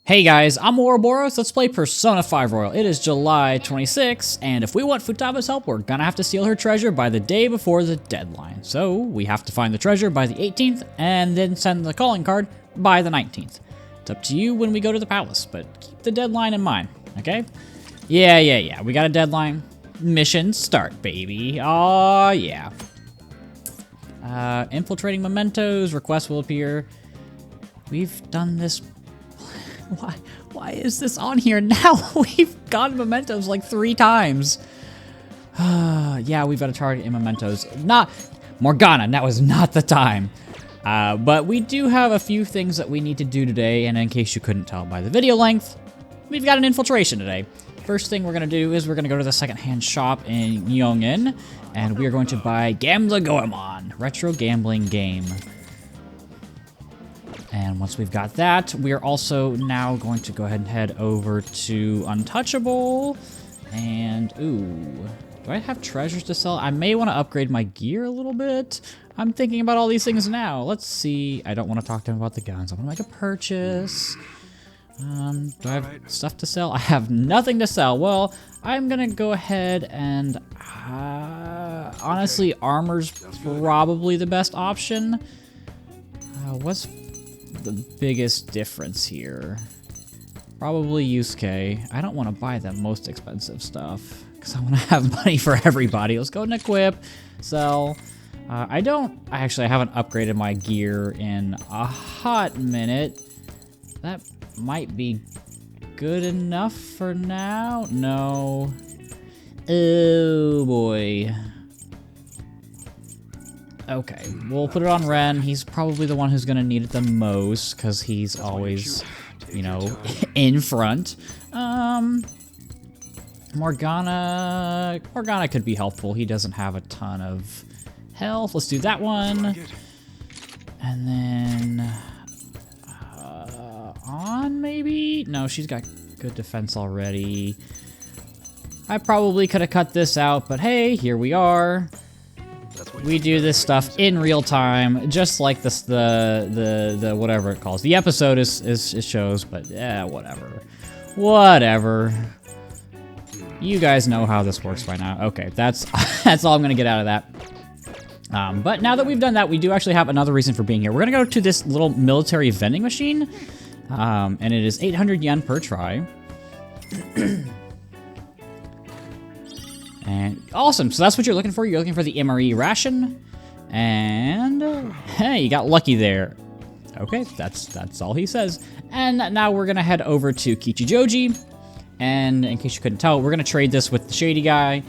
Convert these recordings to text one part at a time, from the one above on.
Hey guys, I'm Ouroboros. Let's play Persona 5 Royal. It is July 26th, and if we want Futaba's help, we're gonna have to steal her treasure by the day before the deadline. So we have to find the treasure by the 18th, and then send the calling card by the 19th. It's up to you when we go to the palace, but keep the deadline in mind, okay? Yeah. We got a deadline. Mission start, baby. Aw, yeah. Infiltrating mementos. Request will appear. We've done this. Why is this on here now? We've gotten mementos like 3 times. Yeah, we've got to target in mementos. Not Morgana, that was not the time. But we do have a few things that we need to do today, and in case you couldn't tell by the video length, we've got an infiltration today. First thing we're going to do is we're going to go to the secondhand shop in Yongin, and we are going to buy Gamla Goemon, retro gambling game. And once we've got that, we are also now going to go ahead and head over to Untouchable. And, ooh, do I have treasures to sell? I may want to upgrade my gear a little bit. I'm thinking about all these things now. Let's see. I don't want to talk to him about the guns. I want to make a purchase. Do I have stuff to sell? I have nothing to sell. Well, I'm going to go ahead and, honestly, armor's probably the best option. What's the biggest difference here? Probably Yusuke. I don't want to buy the most expensive stuff because I want to have money for everybody. Let's go and equip, sell. I haven't upgraded my gear in a hot minute. That might be good enough for now. No. Oh boy. Okay, we'll put it on Ren. He's probably the one who's gonna need it the most, because he's always, you know, in front. Morgana could be helpful. He doesn't have a ton of health. Let's do that one. And then, On maybe? No, she's got good defense already. I probably could have cut this out, but hey, here we are. We do this stuff in real time, just like this, the whatever it calls. The episode is shows, but yeah, whatever. You guys know how this works by now. Okay, that's all I'm gonna get out of that. But now that we've done that, we do actually have another reason for being here. We're gonna go to this little military vending machine, and it is 800 yen per try. And awesome, so that's what you're looking for. You're looking for the MRE ration, and hey, you got lucky there. Okay, that's all he says. And now we're gonna head over to Kichijoji, and in case you couldn't tell, we're gonna trade this with the shady guy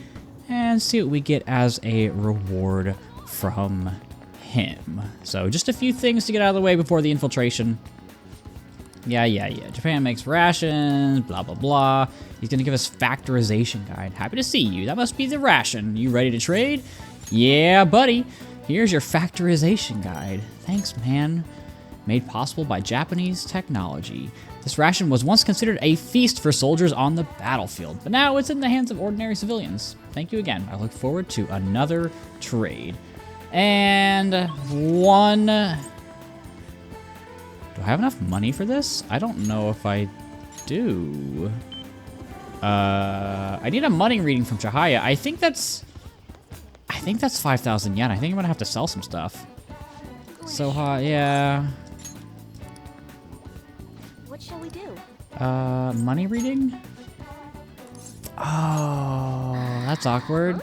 and see what we get as a reward from him. So just a few things to get out of the way before the infiltration. Yeah. Japan makes rations, blah, blah, blah. He's gonna give us factorization guide. Happy to see you. That must be the ration. You ready to trade? Yeah, buddy. Here's your factorization guide. Thanks, man. Made possible by Japanese technology. This ration was once considered a feast for soldiers on the battlefield, but now it's in the hands of ordinary civilians. Thank you again. I look forward to another trade. And one... Do I have enough money for this? I don't know if I do. I need a money reading from Chihaya. I think that's 5,000 yen. I think I'm gonna have to sell some stuff. So yeah. What shall we do? Money reading? Oh, that's awkward.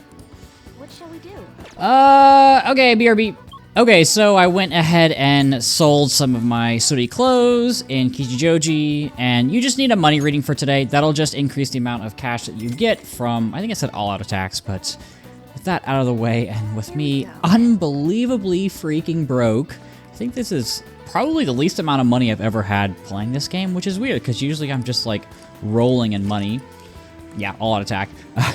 What shall we do? Okay, BRB. Okay, so I went ahead and sold some of my sooty clothes in Kichijoji, and you just need a money reading for today. That'll just increase the amount of cash that you get from, I think it said all out attacks, but with that out of the way, and with me unbelievably freaking broke, I think this is probably the least amount of money I've ever had playing this game, which is weird, because usually I'm just like rolling in money. Yeah, all out attack.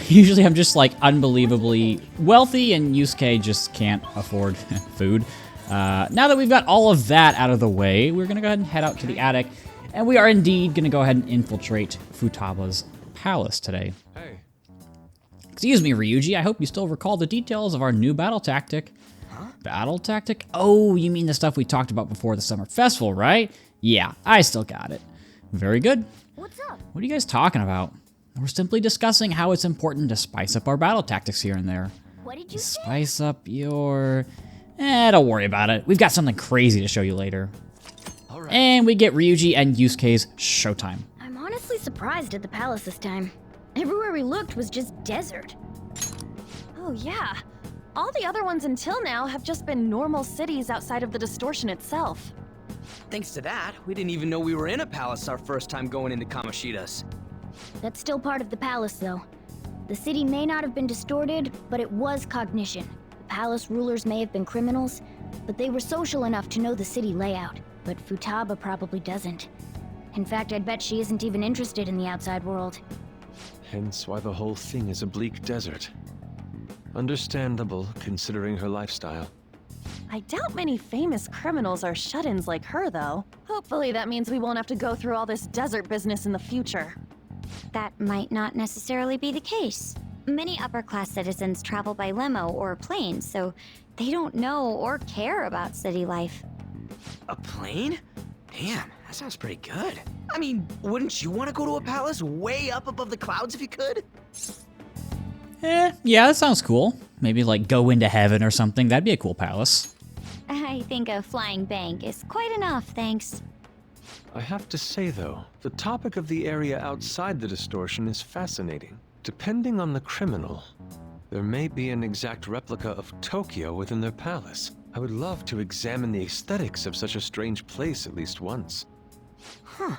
Usually I'm just like unbelievably wealthy, and Yusuke just can't afford food. Now that we've got all of that out of the way, we're gonna go ahead and head out to the attic, and we are indeed gonna go ahead and infiltrate Futaba's palace today. Hey. Excuse me, Ryuji, I hope you still recall the details of our new battle tactic. Huh? Battle tactic? Oh, you mean the stuff we talked about before the summer festival, right? Yeah, I still got it. Very good. What's up? What are you guys talking about? We're simply discussing how it's important to spice up our battle tactics here and there. What did you say? Spice up your... don't worry about it. We've got something crazy to show you later. All right. And we get Ryuji and Yusuke's showtime. I'm honestly surprised at the palace this time. Everywhere we looked was just desert. Oh yeah. All the other ones until now have just been normal cities outside of the distortion itself. Thanks to that, we didn't even know we were in a palace our first time going into Kamoshida's. That's still part of the palace, though. The city may not have been distorted, but it was cognition. The palace rulers may have been criminals, but they were social enough to know the city layout. But Futaba probably doesn't. In fact, I'd bet she isn't even interested in the outside world. Hence why the whole thing is a bleak desert. Understandable, considering her lifestyle. I doubt many famous criminals are shut-ins like her, though. Hopefully that means we won't have to go through all this desert business in the future. That might not necessarily be the case. Many upper-class citizens travel by limo or plane, so they don't know or care about city life. A plane? Damn, that sounds pretty good. I mean, wouldn't you want to go to a palace way up above the clouds if you could? Yeah, that sounds cool. Maybe like go into heaven or something. That'd be a cool palace. I think a flying bank is quite enough, thanks. I have to say, though, the topic of the area outside the distortion is fascinating. Depending on the criminal, there may be an exact replica of Tokyo within their palace. I would love to examine the aesthetics of such a strange place at least once. Huh.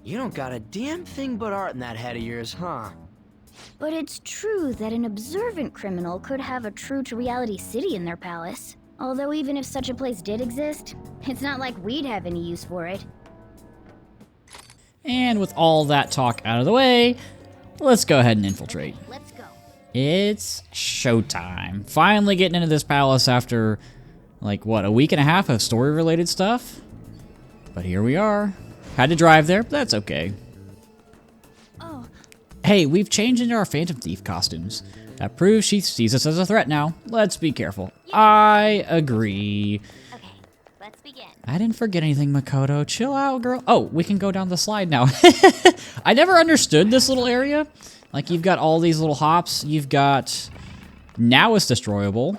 You don't got a damn thing but art in that head of yours, huh? But it's true that an observant criminal could have a true-to-reality city in their palace. Although even if such a place did exist, it's not like we'd have any use for it. And with all that talk out of the way, let's go ahead and infiltrate. Let's go. It's showtime. Finally getting into this palace after, like, what, a week and a half of story-related stuff? But here we are. Had to drive there, but that's okay. Oh, Hey, we've changed into our Phantom Thief costumes. That proves she sees us as a threat now. Let's be careful. I agree. Okay, let's begin. I didn't forget anything, Makoto. Chill out, girl. Oh, we can go down the slide now. I never understood this little area. Like, you've got all these little hops. You've got... Now it's destroyable.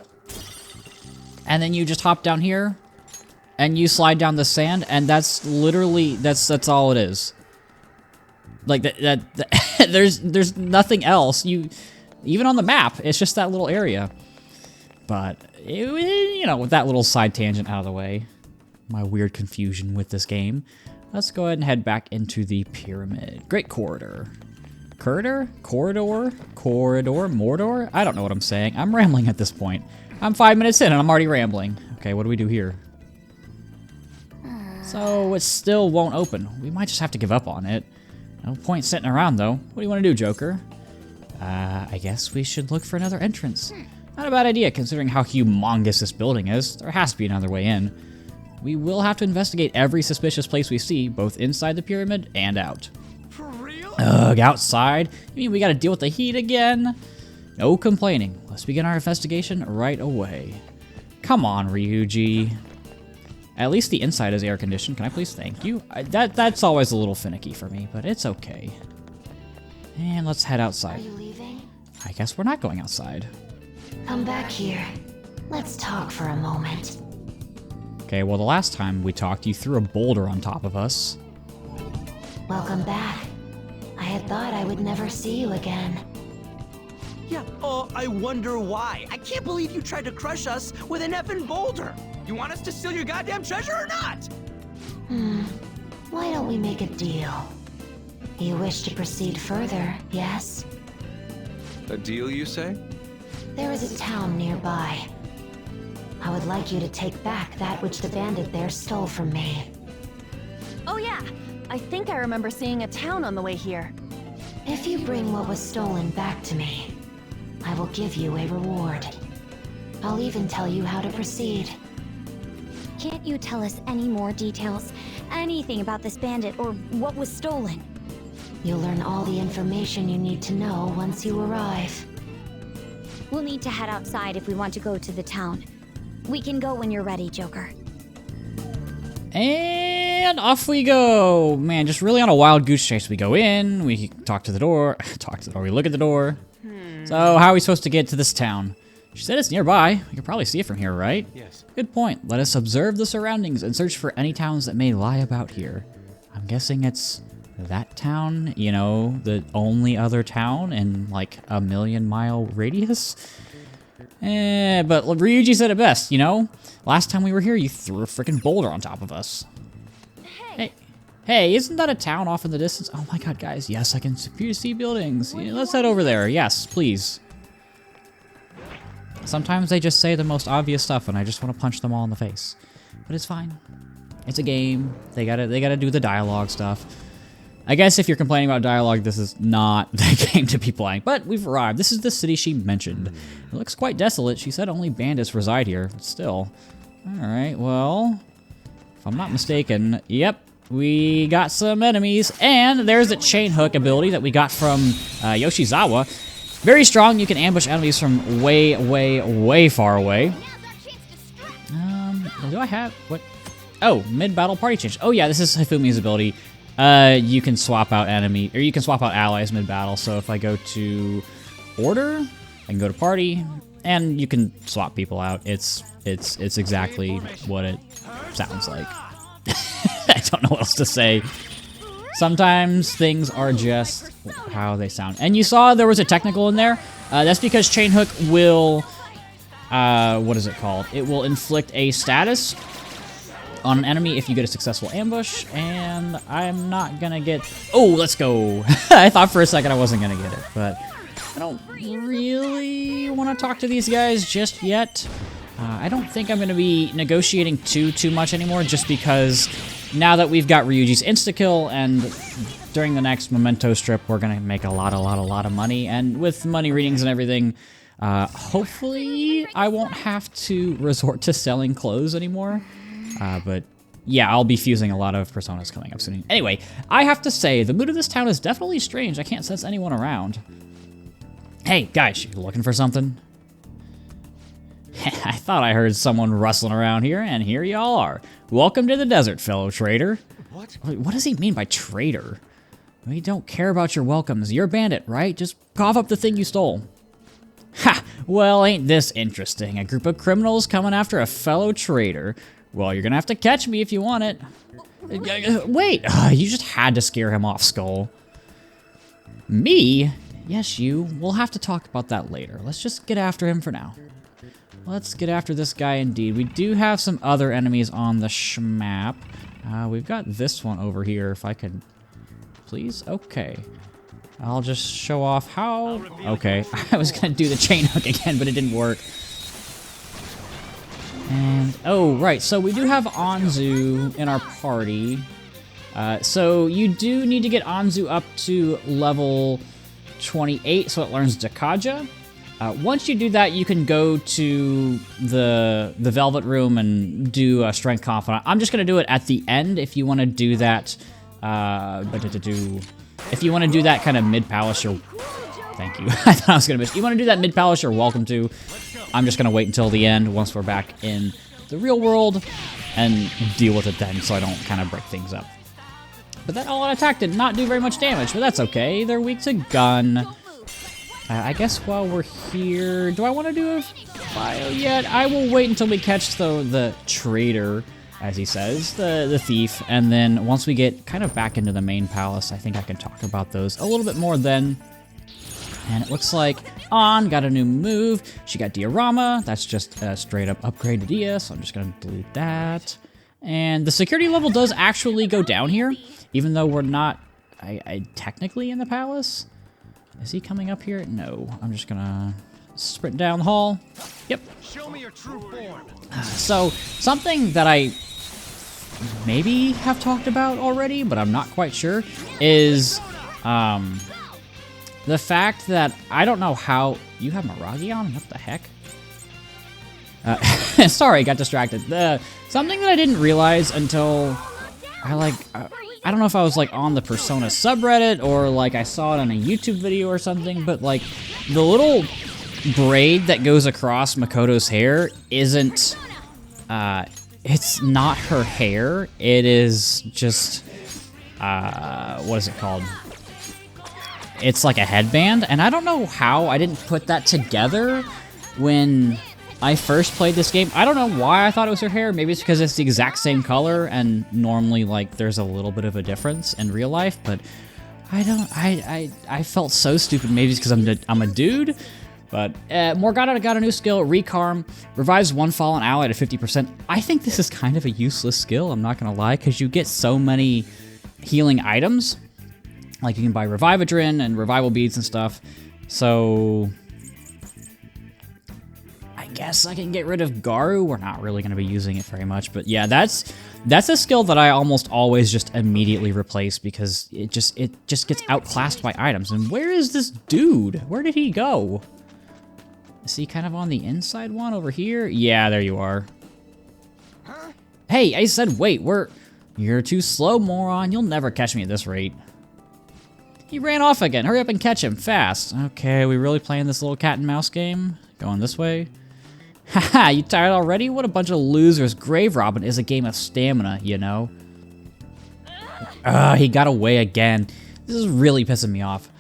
And then you just hop down here. And you slide down the sand. And that's literally... That's all it is. Like, there's nothing else. Even on the map, it's just that little area. But, you know, with that little side tangent out of the way, my weird confusion with this game, let's go ahead and head back into the pyramid. Great corridor. Corridor? Mordor? I don't know what I'm saying. I'm rambling at this point. I'm 5 minutes in and I'm already rambling. Okay, what do we do here? So, it still won't open. We might just have to give up on it. No point sitting around, though. What do you want to do, Joker? I guess we should look for another entrance. Not a bad idea, considering how humongous this building is. There has to be another way in. We will have to investigate every suspicious place we see, both inside the pyramid and out. For real? Ugh, outside? You mean we gotta deal with the heat again? No complaining. Let's begin our investigation right away. Come on, Ryuji. At least the inside is air conditioned. Can I please? Thank you. That's always a little finicky for me, but it's okay. And let's head outside. Are you leaving? I guess we're not going outside. Come back here. Let's talk for a moment. Okay, well, the last time we talked, you threw a boulder on top of us. Welcome back. I had thought I would never see you again. Yeah, I wonder why. I can't believe you tried to crush us with an effing boulder. You want us to steal your goddamn treasure or not? Why don't we make a deal? You wish to proceed further, yes? A deal, you say? There is a town nearby. I would like you to take back that which the bandit there stole from me. oh yeah. I think I remember seeing a town on the way here. If you bring what was stolen back to me, I will give you a reward. I'll even tell you how to proceed. Can't you tell us any more details? Anything about this bandit or what was stolen? You'll learn all the information you need to know once you arrive. We'll need to head outside if we want to go to the town. We can go when you're ready, Joker. And And off we go. Man, just really on a wild goose chase. We go in, we talk to the door, we look at the door. So how are we supposed to get to this town? She said it's nearby. We can probably see it from here, right? Yes. Good point. Let us observe the surroundings and search for any towns that may lie about here. I'm guessing it's that town, you know, the only other town in like a 1,000,000-mile radius. But Ryuji said it best, you know? Last time we were here, you threw a freaking boulder on top of us. Hey, isn't that a town off in the distance? Oh my god, guys, yes, I can see buildings. Yeah, let's head over there. Yes, please. Sometimes they just say the most obvious stuff and I just want to punch them all in the face. But it's fine. It's a game. They gotta do the dialogue stuff. I guess if you're complaining about dialogue, this is not the game to be playing. But we've arrived. This is the city she mentioned. It looks quite desolate. She said only bandits reside here. Still. Alright, well, if I'm not mistaken, yep, we got some enemies. And there's the chain hook ability that we got from Yoshizawa. Very strong. You can ambush enemies from way, way, way far away. Do I have... what? Oh, mid-battle party change. Oh yeah, this is Hifumi's ability. You can swap out allies mid-battle. So if I go to order, I can go to party, and you can swap people out. It's exactly what it sounds like. I don't know what else to say. Sometimes things are just how they sound. And you saw there was a technical in there. That's because Chain Hook will, what is it called? It will inflict a status on an enemy if you get a successful ambush, and I'm not gonna get... Oh, let's go. I thought for a second I wasn't gonna get it, but I don't really want to talk to these guys just yet. I don't think I'm gonna be negotiating too much anymore, just because now that we've got Ryuji's insta-kill, and during the next Memento strip, we're gonna make a lot of money, and with money readings and everything, hopefully I won't have to resort to selling clothes anymore. But yeah, I'll be fusing a lot of personas coming up soon. Anyway, I have to say, the mood of this town is definitely strange. I can't sense anyone around. Hey, guys, you looking for something? I thought I heard someone rustling around here, and here y'all are. Welcome to the desert, fellow trader. What does he mean by trader? We don't care about your welcomes. You're a bandit, right? Just cough up the thing you stole. Ha! Well, ain't this interesting? A group of criminals coming after a fellow trader. Well, you're gonna have to catch me if you want it. Wait, you just had to scare him off, Skull. Me? Yes, you. We'll have to talk about that later. Let's just get after him for now. Let's get after this guy indeed. We do have some other enemies on the schmap. We've got this one over here, if I could... Please? Okay. I'll just show off how... Okay, I was gonna do the chain hook again, but it didn't work. And, oh, right, so we do have Anzu in our party. So you do need to get Anzu up to level 28 so it learns Dakaja. Once you do that, you can go to the Velvet Room and do a Strength Confidant. I'm just going to do it at the end if you want to do that. If you want to do that kind of mid-palace, you're... Thank you. I thought I was going to miss. You want to do that mid-palace, you're welcome to. I'm just going to wait until the end once we're back in the real world and deal with it then so I don't kind of break things up. But that all-out attack did not do very much damage, but that's okay. They're weak to gun. I guess while we're here... Do I want to do a bio yet? I will wait until we catch the trader, as he says, the thief, and then once we get kind of back into the main palace, I think I can talk about those a little bit more then. And it looks like An got a new move. She got Diorama. That's just a straight up upgrade to Dia, so I'm just going to delete that. And the security level does actually go down here, even though we're not technically in the palace. Is he coming up here? No. I'm just going to sprint down the hall. Yep. Show me your true form. So, something that I maybe have talked about already, but I'm not quite sure, is... the fact that I don't know how... You have Miragi on? What the heck? Sorry, got distracted. Something that I didn't realize until I don't know if I was like on the Persona subreddit or like I saw it on a YouTube video or something, but like the little braid that goes across Makoto's hair isn't it's not her hair. It is just, what is it called? It's like a headband, and I don't know how I didn't put that together when I first played this game. I don't know why I thought it was her hair. Maybe it's because it's the exact same color, and normally, like, there's a little bit of a difference in real life, but I felt so stupid. Maybe it's because I'm a dude. But Morgana got a new skill, Recarm, revives one fallen ally to 50%. I think this is kind of a useless skill, I'm not going to lie, because you get so many healing items. Like, you can buy Revivadrin and Revival Beads and stuff. So I guess I can get rid of Garu. We're not really going to be using it very much. But yeah, that's a skill that I almost always just immediately replace because it just gets outclassed by items. And where is this dude? Where did he go? Is he kind of on the inside one over here? Yeah, there you are. Hey, I said wait, you're too slow, moron. You'll never catch me at this rate. He ran off again. Hurry up and catch him, fast. Okay, we really playing this little cat and mouse game? Going this way? Haha, you tired already? What a bunch of losers. Grave Robin is a game of stamina, you know? He got away again. This is really pissing me off.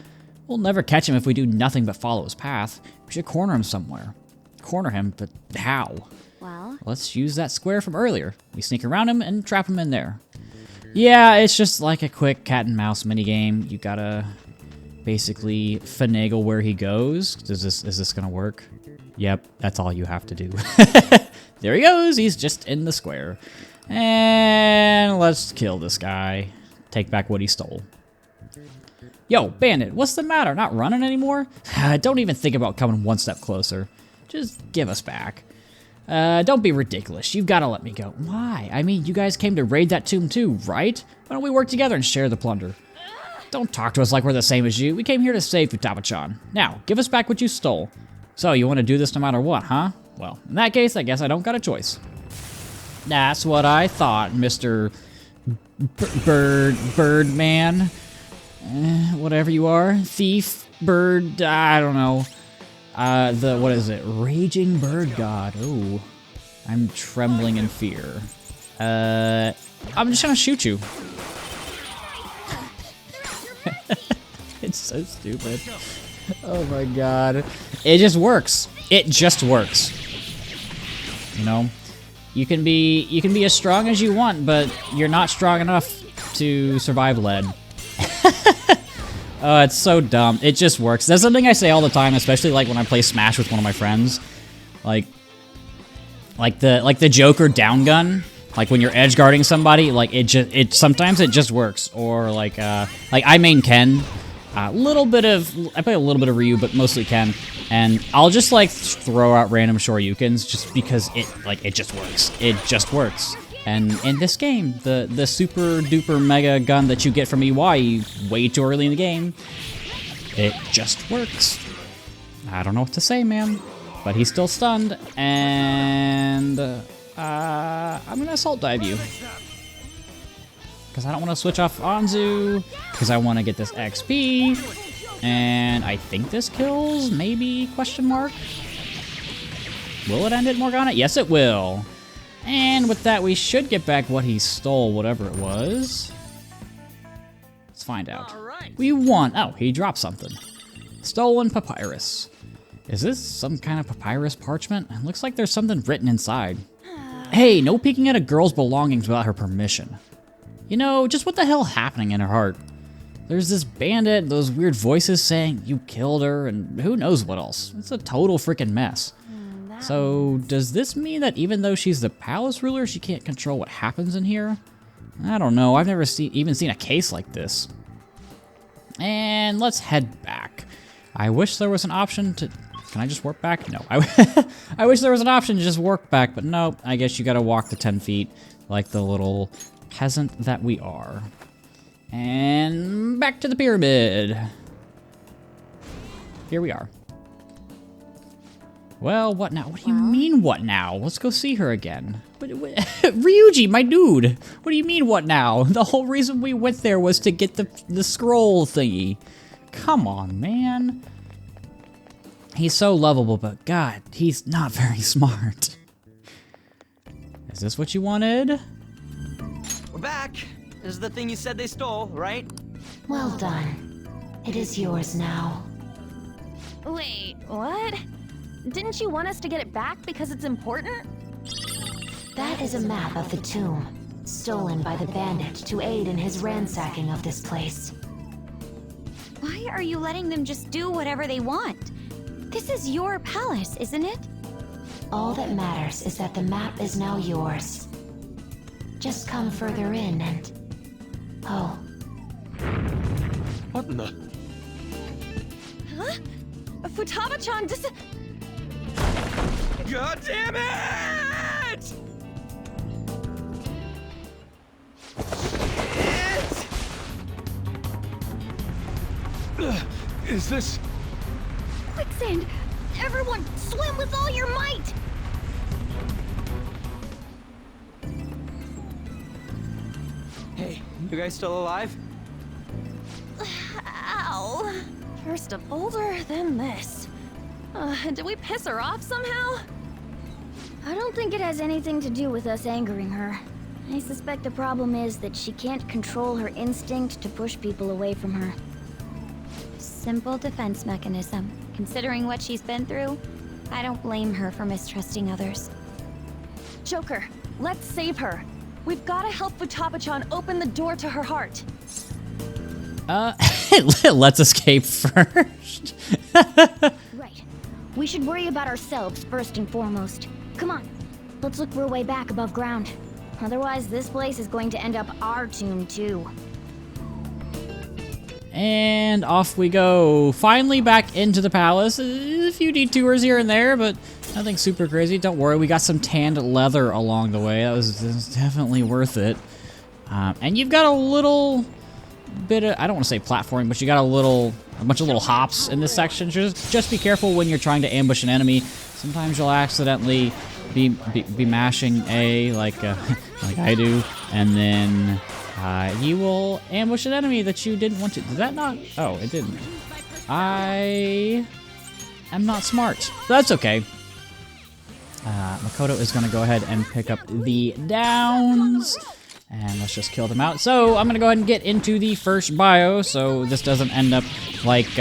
We'll never catch him if we do nothing but follow his path. We should corner him somewhere. Corner him, but how? Well, Let's use that square from earlier. We sneak around him and trap him in there. Yeah, it's just like a quick cat and mouse minigame. You gotta basically finagle where he goes. Is this gonna work? Yep, that's all you have to do. There he goes, he's just in the square. And let's kill this guy. Take back what he stole. Yo, Bandit, what's the matter? Not running anymore? Don't even think about coming one step closer. Just give us back. Don't be ridiculous. You've got to let me go. Why? I mean, you guys came to raid that tomb too, right? Why don't we work together and share the plunder? Don't talk to us like we're the same as you. We came here to save Futaba-chan. Now, give us back what you stole. So, you want to do this no matter what, huh? Well, in that case, I guess I don't got a choice. That's what I thought, Mr. Birdman. Whatever you are. Thief, bird, I don't know. What is it? Raging Bird God. Oh, I'm trembling in fear. I'm just gonna shoot you. It's so stupid. Oh my god. It just works. It just works. You know? You can be as strong as you want, but you're not strong enough to survive lead. Oh, it's so dumb. It just works. That's something I say all the time, especially like when I play Smash with one of my friends. Like the Joker down gun. Like when you're edge guarding somebody, like sometimes it just works. Or like I main Ken. I play a little bit of Ryu, but mostly Ken. And I'll just like throw out random Shoryukens just because it just works. It just works. And in this game, the super duper mega gun that you get from EY way too early in the game, it just works. I don't know what to say, man. But he's still stunned, and I'm gonna assault dive you. Because I don't want to switch off Anzu, because I want to get this XP, and I think this kills, maybe, question mark? Will it end it, Morgana? Yes, it will. And with that, we should get back what he stole, whatever it was. Let's find out. We won. Oh, he dropped something. Stolen papyrus. Is this some kind of papyrus parchment? It looks like there's something written inside. Hey, no peeking at a girl's belongings without her permission. You know, just what the hell happening in her heart? There's this bandit, those weird voices saying you killed her, and who knows what else. It's a total freaking mess. So, does this mean that even though she's the palace ruler, she can't control what happens in here? I don't know. I've never even seen a case like this. And let's head back. I wish there was an option to... Can I just warp back? No. I wish there was an option to just warp back, but no. I guess you gotta walk the 10 feet like the little peasant that we are. And back to the pyramid. Here we are. Well, what now? What do you mean, what now? Let's go see her again. Ryuji, my dude! What do you mean, what now? The whole reason we went there was to get the scroll thingy. Come on, man. He's so lovable, but God, he's not very smart. Is this what you wanted? We're back. This is the thing you said they stole, right? Well done. It is yours now. Wait, what? Didn't you want us to get it back because it's important? That is a map of the tomb, stolen by the bandit to aid in his ransacking of this place. Why are you letting them just do whatever they want? This is your palace, isn't it? All that matters is that the map is now yours. Just come further in and... Oh, What in the? Huh? Futaba-chan God damn it! Is this? Quicksand! Everyone, swim with all your might! Hey, you guys still alive? Ow. First a boulder, then this. Did we piss her off somehow? I don't think it has anything to do with us angering her. I suspect the problem is that she can't control her instinct to push people away from her. Simple defense mechanism. Considering what she's been through, I don't blame her for mistrusting others. Joker, let's save her. We've got to help Futaba-chan open the door to her heart. Let's escape first. Right. We should worry about ourselves first and foremost. Come on, let's look for a way back above ground. Otherwise, this place is going to end up our tomb too. And off we go. Finally back into the palace. A few detours here and there, but nothing super crazy. Don't worry, we got some tanned leather along the way. That was definitely worth it. And you've got a little bit of, I don't want to say platforming, but you got a bunch of little hops in this section. Just be careful when you're trying to ambush an enemy. Sometimes you'll accidentally be mashing A like like I do, and then you will ambush an enemy that you didn't want to. Did that not? Oh, it didn't. I am not smart. That's okay. Makoto is going to go ahead and pick up the downs. And let's just kill them out. So I'm going to go ahead and get into the first bio, so this doesn't end up like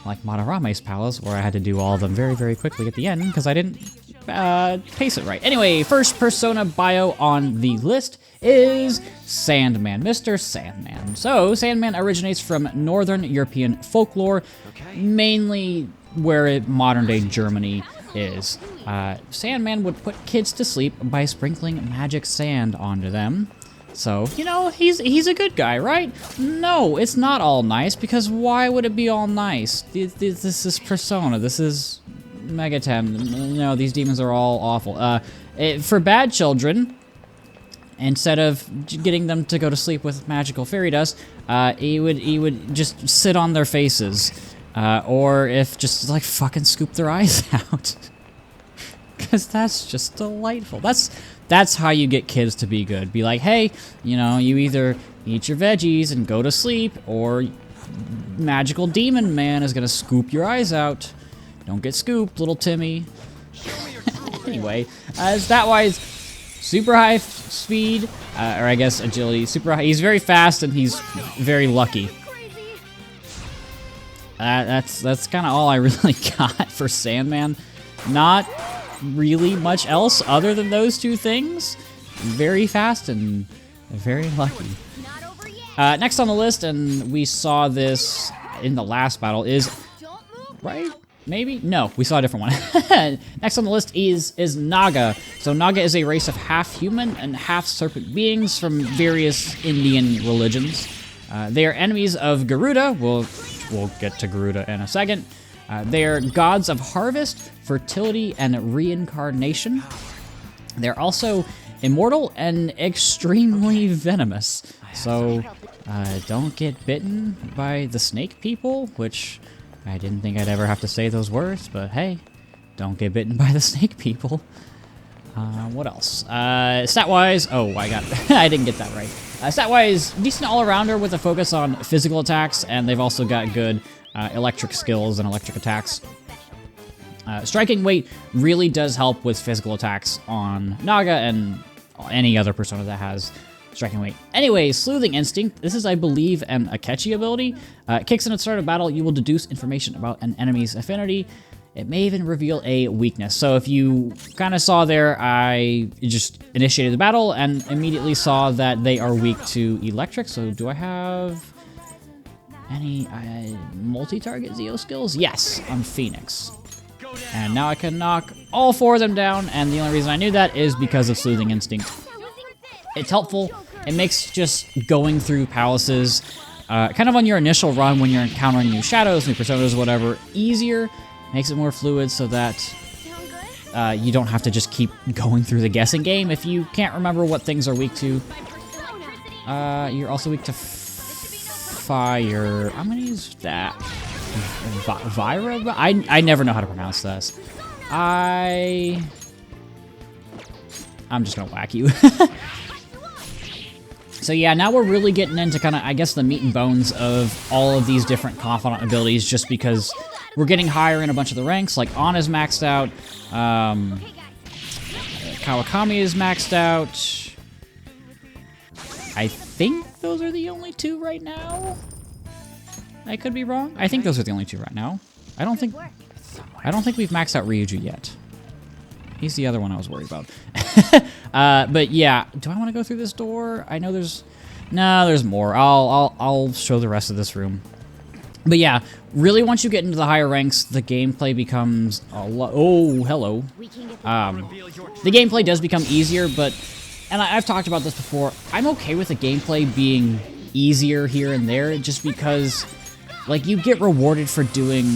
like Madarame's palace, where I had to do all of them very, very quickly at the end, because I didn't pace it right. Anyway, first persona bio on the list is Sandman, Mr. Sandman. So Sandman originates from Northern European folklore, mainly where modern-day Germany is. Sandman would put kids to sleep by sprinkling magic sand onto them. So, you know, he's a good guy, right? No, it's not all nice, because why would it be all nice? This is Persona, this is Megaten. No, these demons are all awful. For bad children, instead of getting them to go to sleep with magical fairy dust, he would just sit on their faces. Or if just like fucking scoop their eyes out. Because that's just delightful. That's how you get kids to be good. Be like, hey, you know, you either eat your veggies and go to sleep, or magical demon man is gonna scoop your eyes out. Don't get scooped, little Timmy. Anyway, stat-wise, super high speed, or I guess agility, super high. He's very fast and he's very lucky. That's kind of all I really got for Sandman. Not really much else other than those two things. Very fast and very lucky. Next on the list, and we saw this in the last battle, is right? Maybe? No, we saw a different one. Next on the list is Naga. So Naga is a race of half-human and half-serpent beings from various Indian religions. They are enemies of Garuda. We'll get to Garuda in a second. They are gods of harvest, fertility, and reincarnation. They're also immortal and extremely venomous. So don't get bitten by the snake people, which I didn't think I'd ever have to say those words, but hey, don't get bitten by the snake people. What else? Stat-wise, oh, I didn't get that right. Stat-wise, decent all-arounder with a focus on physical attacks, and they've also got good electric skills and electric attacks. Striking weight really does help with physical attacks on Naga and any other persona that has striking weight. Anyways, Sleuthing Instinct. This is, I believe, an Akechi ability. It kicks in at the start of battle. You will deduce information about an enemy's affinity. It may even reveal a weakness. So if you kind of saw there, I just initiated the battle and immediately saw that they are weak to electric. So do I have any multi-target Zeo skills? Yes, on Phoenix. And now I can knock all 4 of them down, and the only reason I knew that is because of Sleuthing Instinct. It's helpful. It makes just going through palaces, kind of on your initial run when you're encountering new shadows, new personas, whatever, easier. Makes it more fluid so that you don't have to just keep going through the guessing game. If you can't remember what things are weak to, you're also weak to fire. I'm gonna use that. Vira? I never know how to pronounce this. I'm just gonna whack you. So yeah, now we're really getting into kind of, I guess, the meat and bones of all of these different Confidant abilities, just because we're getting higher in a bunch of the ranks. Like, Ana's maxed out, Kawakami is maxed out. I think those are the only 2 right now. I could be wrong. I think those are the only 2 right now. I don't think we've maxed out Ryuju yet. He's the other one I was worried about. But yeah, do I want to go through this door? I know there's more. I'll show the rest of this room. But yeah, really once you get into the higher ranks, the gameplay becomes a lot. Oh, hello. The gameplay does become easier, but, and I've talked about this before, I'm okay with the gameplay being easier here and there, just because, like, you get rewarded for doing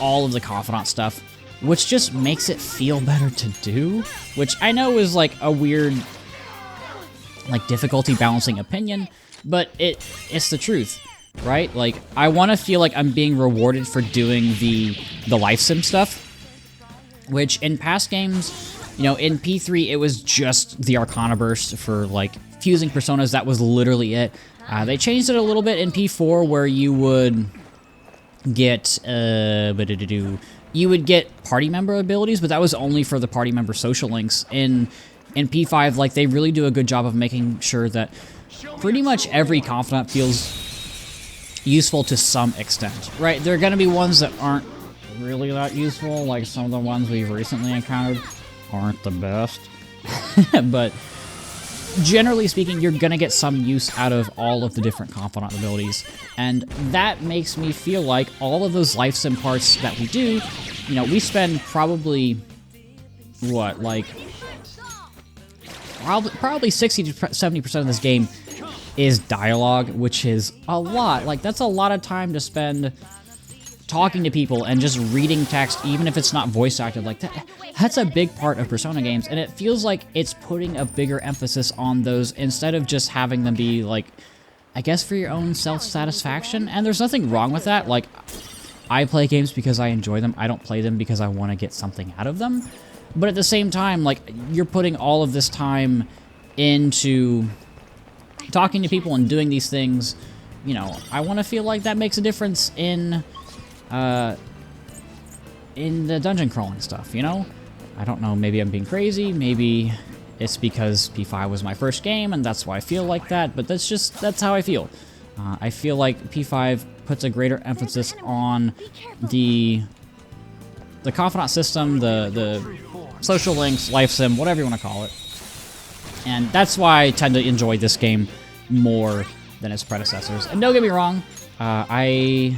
all of the Confidant stuff, which just makes it feel better to do, which I know is like a weird, like, difficulty balancing opinion, but it's the truth, right? Like, I want to feel like I'm being rewarded for doing the life sim stuff, which in past games, you know, in P3 it was just the Arcana Burst for, like, fusing personas. That was literally it. They changed it a little bit in P4 where you would get you would get party member abilities, but that was only for the party member social links. In P5, like, they really do a good job of making sure that pretty much every Confidant feels useful to some extent, right? There are going to be ones that aren't really that useful, like some of the ones we've recently encountered aren't the best. But generally speaking, you're going to get some use out of all of the different Confidant abilities, and that makes me feel like all of those life sim parts that we do, you know, we spend probably, what, like, probably 60 to 70% of this game is dialogue, which is a lot. Like, that's a lot of time to spend talking to people and just reading text, even if it's not voice acted. Like, that's a big part of Persona games, and it feels like it's putting a bigger emphasis on those instead of just having them be, like, I guess for your own self-satisfaction. And there's nothing wrong with that. Like, I play games because I enjoy them. I don't play them because I want to get something out of them. But at the same time, like, you're putting all of this time into talking to people and doing these things. You know, I want to feel like that makes a difference in the dungeon crawling stuff, you know? I don't know, maybe I'm being crazy, maybe it's because P5 was my first game and that's why I feel like that, but that's how I feel. I feel like P5 puts a greater emphasis on the Confidant system, the social links, life sim, whatever you want to call it. And that's why I tend to enjoy this game more than its predecessors. And don't get me wrong, I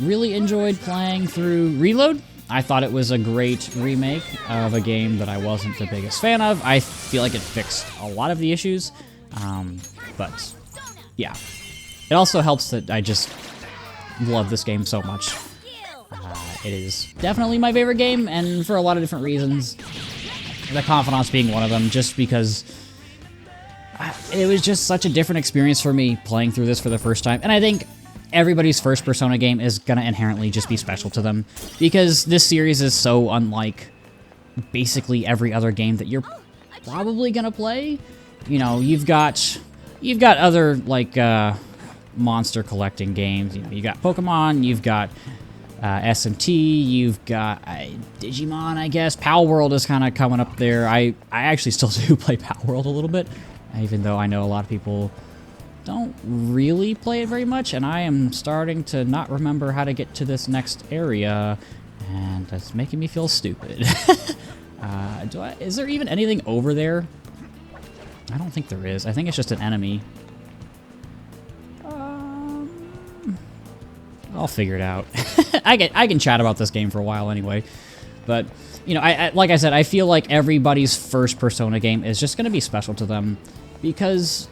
really enjoyed playing through Reload. I thought it was a great remake of a game that I wasn't the biggest fan of. I feel like it fixed a lot of the issues, but yeah. It also helps that I just love this game so much. It is definitely my favorite game, and for a lot of different reasons. The Confidants being one of them, just because it was just such a different experience for me playing through this for the first time. And I think everybody's first Persona game is gonna inherently just be special to them, because this series is so unlike basically every other game that you're probably gonna play. You know, you've got other, like, monster collecting games. You know, you got Pokemon, you've got SMT, you've got Digimon, I guess. Pal World is kind of coming up there. I actually still do play Pal World a little bit, even though I know a lot of people don't really play it very much, and I am starting to not remember how to get to this next area, and that's making me feel stupid. Is there even anything over there? I don't think there is. I think it's just an enemy. I'll figure it out. I can chat about this game for a while anyway. But, you know, like I said, I feel like everybody's first Persona game is just going to be special to them. Because,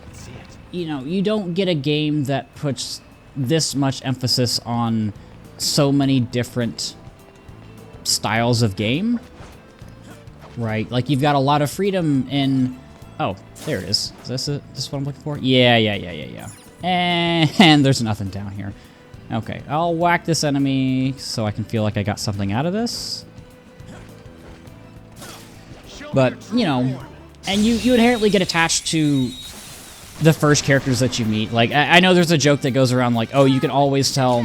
you know, you don't get a game that puts this much emphasis on so many different styles of game. Right? Like, you've got a lot of freedom in... Oh, there it is. Is this what I'm looking for? Yeah. And there's nothing down here. Okay, I'll whack this enemy so I can feel like I got something out of this. But, you know, and you inherently get attached to the first characters that you meet. Like, I know there's a joke that goes around like, oh, you can always tell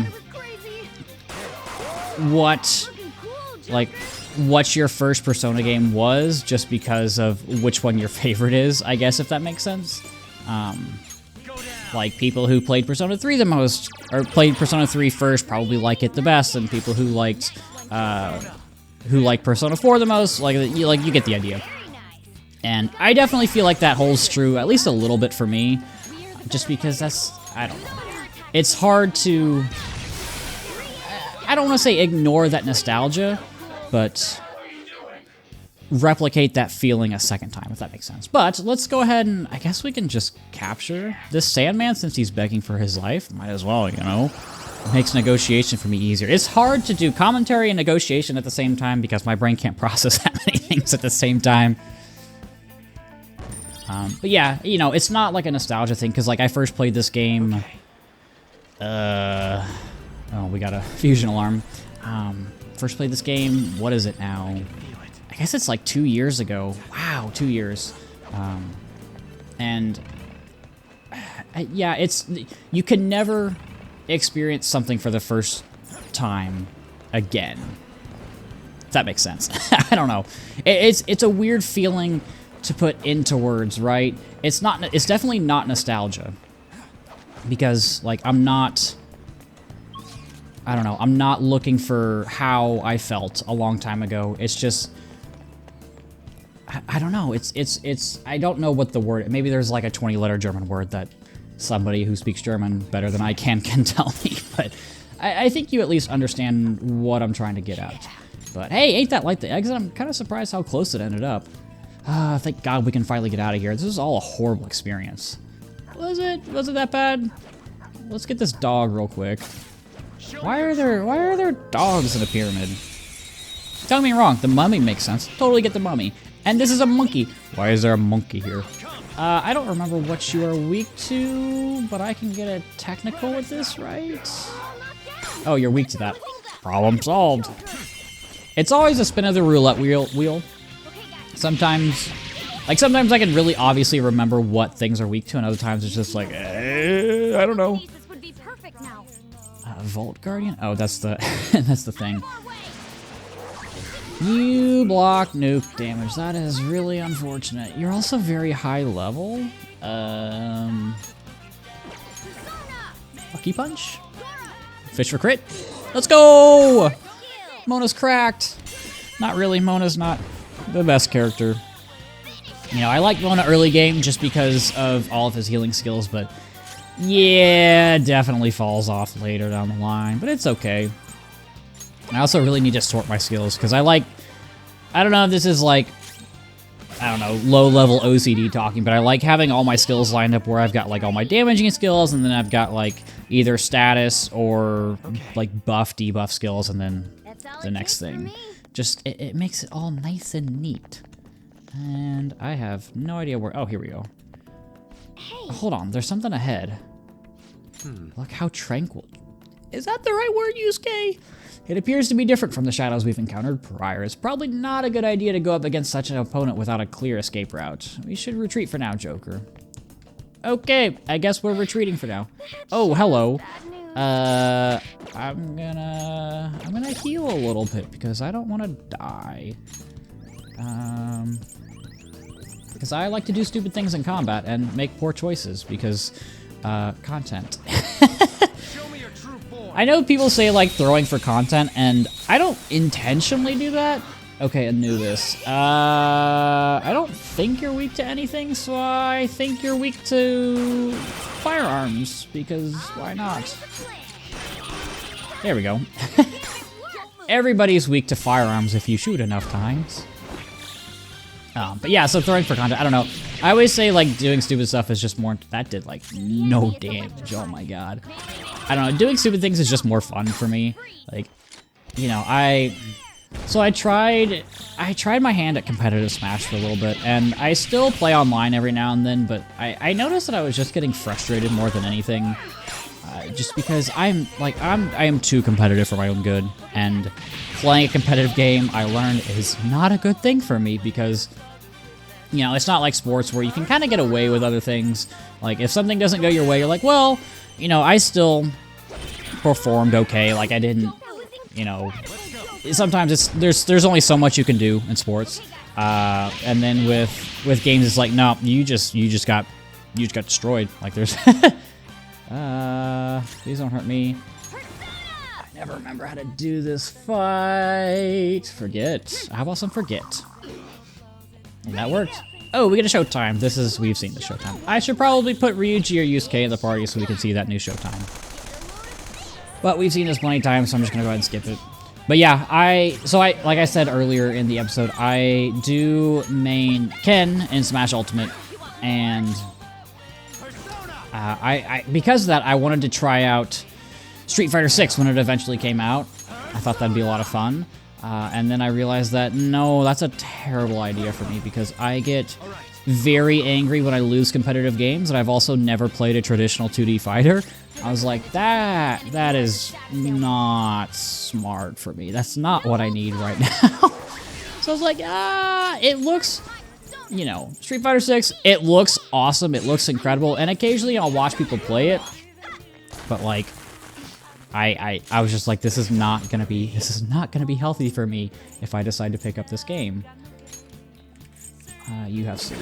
what your first Persona game was just because of which one your favorite is, I guess, if that makes sense. Like, people who played Persona 3 the most, or played Persona 3 first, probably like it the best, and people who liked Persona 4 the most, you get the idea. And I definitely feel like that holds true, at least a little bit for me, just because I don't know. It's hard to, I don't want to say ignore that nostalgia, but replicate that feeling a second time, if that makes sense. But let's go ahead and I guess we can just capture this Sandman since he's begging for his life. Might as well, you know. It makes negotiation for me easier. It's hard to do commentary and negotiation at the same time because my brain can't process that many things at the same time. But yeah, you know, it's not like a nostalgia thing because like I first played this game. Oh, we got a fusion alarm. First played this game. What is it now? I guess it's like 2 years ago. Wow, 2 years. Yeah, you can never experience something for the first time again. If that makes sense. I don't know. It's a weird feeling to put into words, right? It's definitely not nostalgia. Because, like, I don't know, I'm not looking for how I felt a long time ago. It's just, I don't know. I don't know what the word, maybe there's like a 20-letter German word that somebody who speaks German better than I can tell me, but I think you at least understand what I'm trying to get at. But hey, ain't that like the exit? I'm kind of surprised how close it ended up. Thank God we can finally get out of here. This is all a horrible experience. Was it that bad? Let's get this dog real quick. Why are there dogs in a pyramid? Don't get me wrong, the mummy makes sense. Totally get the mummy. And this is a monkey. Why is there a monkey here? I don't remember what you are weak to, but I can get a technical with this, right? Oh, you're weak to that. Problem solved. It's always a spin of the roulette wheel. Sometimes I can really obviously remember what things are weak to, and other times it's just like, I don't know. Vault Guardian? Oh, that's the that's the thing. You block nuke damage. That is really unfortunate. You're also very high level. Lucky Punch? Fish for crit? Let's go! Mona's cracked. Not really. Mona's not the best character. You know, I like Mona early game just because of all of his healing skills, but yeah, definitely falls off later down the line, but it's okay. I also really need to sort my skills, because I don't know if this is like, I don't know, low-level OCD talking, but I like having all my skills lined up where I've got like all my damaging skills, and then I've got like either status or like buff, debuff skills, and then the next thing. Just, it makes it all nice and neat. And I have no idea where, oh, here we go. Hey. Hold on, there's something ahead. Look how tranquil. Is that the right word, Yusuke? It appears to be different from the shadows we've encountered prior. It's probably not a good idea to go up against such an opponent without a clear escape route. We should retreat for now, Joker. Okay, I guess we're retreating for now. Oh, hello. I'm gonna heal a little bit because I don't want to die. Because I like to do stupid things in combat and make poor choices because, content. I know people say like throwing for content, and I don't intentionally do that. Okay, Anubis. I don't think you're weak to anything, so I think you're weak to firearms, because why not? There we go. Everybody's weak to firearms if you shoot enough times. But yeah, so throwing for content, I don't know. I always say like doing stupid stuff is just more, that did like no damage, oh my god. I don't know, doing stupid things is just more fun for me. Like, you know, I tried my hand at competitive Smash for a little bit, and I still play online every now and then, but I noticed that I was just getting frustrated more than anything. Just because I am too competitive for my own good, and playing a competitive game, I learned, is not a good thing for me because, you know, it's not like sports where you can kind of get away with other things. Like, if something doesn't go your way, you're like, well, you know, I still performed okay. Like, I didn't, you know, sometimes there's only so much you can do in sports. And then with games, it's like, no, you just got destroyed. Like, there's, please don't hurt me. I never remember how to do this fight. Forget. How about some forget? And that worked. Oh, we get a showtime. We've seen the showtime. I should probably put Ryuji or Yusuke in the party so we can see that new showtime. But we've seen this plenty of times, so I'm just gonna go ahead and skip it. But yeah, like I said earlier in the episode, I do main Ken in Smash Ultimate, and because of that, I wanted to try out Street Fighter 6 when it eventually came out. I thought that'd be a lot of fun. And then I realized that, no, that's a terrible idea for me because I get very angry when I lose competitive games, and I've also never played a traditional 2D fighter. I was like, that is not smart for me. That's not what I need right now. So I was like, it looks, you know, Street Fighter 6, it looks awesome, it looks incredible, and occasionally I'll watch people play it, but like, I was just like, this is not gonna be healthy for me if I decide to pick up this game. You have sleep.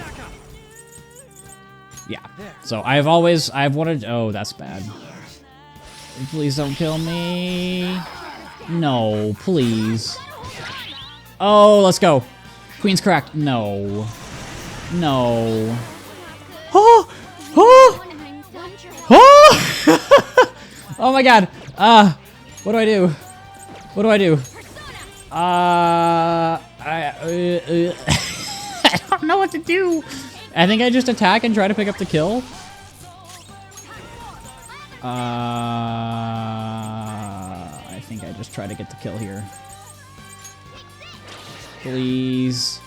Yeah. So I've wanted. Oh, that's bad. Please don't kill me. No, please. Oh, let's go. Queen's cracked. No. No. Oh! Oh! Oh! Oh my god. What do I do? What do I do? I don't know what to do. I think I just attack and try to pick up the kill. I think I just try to get the kill here. Please.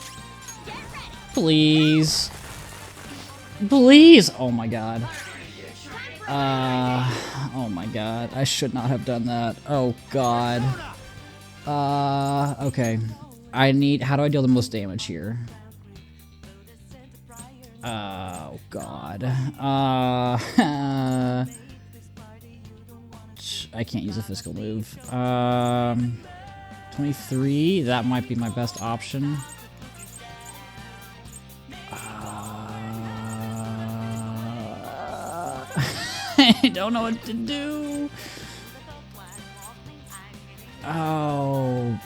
Please. Please! Oh my god. Oh my god. I should not have done that. Oh god. Okay. How do I deal the most damage here? Oh god. I can't use a physical move. 23, that might be my best option. I don't know what to do. Oh.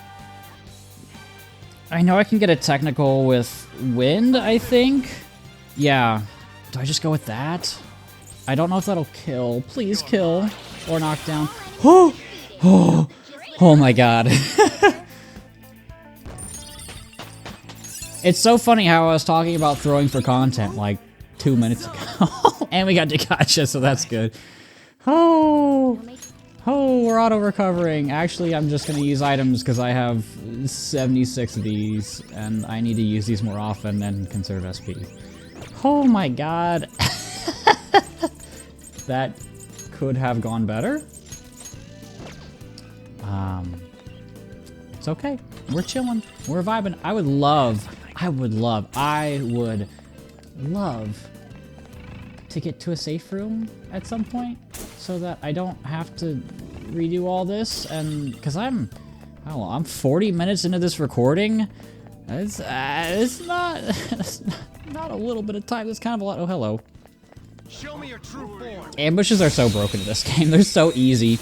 I know I can get a technical with wind, I think. Yeah. Do I just go with that? I don't know if that'll kill. Please kill. Or knock down. Oh! Oh! Oh my god. It's so funny how I was talking about throwing for content like 2 minutes ago. And we got Dikacha, so that's good. Oh! Oh, we're auto-recovering. Actually, I'm just gonna use items because I have 76 of these, and I need to use these more often and conserve SP. Oh my god. That could have gone better. It's okay. We're chilling. We're vibing. I would love to get to a safe room at some point. so that I don't have to redo all this, and because I'm 40 minutes into this recording. It's not it's not a little bit of time. It's kind of a lot. Oh, hello. Show me your true form. Ambushes are so broken in this game. They're so easy.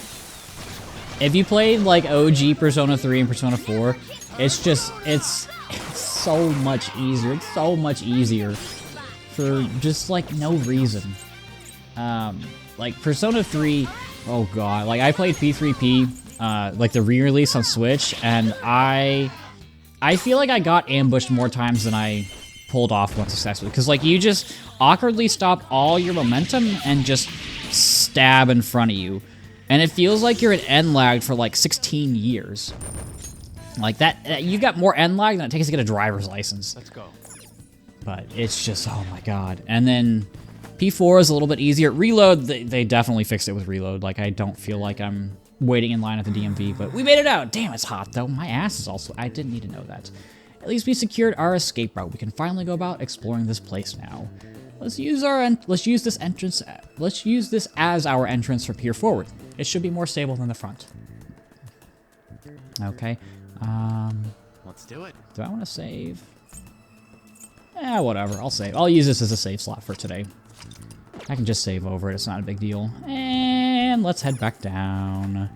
If you played like OG Persona 3 and Persona 4, it's so much easier. It's so much easier for just like no reason. Like Persona 3, oh god, like I played P3P, like the re-release on Switch, and I feel like I got ambushed more times than I pulled off one successfully. Because, like, you just awkwardly stop all your momentum and just stab in front of you. And it feels like you're at end lag for, like, 16 years. Like, you've got more end lag than it takes to get a driver's license. Let's go. But it's just, oh my god. And then P4 is a little bit easier. Reload, they definitely fixed it with Reload. Like, I don't feel like I'm waiting in line at the DMV, but we made it out. Damn, it's hot though. My ass is also, I didn't need to know that. At least we secured our escape route. We can finally go about exploring this place now. Let's use this as our entrance from here forward. It should be more stable than the front. Okay. Let's do it. Do I want to save? Whatever. I'll save. I'll use this as a save slot for today. I can just save over it. It's not a big deal. And let's head back down.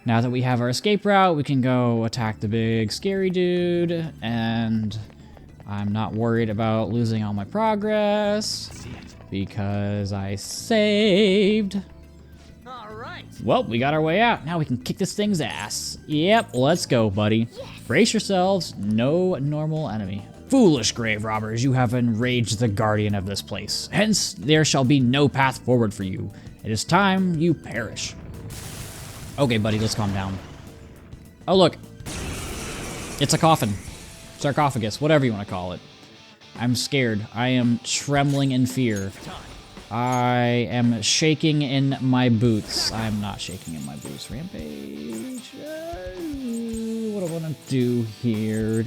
Now that we have our escape route, we can go attack the big scary dude. And I'm not worried about losing all my progress because I saved. All right. Well, we got our way out. Now we can kick this thing's ass. Yep, let's go, buddy. Brace yourselves. No normal enemy. Foolish grave robbers, you have enraged the guardian of this place. Hence, there shall be no path forward for you. It is time you perish. Okay, buddy, let's calm down. Oh, look. It's a coffin. Sarcophagus, whatever you want to call it. I'm scared. I am trembling in fear. I am shaking in my boots. I'm not shaking in my boots. Rampage. What do I want to do here? I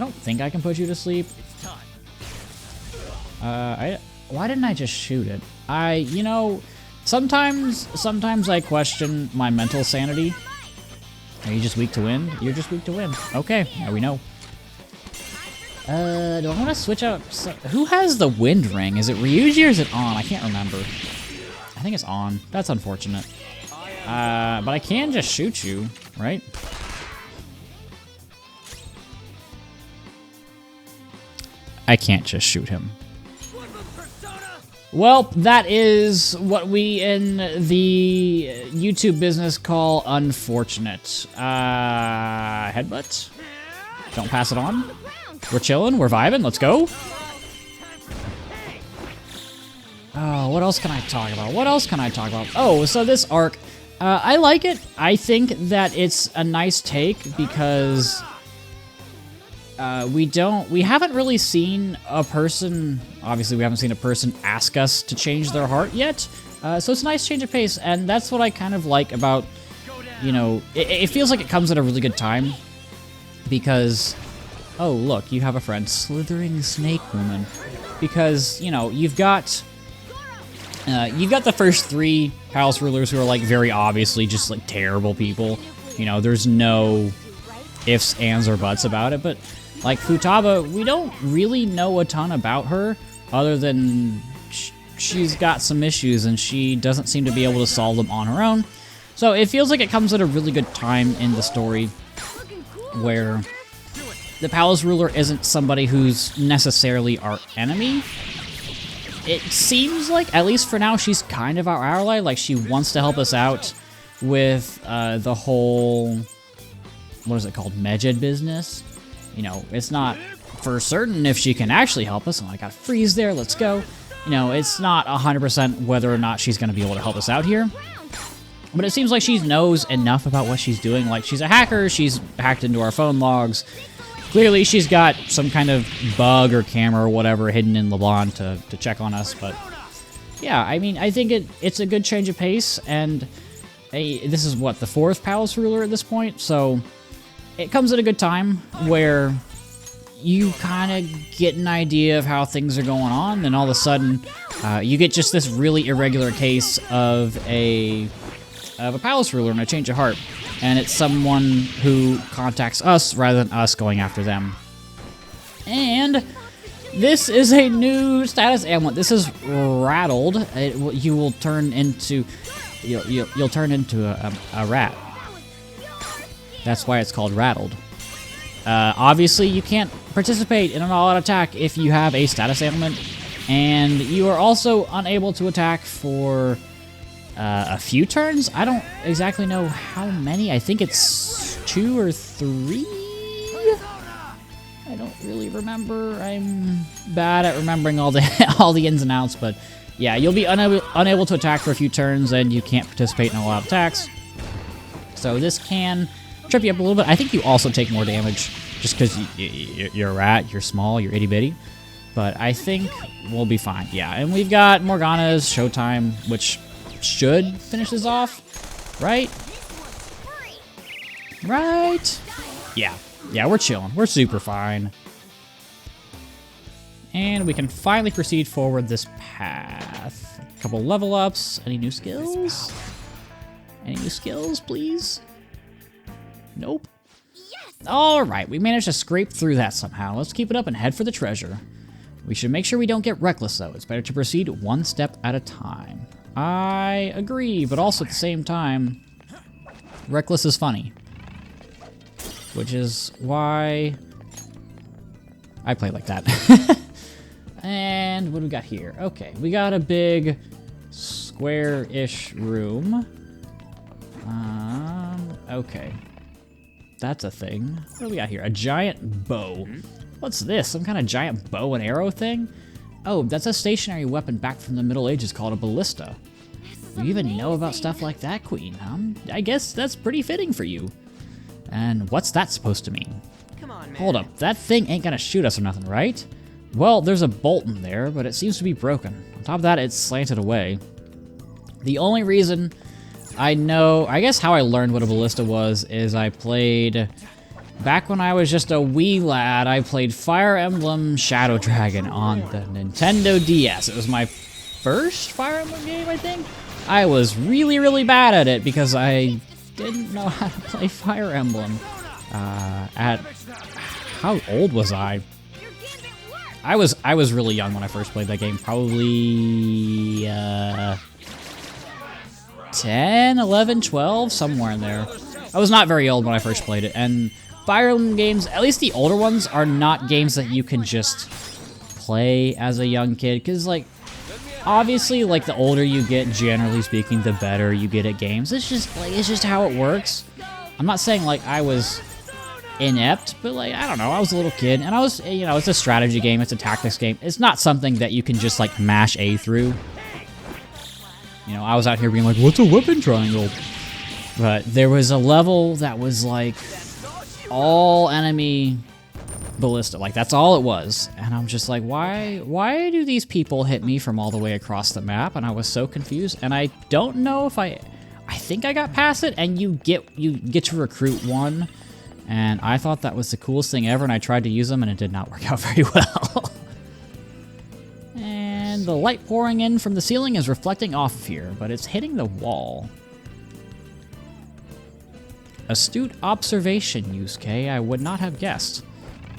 don't think I can put you to sleep. Why didn't I just shoot it? You know, sometimes I question my mental sanity. Are you just weak to wind? You're just weak to wind. Okay, now we know. Do I want to switch out? Who has the wind ring? Is it Ryuji or is it on? I can't remember. I think it's on. That's unfortunate. But I can just shoot you, right? I can't just shoot him. Well, that is what we in the YouTube business call unfortunate. Headbutt. Don't pass it on. We're chilling, we're vibing, let's go. Oh, what else can I talk about? What else can I talk about? Oh, so this arc, I like it. I think that it's a nice take because we haven't really seen a person, obviously we haven't seen a person ask us to change their heart yet. So it's a nice change of pace, and that's what I kind of like about, you know, it feels like it comes at a really good time because, oh look, you have a friend, Slithering Snake Woman, because, you know, you've got the first three palace rulers who are like very obviously just like terrible people. You know, there's no ifs, ands, or buts about it, but like Futaba, we don't really know a ton about her other than she's got some issues and she doesn't seem to be able to solve them on her own. So it feels like it comes at a really good time in the story where the palace ruler isn't somebody who's necessarily our enemy. It seems like, at least for now, she's kind of our ally. Like, she wants to help us out with the whole, what is it called, Medjed business. You know, it's not for certain if she can actually help us. Oh, I got freeze there, let's go. You know, it's not 100% whether or not she's going to be able to help us out here. But it seems like she knows enough about what she's doing. Like, she's a hacker, she's hacked into our phone logs. Clearly, she's got some kind of bug or camera or whatever hidden in LeBlanc to check on us. But yeah, I mean, I think it's a good change of pace. And this is, what, the fourth palace ruler at this point? So it comes at a good time where, you kind of get an idea of how things are going on, then all of a sudden, you get just this really irregular case of a palace ruler and a change of heart. And it's someone who contacts us rather than us going after them. And this is a new status ailment. This is rattled. You will turn into, you'll turn into a rat. That's why it's called rattled. Obviously, you can't participate in an all-out attack if you have a status ailment, and you are also unable to attack for a few turns. I don't exactly know how many. I think it's 2 or 3. I don't really remember. I'm bad at remembering all the ins and outs, but yeah, you'll be unable to attack for a few turns, and you can't participate in a lot of attacks. So this can trip you up a little bit. I think you also take more damage just because you're a rat, you're small, you're itty-bitty. But I think we'll be fine. Yeah, and we've got Morgana's Showtime, which should finish this off, right? Right? Yeah, we're chilling. We're super fine. And we can finally proceed forward this path. A couple level ups. Any new skills? Any new skills, please? Nope. Alright, we managed to scrape through that somehow. Let's keep it up and head for the treasure. We should make sure we don't get reckless, though. It's better to proceed one step at a time. I agree, but also at the same time, reckless is funny. Which is why I play like that. And what do we got here? Okay, we got a big square-ish room. Okay. That's a thing. What do we got here? A giant bow. What's this? Some kind of giant bow and arrow thing? Oh, that's a stationary weapon back from the Middle Ages called a ballista. You even know about stuff like that, Queen, huh? I guess that's pretty fitting for you. And what's that supposed to mean? Come on, man. Hold up, that thing ain't gonna shoot us or nothing, right? Well, there's a bolt in there, but it seems to be broken. On top of that, it's slanted away. The only reason I know, I guess how I learned what a ballista was is I played, back when I was just a wee lad, I played Fire Emblem Shadow Dragon on the Nintendo DS. It was my first Fire Emblem game, I think. I was really, really bad at it because I didn't know how to play Fire Emblem. How old was I? I was really young when I first played that game, probably 10, 11, 12, somewhere in there. I was not very old when I first played it, and Fire Emblem games, at least the older ones, are not games that you can just play as a young kid, because, like, obviously, like, the older you get, generally speaking, the better you get at games. It's just how it works. I'm not saying, like, I was inept, but, like, I don't know, I was a little kid, and I was, you know, it's a strategy game, it's a tactics game. It's not something that you can just, like, mash A through. You know, I was out here being like, what's a weapon triangle? But there was a level that was, like, all enemy ballista. Like, that's all it was. And I'm just like, why do these people hit me from all the way across the map? And I was so confused. And I don't know if I think I got past it, and you get to recruit one. And I thought that was the coolest thing ever, and I tried to use them, and it did not work out very well. And the light pouring in from the ceiling is reflecting off of here, but it's hitting the wall. Astute observation, Yusuke. I would not have guessed.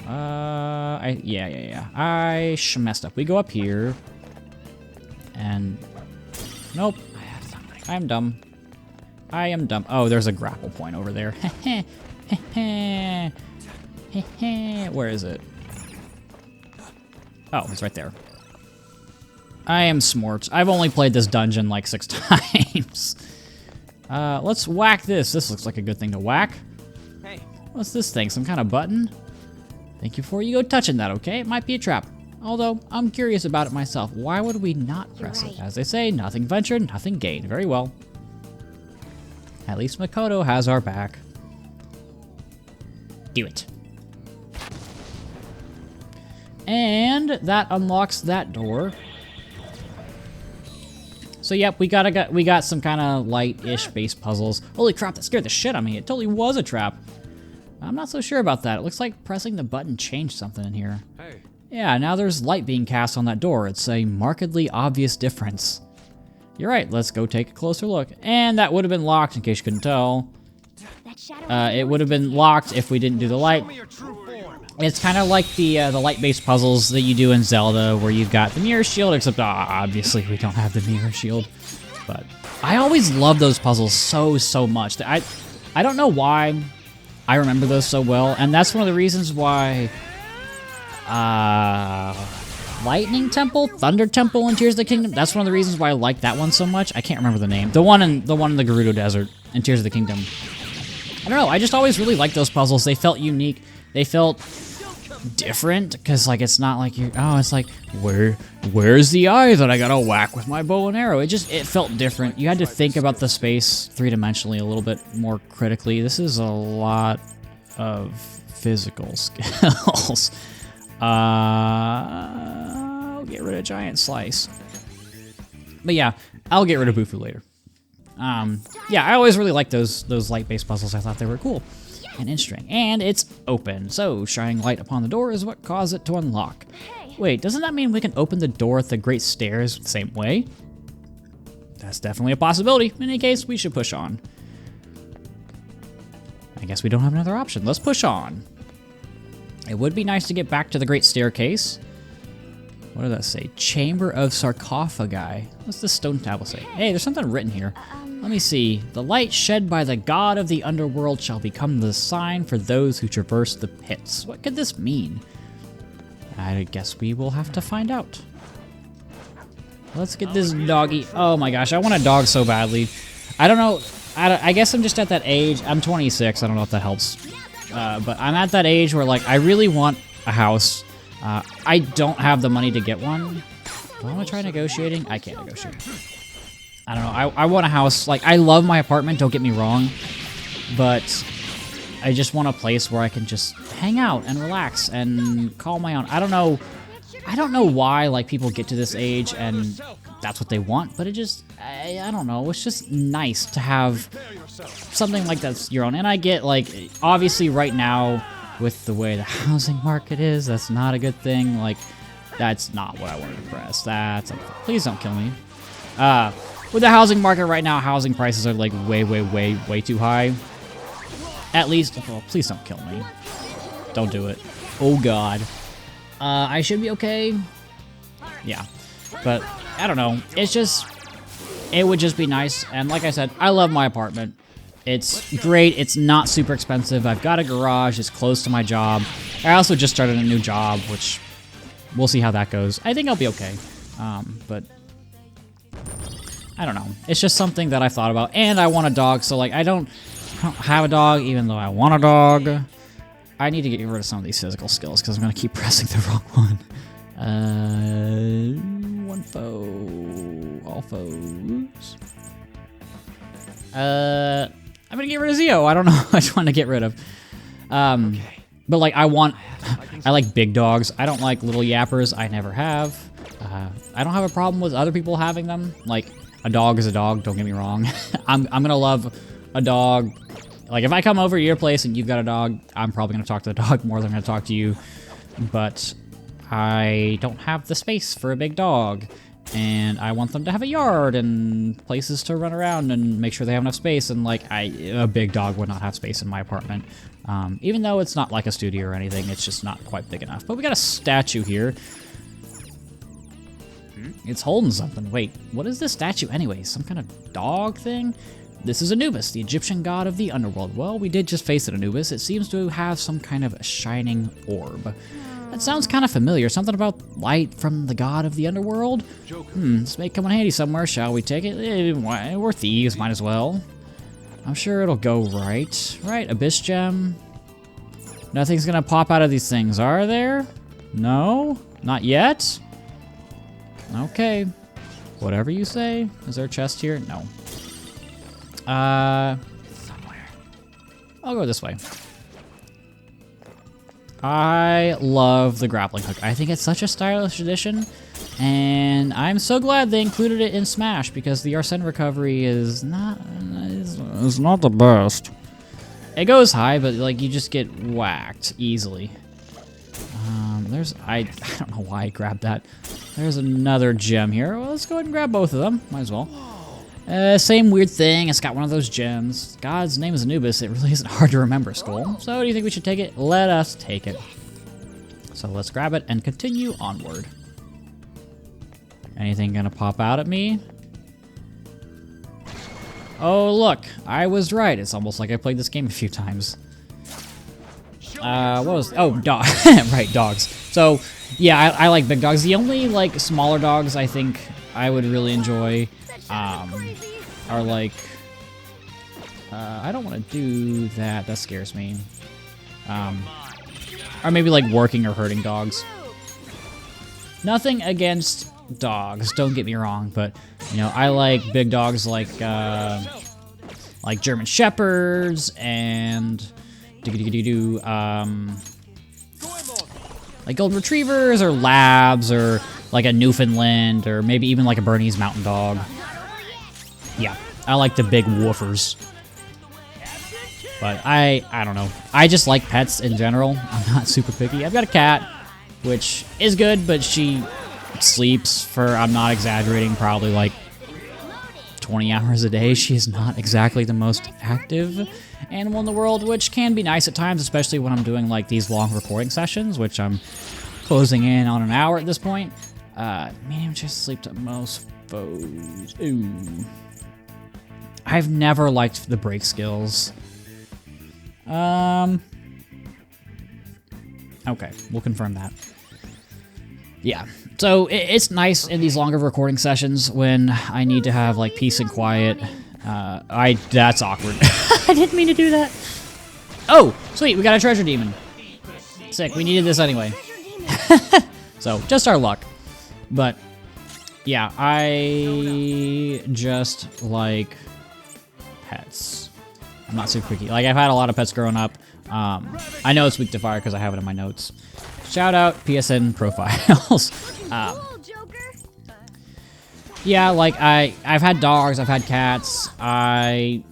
Yeah. I messed up. We go up here. And... Nope. I'm dumb. I am dumb. Oh, there's a grapple point over there. Where is it? Oh, it's right there. I am smart. I've only played this dungeon like 6 times. Let's whack this. This looks like a good thing to whack. Hey. What's this thing? Some kind of button? Think before you go touching that, okay? It might be a trap. Although, I'm curious about it myself. Why would we not press it? As they say, nothing ventured, nothing gained. Very well. At least Makoto has our back. Do it. And that unlocks that door. So yep, we got some kind of light-ish base puzzles. Holy crap, that scared the shit out of me. It totally was a trap. I'm not so sure about that. It looks like pressing the button changed something in here. Hey, Yeah, now there's light being cast on that door. It's a markedly obvious difference. You're right, let's go take a closer look. And that would have been locked, in case you couldn't tell. That shadow. It would have been locked if we didn't do the light. Your true form. It's kind of like the light-based puzzles that you do in Zelda, where you've got the mirror shield, except obviously we don't have the mirror shield. But I always love those puzzles so much. I don't know why I remember those so well, and that's one of the reasons why Lightning Temple, Thunder Temple in Tears of the Kingdom. That's one of the reasons why I like that one so much. I can't remember the name. The one in the Gerudo Desert in Tears of the Kingdom. I don't know. I just always really liked those puzzles. They felt unique. They felt different because, like, it's not like you. Oh, it's like where's the eye that I gotta whack with my bow and arrow? It felt different. You had to think about the space three-dimensionally a little bit more critically. This is a lot of physical skills. I'll get rid of Giant Slice. But yeah, I'll get rid of Bufu later. Yeah, I always really liked those light-based puzzles. I thought they were cool and interesting. And it's open, so shining light upon the door is what caused it to unlock. Wait, doesn't that mean we can open the door at the Great Stairs the same way? That's definitely a possibility. In any case, we should push on. I guess we don't have another option. Let's push on. It would be nice to get back to the Great Staircase. What does that say? Chamber of Sarcophagi. What's this stone tablet say? Hey, there's something written here. Let me see. The light shed by the god of the underworld shall become the sign for those who traverse the pits. What could this mean? I guess we will have to find out. Let's get this doggy. Oh my gosh, I want a dog so badly. I don't know. I guess I'm just at that age. I'm 26. I don't know if that helps. But I'm at that age where, like, I really want a house. I don't have the money to get one. Do I want to try negotiating? I can't negotiate. I don't know. I want a house. Like, I love my apartment, don't get me wrong. But I just want a place where I can just hang out and relax and call my own. I don't know why, like, people get to this age and that's what they want, but it just, I don't know. It's just nice to have something like that's your own. And I get, like, obviously right now, with the way the housing market is, that's not a good thing. Like, that's not what I wanted to press. Please don't kill me. With the housing market right now, housing prices are, like, way too high. At least, oh, please don't kill me. Don't do it. Oh, God. I should be okay. Yeah. But, I don't know. It's just, it would just be nice. And like I said, I love my apartment. It's great. It's not super expensive. I've got a garage. It's close to my job. I also just started a new job, which we'll see how that goes. I think I'll be okay. But I don't know. It's just something that I thought about. And I want a dog, so, like, I don't have a dog, even though I want a dog. I need to get rid of some of these physical skills, because I'm going to keep pressing the wrong one. One foe. All foes. I'm going to get rid of Zio. I don't know which one to get rid of. But, like, I like big dogs. I don't like little yappers. I never have. I don't have a problem with other people having them. Like, a dog is a dog, don't get me wrong. I'm going to love a dog. Like, if I come over to your place and you've got a dog, I'm probably going to talk to the dog more than I'm going to talk to you. But I don't have the space for a big dog. And I want them to have a yard and places to run around and make sure they have enough space. And, like, a big dog would not have space in my apartment. Even though it's not like a studio or anything, it's just not quite big enough. But we got a statue here. It's holding something. Wait, what is this statue anyway? Some kind of dog thing? This is Anubis, the Egyptian god of the underworld. Well, we did just face an Anubis. It seems to have some kind of shining orb. That sounds kind of familiar. Something about light from the god of the underworld? This may come in handy somewhere. Shall we take it? We're thieves, might as well. I'm sure it'll go right. Right, Abyss Gem. Nothing's gonna pop out of these things, are there? No? Not yet? Okay. Whatever you say. Is there a chest here? No. Somewhere. I'll go this way. I love the grappling hook. I think it's such a stylish addition, and I'm so glad they included it in Smash, because the Arsene recovery is not the best. It goes high, but like you just get whacked easily. I don't know why I grabbed that. There's another gem here. Well, let's go ahead and grab both of them. Might as well. Same weird thing. It's got one of those gems. God's name is Anubis. It really isn't hard to remember, Skull. So do you think we should take it? Let us take it. So let's grab it and continue onward. Anything gonna pop out at me? Oh, look. I was right. It's almost like I played this game a few times. What was... Oh, dog. Right, dogs. So, yeah, I like big dogs. The only, like, smaller dogs I think I would really enjoy are, like... I don't want to do that. That scares me. Or maybe, like, working or hurting dogs. Nothing against dogs, don't get me wrong, but, you know, I like big dogs like German Shepherds and... like Golden Retrievers or Labs or like a Newfoundland or maybe even like a Bernese Mountain Dog. Yeah, I like the big woofers. But I don't know. I just like pets in general. I'm not super picky. I've got a cat, which is good, but she sleeps for, I'm not exaggerating, probably like 20 hours a day. She is not exactly the most active animal in the world, which can be nice at times, especially when I'm doing like these long recording sessions, which I'm closing in on an hour at this point. Medium just sleep to most foes. Ooh. I've never liked the break skills. Okay, we'll confirm that. Yeah, so it's nice in these longer recording sessions when I need to have like peace and quiet. That's awkward. I didn't mean to do that. Oh, sweet, we got a treasure demon. Sick, we needed this anyway. So, just our luck. But, yeah, I just like pets. I'm not super picky. Like, I've had a lot of pets growing up. I know it's weak to fire because I have it in my notes. Shout out PSN profiles. Yeah, like I've had dogs, I've had cats. I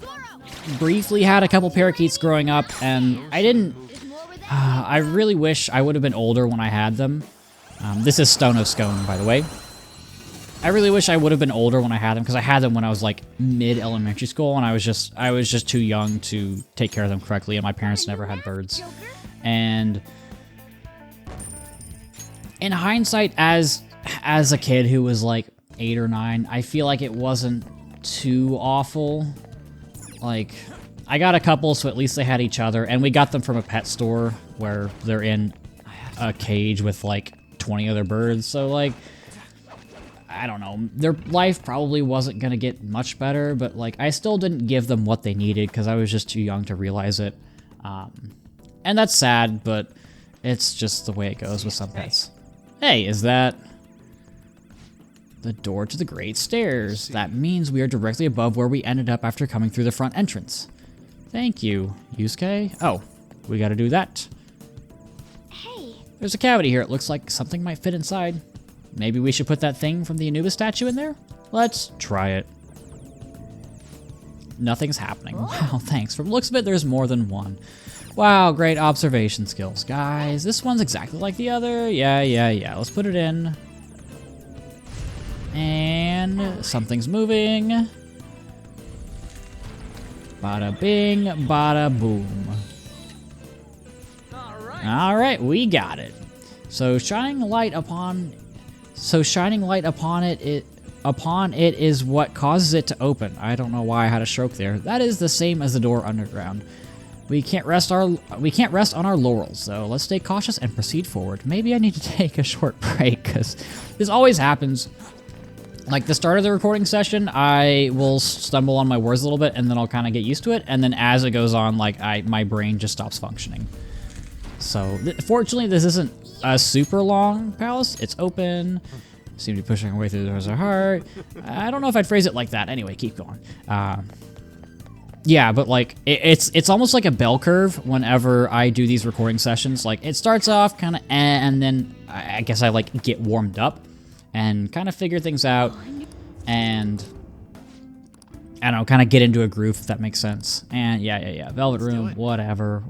briefly had a couple parakeets growing up, and I didn't. I really wish I would have been older when I had them. This is Stone of Scone, by the way. I really wish I would have been older when I had them, because I had them when I was like mid-elementary school, and I was just too young to take care of them correctly, and my parents never had birds. And in hindsight, as a kid who was like 8 or 9, I feel like it wasn't too awful. Like, I got a couple, so at least they had each other, and we got them from a pet store where they're in a cage with like 20 other birds, so like, I don't know, their life probably wasn't gonna get much better, but like, I still didn't give them what they needed because I was just too young to realize it. And that's sad, but it's just the way it goes with some pets. Hey, is that the door to the Great Stairs? That means we are directly above where we ended up after coming through the front entrance. Thank you, Yusuke. Oh, we gotta do that. Hey. There's a cavity here. It looks like something might fit inside. Maybe we should put that thing from the Anubis statue in there? Let's try it. Nothing's happening. Wow, thanks. From the looks of it, there's more than one. Wow, great observation skills. Guys, this one's exactly like the other. Yeah. Let's put it in. And something's moving. Bada bing, bada boom. Alright, we got it. So shining light upon it is what causes it to open. I don't know why I had a stroke there. That is the same as the door underground. We can't rest on our laurels, so let's stay cautious and proceed forward. Maybe I need to take a short break, because this always happens. Like, the start of the recording session, I will stumble on my words a little bit, and then I'll kind of get used to it, and then as it goes on, like, my brain just stops functioning. So, fortunately, this isn't a super long palace. It's open. Seem to be pushing our way through the doors of heart. I don't know if I'd phrase it like that. Anyway, keep going. Yeah, but like it's almost like a bell curve whenever I do these recording sessions. Like, it starts off kind of, and then I guess I like get warmed up and kind of figure things out, and I don't know, kind of get into a groove, if that makes sense. And yeah. Velvet Room, whatever.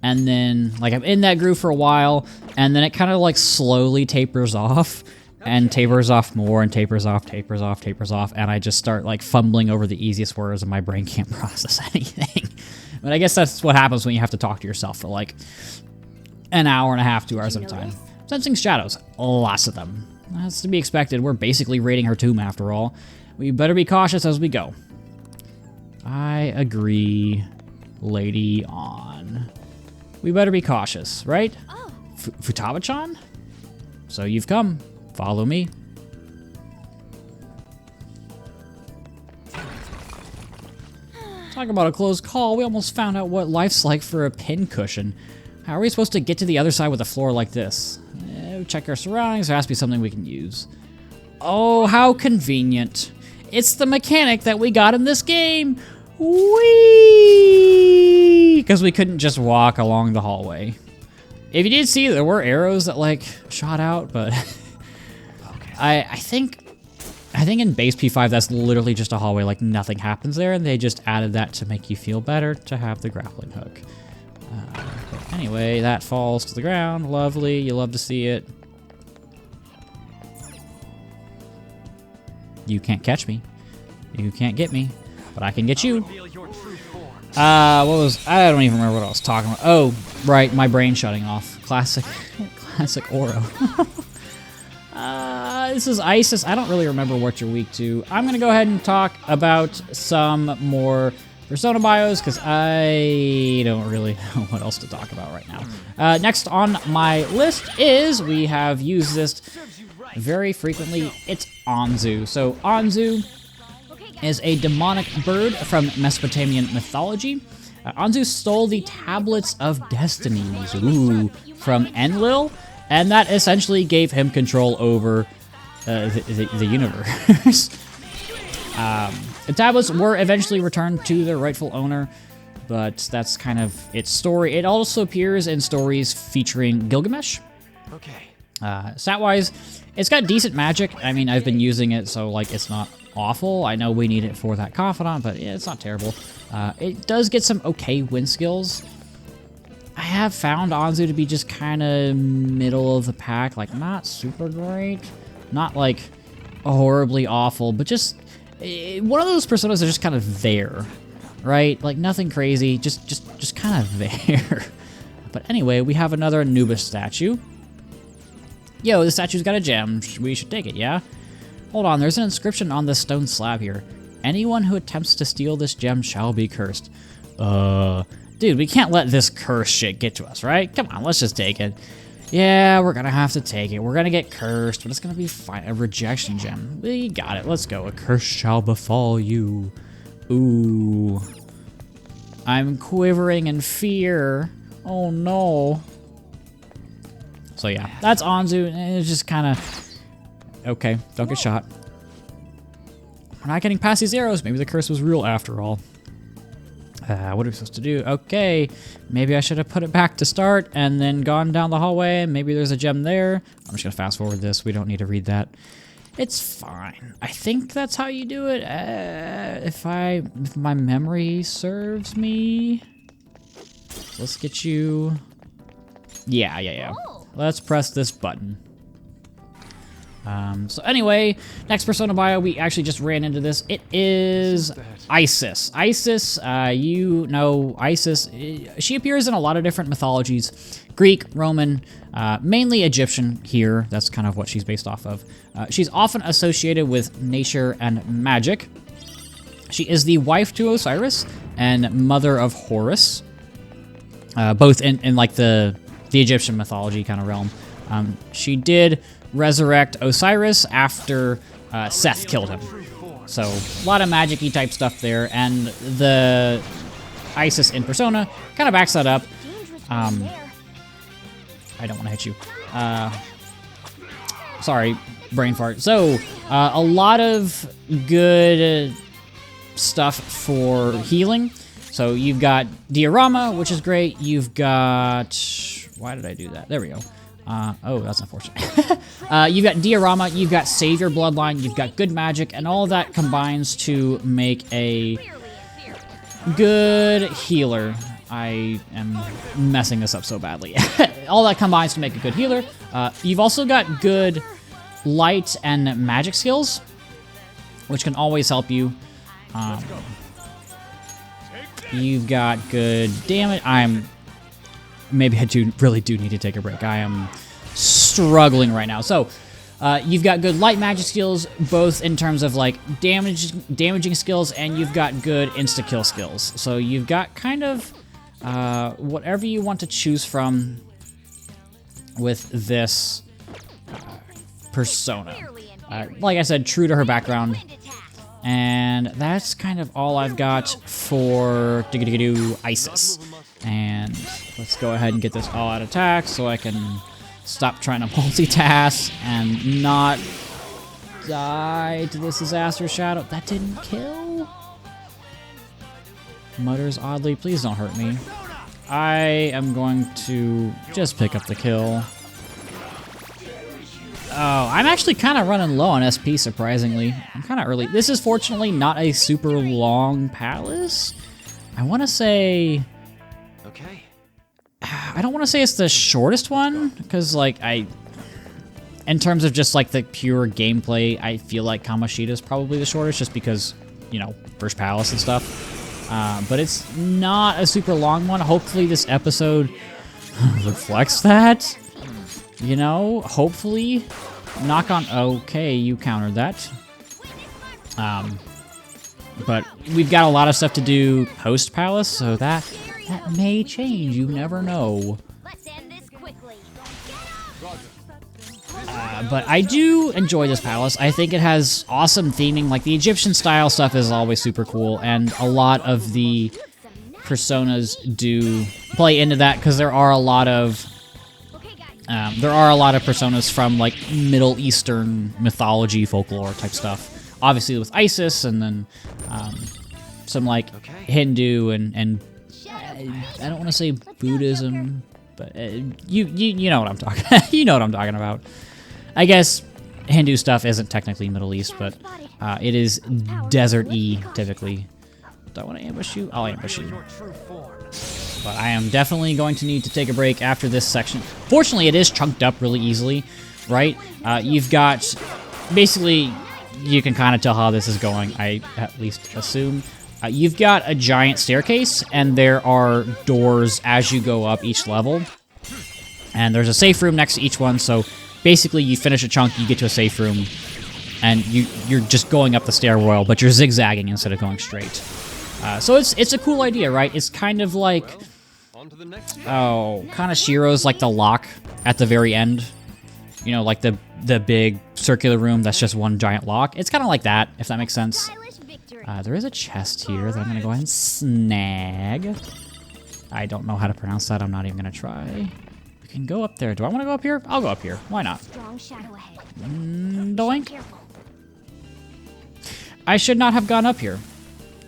And then, like, I'm in that groove for a while, and then it kind of, like, slowly tapers off, and tapers off more, and tapers off, and I just start, like, fumbling over the easiest words, and my brain can't process anything. But I guess that's what happens when you have to talk to yourself for, like, an hour and a half, 2 hours at a time. Sensing shadows. Lots of them. That's to be expected. We're basically raiding her tomb, after all. We better be cautious as we go. I agree, Lady On. We better be cautious, right? Futaba-chan? So you've come. Follow me. Talk about a close call. We almost found out what life's like for a pincushion. How are we supposed to get to the other side with a floor like this? Check our surroundings. There has to be something we can use. Oh, how convenient. It's the mechanic that we got in this game. Whee! Because we couldn't just walk along the hallway. If you did see, there were arrows that, like, shot out, but I think in base P5 that's literally just a hallway, like nothing happens there, and they just added that to make you feel better to have the grappling hook. But anyway, that falls to the ground. Lovely, you love to see it. You can't catch me. You can't get me, but I can get you. I don't even remember what I was talking about. Oh, right, my brain shutting off. Classic Oro. This is Isis. I don't really remember what you're weak to. I'm gonna go ahead and talk about some more Persona bios, because I don't really know what else to talk about right now. Next on my list is, we have used this very frequently, it's Anzu. So Anzu is a demonic bird from Mesopotamian mythology. Anzu stole the Tablets of Destinies from Enlil, and that essentially gave him control over the universe. The tablets were eventually returned to their rightful owner, but that's kind of its story. It also appears in stories featuring Gilgamesh. Okay. Stat-wise, it's got decent magic. I mean, I've been using it, so, like, it's not awful. I know we need it for that Confidant, but yeah, it's not terrible. It does get some okay wind skills. I have found Anzu to be just kind of middle of the pack, like, not super great. Not, like, horribly awful, but just one of those personas that are just kind of there, right? Like, nothing crazy, just kind of there. But anyway, we have another Anubis statue. Yo, the statue's got a gem. We should take it, yeah? Hold on, there's an inscription on this stone slab here. Anyone who attempts to steal this gem shall be cursed. Dude, we can't let this curse shit get to us, right? Come on, let's just take it. Yeah, we're gonna have to take it. We're gonna get cursed, but it's gonna be fine. A rejection gem. We got it. Let's go. A curse shall befall you. Ooh. I'm quivering in fear. Oh no. So yeah, that's Anzu. It's just kind of... Okay, don't get shot. We're not getting past these arrows. Maybe the curse was real after all. What are we supposed to do? Okay, maybe I should have put it back to start and then gone down the hallway. Maybe there's a gem there. I'm just gonna fast forward this. We don't need to read that. It's fine. I think that's how you do it. If my memory serves me. Let's get you. Yeah. Let's press this button. So anyway, next Persona bio, we actually just ran into this. It is Isis. Isis, you know Isis. She appears in a lot of different mythologies. Greek, Roman, mainly Egyptian here. That's kind of what she's based off of. She's often associated with nature and magic. She is the wife to Osiris and mother of Horus, both in like the Egyptian mythology kind of realm. She did resurrect Osiris after Seth killed him. So a lot of magic-y type stuff there, and the Isis in Persona kind of backs that up. I don't want to hit you. Sorry, brain fart. So a lot of good stuff for healing. So you've got Diorama, which is great. You've got... Why did I do that? There we go. Oh, that's unfortunate. You've got Diorama, you've got Save Your Bloodline, you've got Good Magic, and all of that combines to make a good healer. I am messing this up so badly. All that combines to make a good healer. You've also got good light and magic skills, which can always help you. You've got good damage. Maybe I really do need to take a break. I am struggling right now. So, you've got good light magic skills, both in terms of like damaging skills, and you've got good insta-kill skills. So you've got kind of whatever you want to choose from with this persona. Like I said, true to her background. And that's kind of all I've got for Isis. And let's go ahead and get this all out of attack so I can stop trying to multitask and not die to this disaster shadow. That didn't kill? Mutters oddly, please don't hurt me. I am going to just pick up the kill. Oh, I'm actually kind of running low on SP, surprisingly. I'm kind of early. This is fortunately not a super long palace. I want to say... Okay. I don't want to say it's the shortest one, because, like, in terms of just, like, the pure gameplay, I feel like Kamoshida is probably the shortest, just because, you know, first palace and stuff. But it's not a super long one. Hopefully this episode reflects that. You know, hopefully. Knock on... Okay, you countered that. But we've got a lot of stuff to do post-palace, so that may change. You never know. But I do enjoy this palace. I think it has awesome theming. Like, the Egyptian-style stuff is always super cool, and a lot of the personas do play into that, because there are a lot of personas from, like, Middle Eastern mythology, folklore type stuff. Obviously with Isis, and then some, like, Hindu and I don't want to say Buddhism, but you know what I'm talking. You know what I'm talking about. I guess Hindu stuff isn't technically Middle East, but it is desert-y typically. Do I want to ambush you? I'll ambush you. But I am definitely going to need to take a break after this section. Fortunately, it is chunked up really easily, right? You've got, basically, you can kind of tell how this is going, I at least assume. You've got a giant staircase, and there are doors as you go up each level. And there's a safe room next to each one, so basically you finish a chunk, you get to a safe room, and you're just going up the stairwell, but you're zigzagging instead of going straight. So it's a cool idea, right? It's kind of like, Kanashiro's like the lock at the very end. You know, like the big circular room that's just one giant lock. It's kind of like that, if that makes sense. There is a chest here that I'm going to go ahead and snag. I don't know how to pronounce that. I'm not even going to try. We can go up there. Do I want to go up here? I'll go up here. Why not? Doink. I should not have gone up here.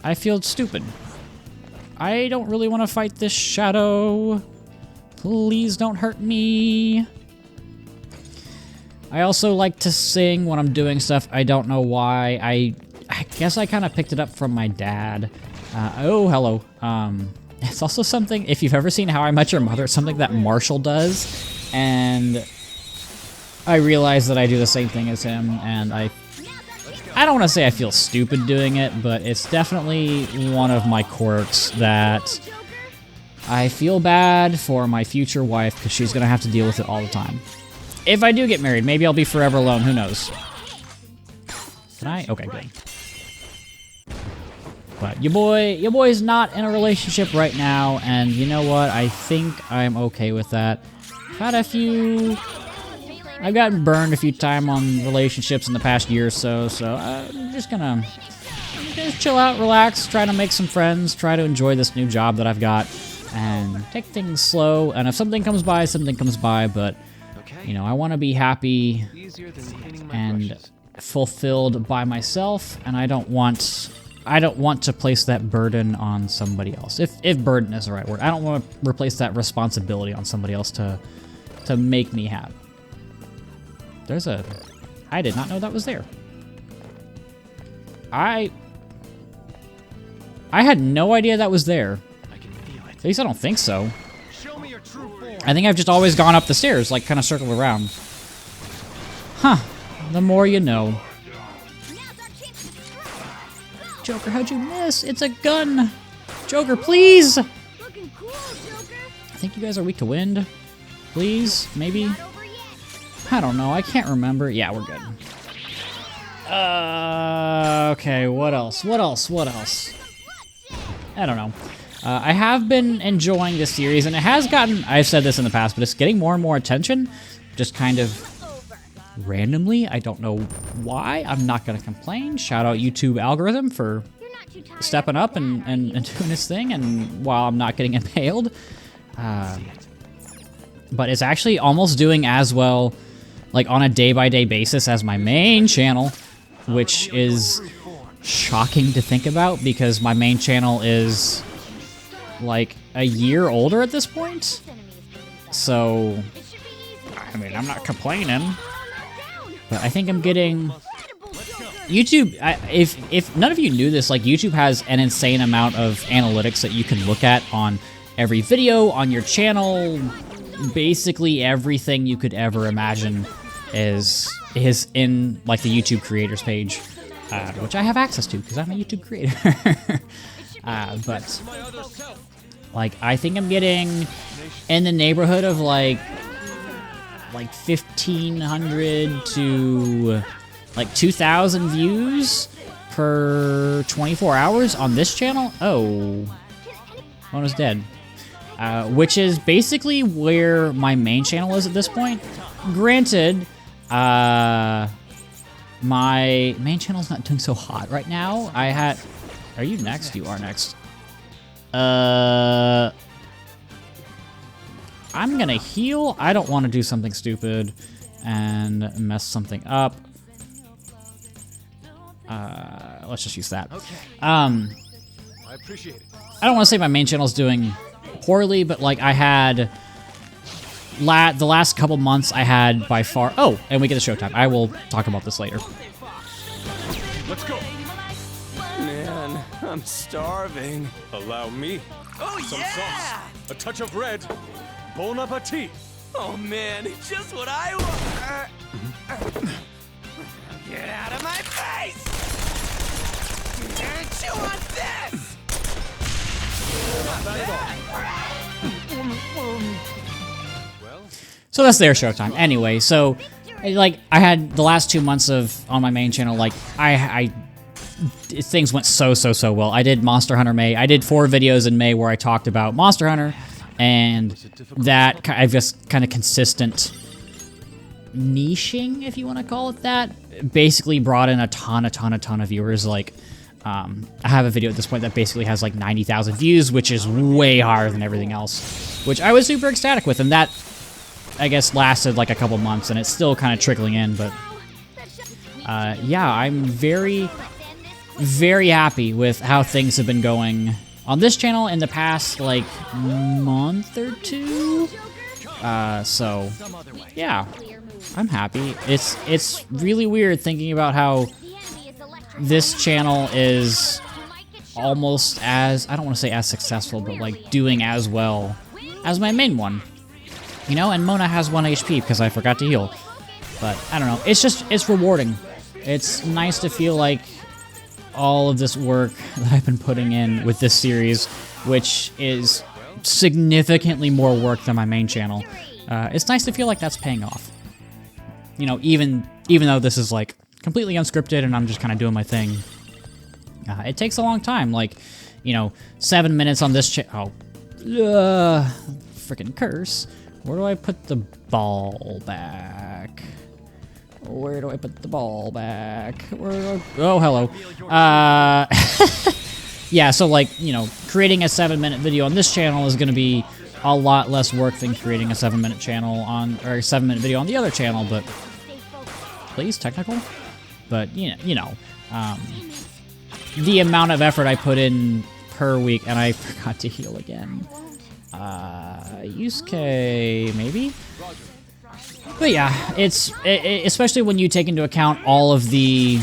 I feel stupid. I don't really want to fight this shadow. Please don't hurt me. I also like to sing when I'm doing stuff. I don't know why. I guess I kind of picked it up from my dad. Oh, hello. It's also something, if you've ever seen How I Met Your Mother, it's something that Marshall does. And I realize that I do the same thing as him, and I don't want to say I feel stupid doing it, but it's definitely one of my quirks that I feel bad for my future wife, because she's going to have to deal with it all the time. If I do get married, maybe I'll be forever alone, who knows. Can I? Okay, good. But your boy's not in a relationship right now, and you know what? I think I'm okay with that. I've gotten burned a few times on relationships in the past year or so, so I'm just gonna chill out, relax, try to make some friends, try to enjoy this new job that I've got, and take things slow. And if something comes by, something comes by, but, you know, I want to be happy and fulfilled by myself, and I don't want to place that burden on somebody else. If burden is the right word. I don't want to replace that responsibility on somebody else to to make me happy. There's a... I did not know that was there. I had no idea that was there. I can feel it. At least I don't think so. Show me your true form. I think I've just always gone up the stairs, like kind of circled around. Huh. The more you know. Joker, how'd you miss? It's a gun! Joker, please! Looking cool, Joker. I think you guys are weak to wind. Please? Maybe? Not over yet. I don't know. I can't remember. Yeah, we're good. Okay, what else? What else? What else? I don't know. I have been enjoying this series, and it has gotten... I've said this in the past, but it's getting more and more attention. Just kind of randomly. I don't know why. I'm not going to complain. Shout out YouTube algorithm for You're not too tired. stepping up and doing his thing, and while I'm not getting impaled. But it's actually almost doing as well, like on a day-by-day basis as my main channel, which is shocking to think about because my main channel is like a year older at this point. So, I mean, I'm not complaining, but I think I'm getting... YouTube, if none of you knew this, like YouTube has an insane amount of analytics that you can look at on every video on your channel. Basically everything you could ever imagine is in like the YouTube creators page, which I have access to because I'm a YouTube creator. But like I think I'm getting in the neighborhood of like 1,500 to like 2,000 views per 24 hours on this channel. Oh, Mona's dead. Which is basically where my main channel is at this point. Granted, my main channel's not doing so hot right now. Are you next? You are next. I'm gonna heal. I don't want to do something stupid and mess something up. Let's just use that. I appreciate it. I don't want to say my main channel's doing poorly, but like I had the last couple months I had by far... Oh, and we get a showtime. I will talk about this later. Let's go. Man, I'm starving. Allow me. Oh Some yeah! sauce. A touch of red. Bon appetit. Oh man, just what I want. Get out of my face! Chew on this! So that's their showtime. Anyway, so like I had the last 2 months on my main channel, like things went so well. I did Monster Hunter May. I did 4 videos in May where I talked about Monster Hunter, and that I just kind of consistent niching, if you want to call it that, basically brought in a ton of viewers. Like I have a video at this point that basically has like 90,000 views, which is way higher than everything else, which I was super ecstatic with, and that I guess lasted like a couple months, and it's still kind of trickling in. But yeah, I'm very happy with how things have been going on this channel in the past like month or two. So yeah, I'm happy. It's really weird thinking about how this channel is almost as, I don't want to say as successful, but like doing as well as my main one. You know, and Mona has 1 HP because I forgot to heal. But I don't know. It's rewarding. It's nice to feel like all of this work that I've been putting in with this series, which is significantly more work than my main channel. It's nice to feel like that's paying off. You know, even though this is like completely unscripted and I'm just kind of doing my thing. It takes a long time. Like, you know, 7 minutes on this channel. Oh, freaking curse. Where do I put the ball back? Where do I put the ball back? Oh, hello. Yeah, so like, you know, creating a 7-minute video on this channel is going to be a lot less work than creating a 7-minute channel on, or a 7-minute video on the other channel, but please, technical? But, you know, the amount of effort I put in per week, and I forgot to heal again. Yusuke, maybe? But yeah, it's especially when you take into account all of the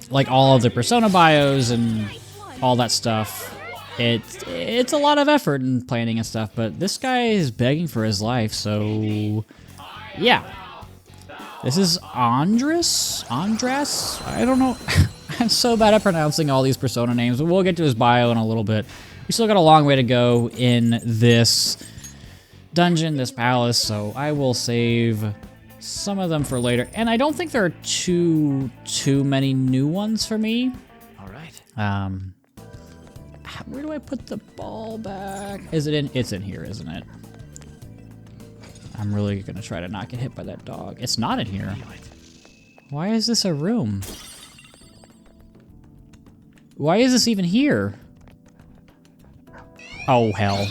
like all of the persona bios and all that stuff. It's a lot of effort in planning and stuff, but this guy is begging for his life, so yeah. This is Andres? I don't know. I'm so bad at pronouncing all these persona names, but we'll get to his bio in a little bit. We still got a long way to go in this dungeon, this palace, so I will save some of them for later. And I don't think there are too many new ones for me. All right. Where do I put the ball back? Is it in? It's in here, isn't it? I'm really gonna try to not get hit by that dog. It's not in here. Why is this a room? Why is this even here? Oh, hell.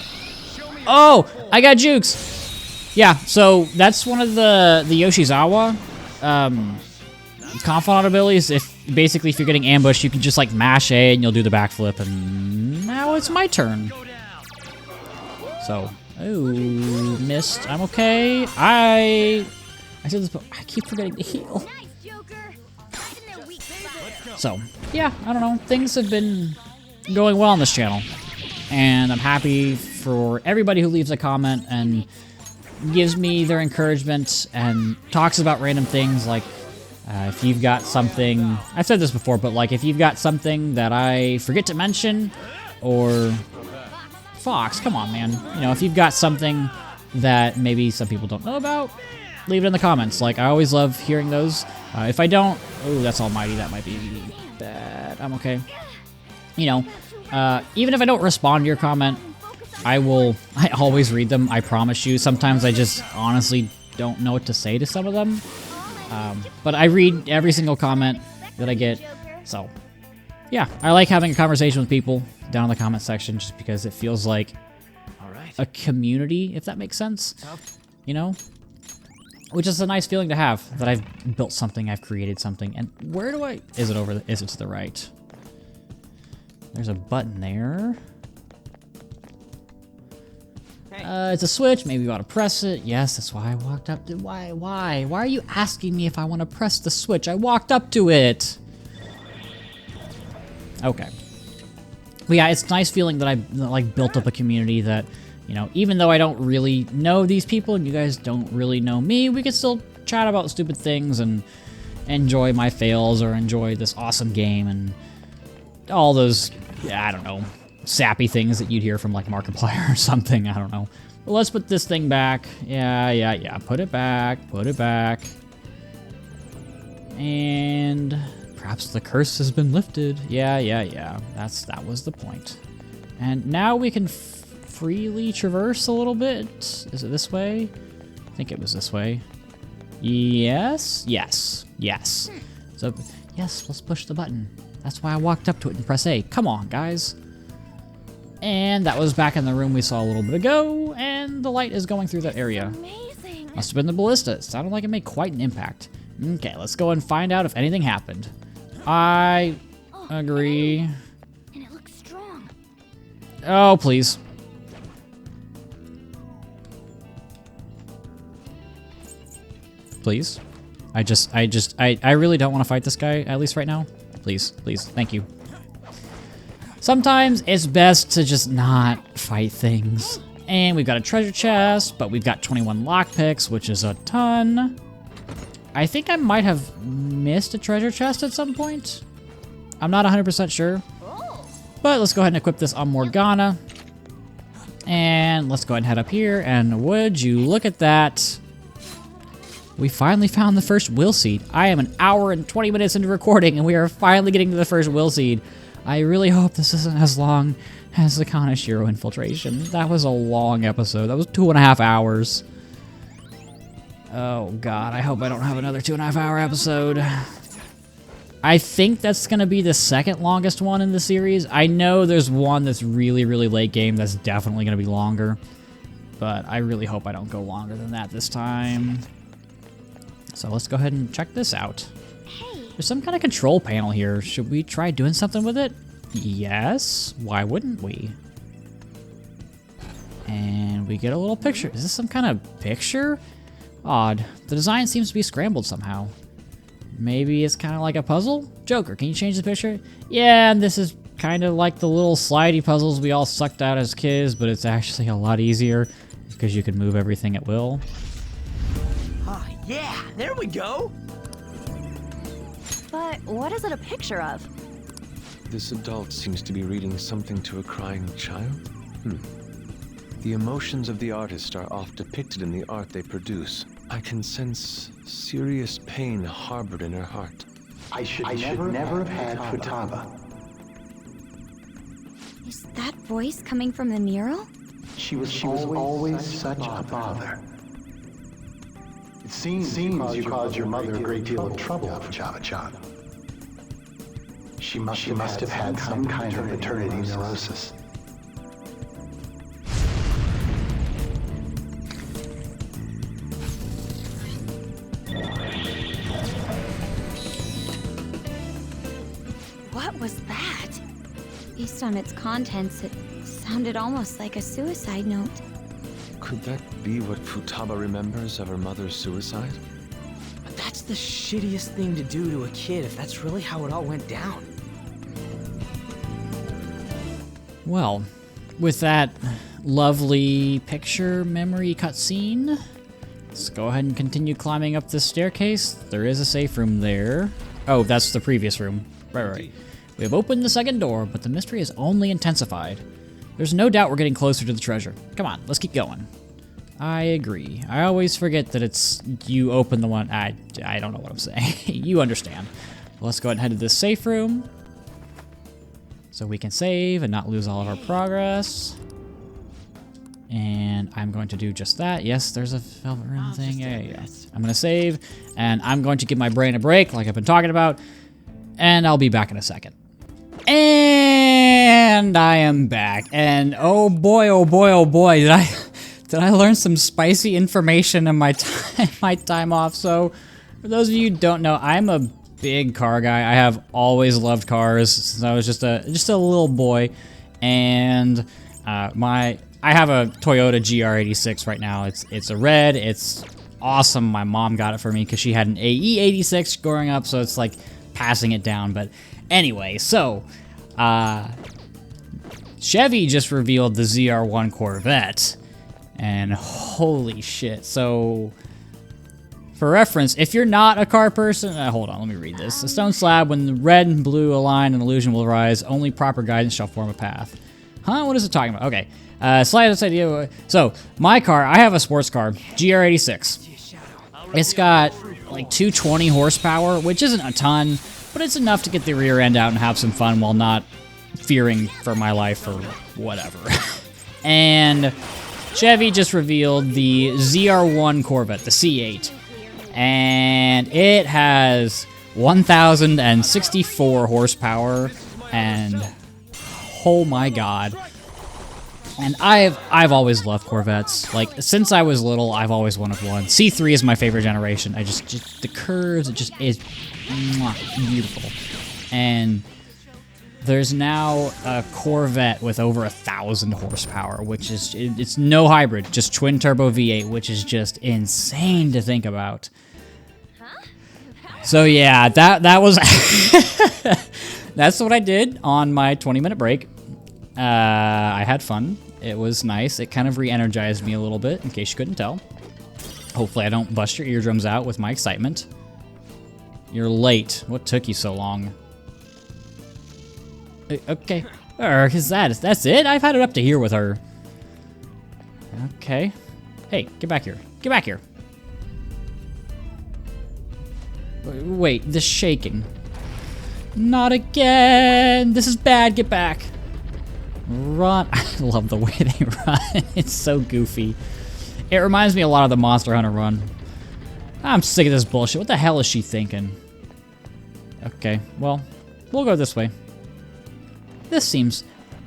Oh, I got jukes. Yeah, so that's one of the Yoshizawa confidant abilities. If you're getting ambushed, you can just like mash A and you'll do the backflip. And now it's my turn. So, oh, missed. I'm okay. I said this, but I keep forgetting to heal. So, yeah, I don't know. Things have been going well on this channel. And I'm happy for everybody who leaves a comment and gives me their encouragement and talks about random things like if you've got something, I've said this before, but like if you've got something that I forget to mention, or Fox, come on, man. You know, if you've got something that maybe some people don't know about, leave it in the comments. Like, I always love hearing those. If I don't, oh, that's almighty, that might be bad. I'm okay. You know, even if I don't respond to your comment, I always read them, I promise you. Sometimes I just honestly don't know what to say to some of them. But I read every single comment that I get. So, yeah, I like having a conversation with people down in the comment section just because it feels like a community, if that makes sense. You know? Which is a nice feeling to have, that I've built something, I've created something. And where do I... Is it to the right? There's a button there. It's a switch. Maybe you ought to press it. Yes, that's why I walked up to... Why? Why are you asking me if I want to press the switch? I walked up to it. Okay. But yeah, it's a nice feeling that I like built up a community that, you know, even though I don't really know these people and you guys don't really know me, we can still chat about stupid things and enjoy my fails or enjoy this awesome game and all those, yeah, I don't know, sappy things that you'd hear from like Markiplier or something. I don't know. But let's put this thing back. Yeah. Put it back. And perhaps the curse has been lifted. Yeah. That was the point. And now we can freely traverse a little bit. Is it this way? I think it was this way. Yes. So, yes, let's push the button. That's why I walked up to it and press A. Come on, guys. And that was back in the room we saw a little bit ago, and the light is going through that area. Amazing. Must have been the ballista. It sounded like it made quite an impact. Okay, let's go and find out if anything happened. I agree. And it looks strong. Oh, please. Please. I really don't want to fight this guy, at least right now. Please, thank you. Sometimes it's best to just not fight things. And we've got a treasure chest, but we've got 21 lockpicks, which is a ton. I think I might have missed a treasure chest at some point. I'm not 100% sure. But let's go ahead and equip this on Morgana. And let's go ahead and head up here. And would you look at that? We finally found the first will seed. I am an hour and 20 minutes into recording, and we are finally getting to the first will seed. I really hope this isn't as long as the Kaneshiro infiltration. That was a long episode. That was 2.5 hours. Oh god, I hope I don't have another 2.5 hour episode. I think that's gonna be the second longest one in the series. I know there's one that's really late game that's definitely gonna be longer. But I really hope I don't go longer than that this time. So let's go ahead and check this out. There's some kind of control panel here. Should we try doing something with it? Yes. Why wouldn't we? And we get a little picture. Is this some kind of picture? Odd. The design seems to be scrambled somehow. Maybe it's kind of like a puzzle? Joker, can you change the picture? Yeah, and this is kind of like the little slidey puzzles we all sucked out as kids, but it's actually a lot easier because you can move everything at will. Ah, yeah, there we go. But what is it a picture of? This adult seems to be reading something to a crying child? The emotions of the artist are oft depicted in the art they produce. I can sense serious pain harbored in her heart. I should never have had Futaba. Is that voice coming from the mural? She was always such a bother. It seems you caused your mother a great deal of trouble, Futaba-chan. She must have had some kind of maternity neurosis. What was that? Based on its contents, it sounded almost like a suicide note. Could that be what Futaba remembers of her mother's suicide? But that's the shittiest thing to do to a kid if that's really how it all went down. Well, with that lovely picture memory cutscene, let's go ahead and continue climbing up this staircase. There is a safe room there. Oh, that's the previous room. Right. We have opened the second door, but the mystery is only intensified. There's no doubt we're getting closer to the treasure. Come on, let's keep going. I agree. I always forget that it's you open the one. I don't know what I'm saying. You understand. Let's go ahead and head to this safe room so we can save and not lose all of our progress. And I'm going to do just that. Yes, there's a velvet room thing. Yeah. I'm going to save, and I'm going to give my brain a break like I've been talking about, and I'll be back in a second. And I am back. And oh boy, did I learn some spicy information in my time off. So, for those of you who don't know, I'm a big car guy. I have always loved cars since I was just a little boy, and I have a Toyota GR86 right now. It's a red. It's awesome. My mom got it for me because she had an AE86 growing up, so it's like passing it down. But anyway, so Chevy just revealed the ZR1 Corvette, and holy shit. So for reference, if you're not a car person, hold on, let me read this. A stone slab, when the red and blue align, an illusion will arise. Only proper guidance shall form a path. Huh? What is it talking about? Okay. Slightest idea. So, my car, I have a sports car, GR86. It's got like 220 horsepower, which isn't a ton, but it's enough to get the rear end out and have some fun while not fearing for my life or whatever. And Chevy just revealed the ZR1 Corvette, the C8. And it has 1,064 horsepower, and oh my god. And I've always loved Corvettes. Like, since I was little, I've always wanted one. C3 is my favorite generation. I just the curves, it just is beautiful. And there's now a Corvette with over 1,000 horsepower, which is, it's no hybrid, just twin turbo V8, which is just insane to think about. So yeah, that was that's what I did on my 20-minute break. I had fun. It was nice. It kind of re-energized me a little bit, in case you couldn't tell. Hopefully I don't bust your eardrums out with my excitement. You're late. What took you so long? Okay. That's it? I've had it up to here with her. Okay. Hey, get back here. Get back here. Wait, this shaking. Not again. This is bad. Get back. Run. I love the way they run. It's so goofy. It reminds me a lot of the Monster Hunter run. I'm sick of this bullshit. What the hell is she thinking? Okay, well, we'll go this way. This seems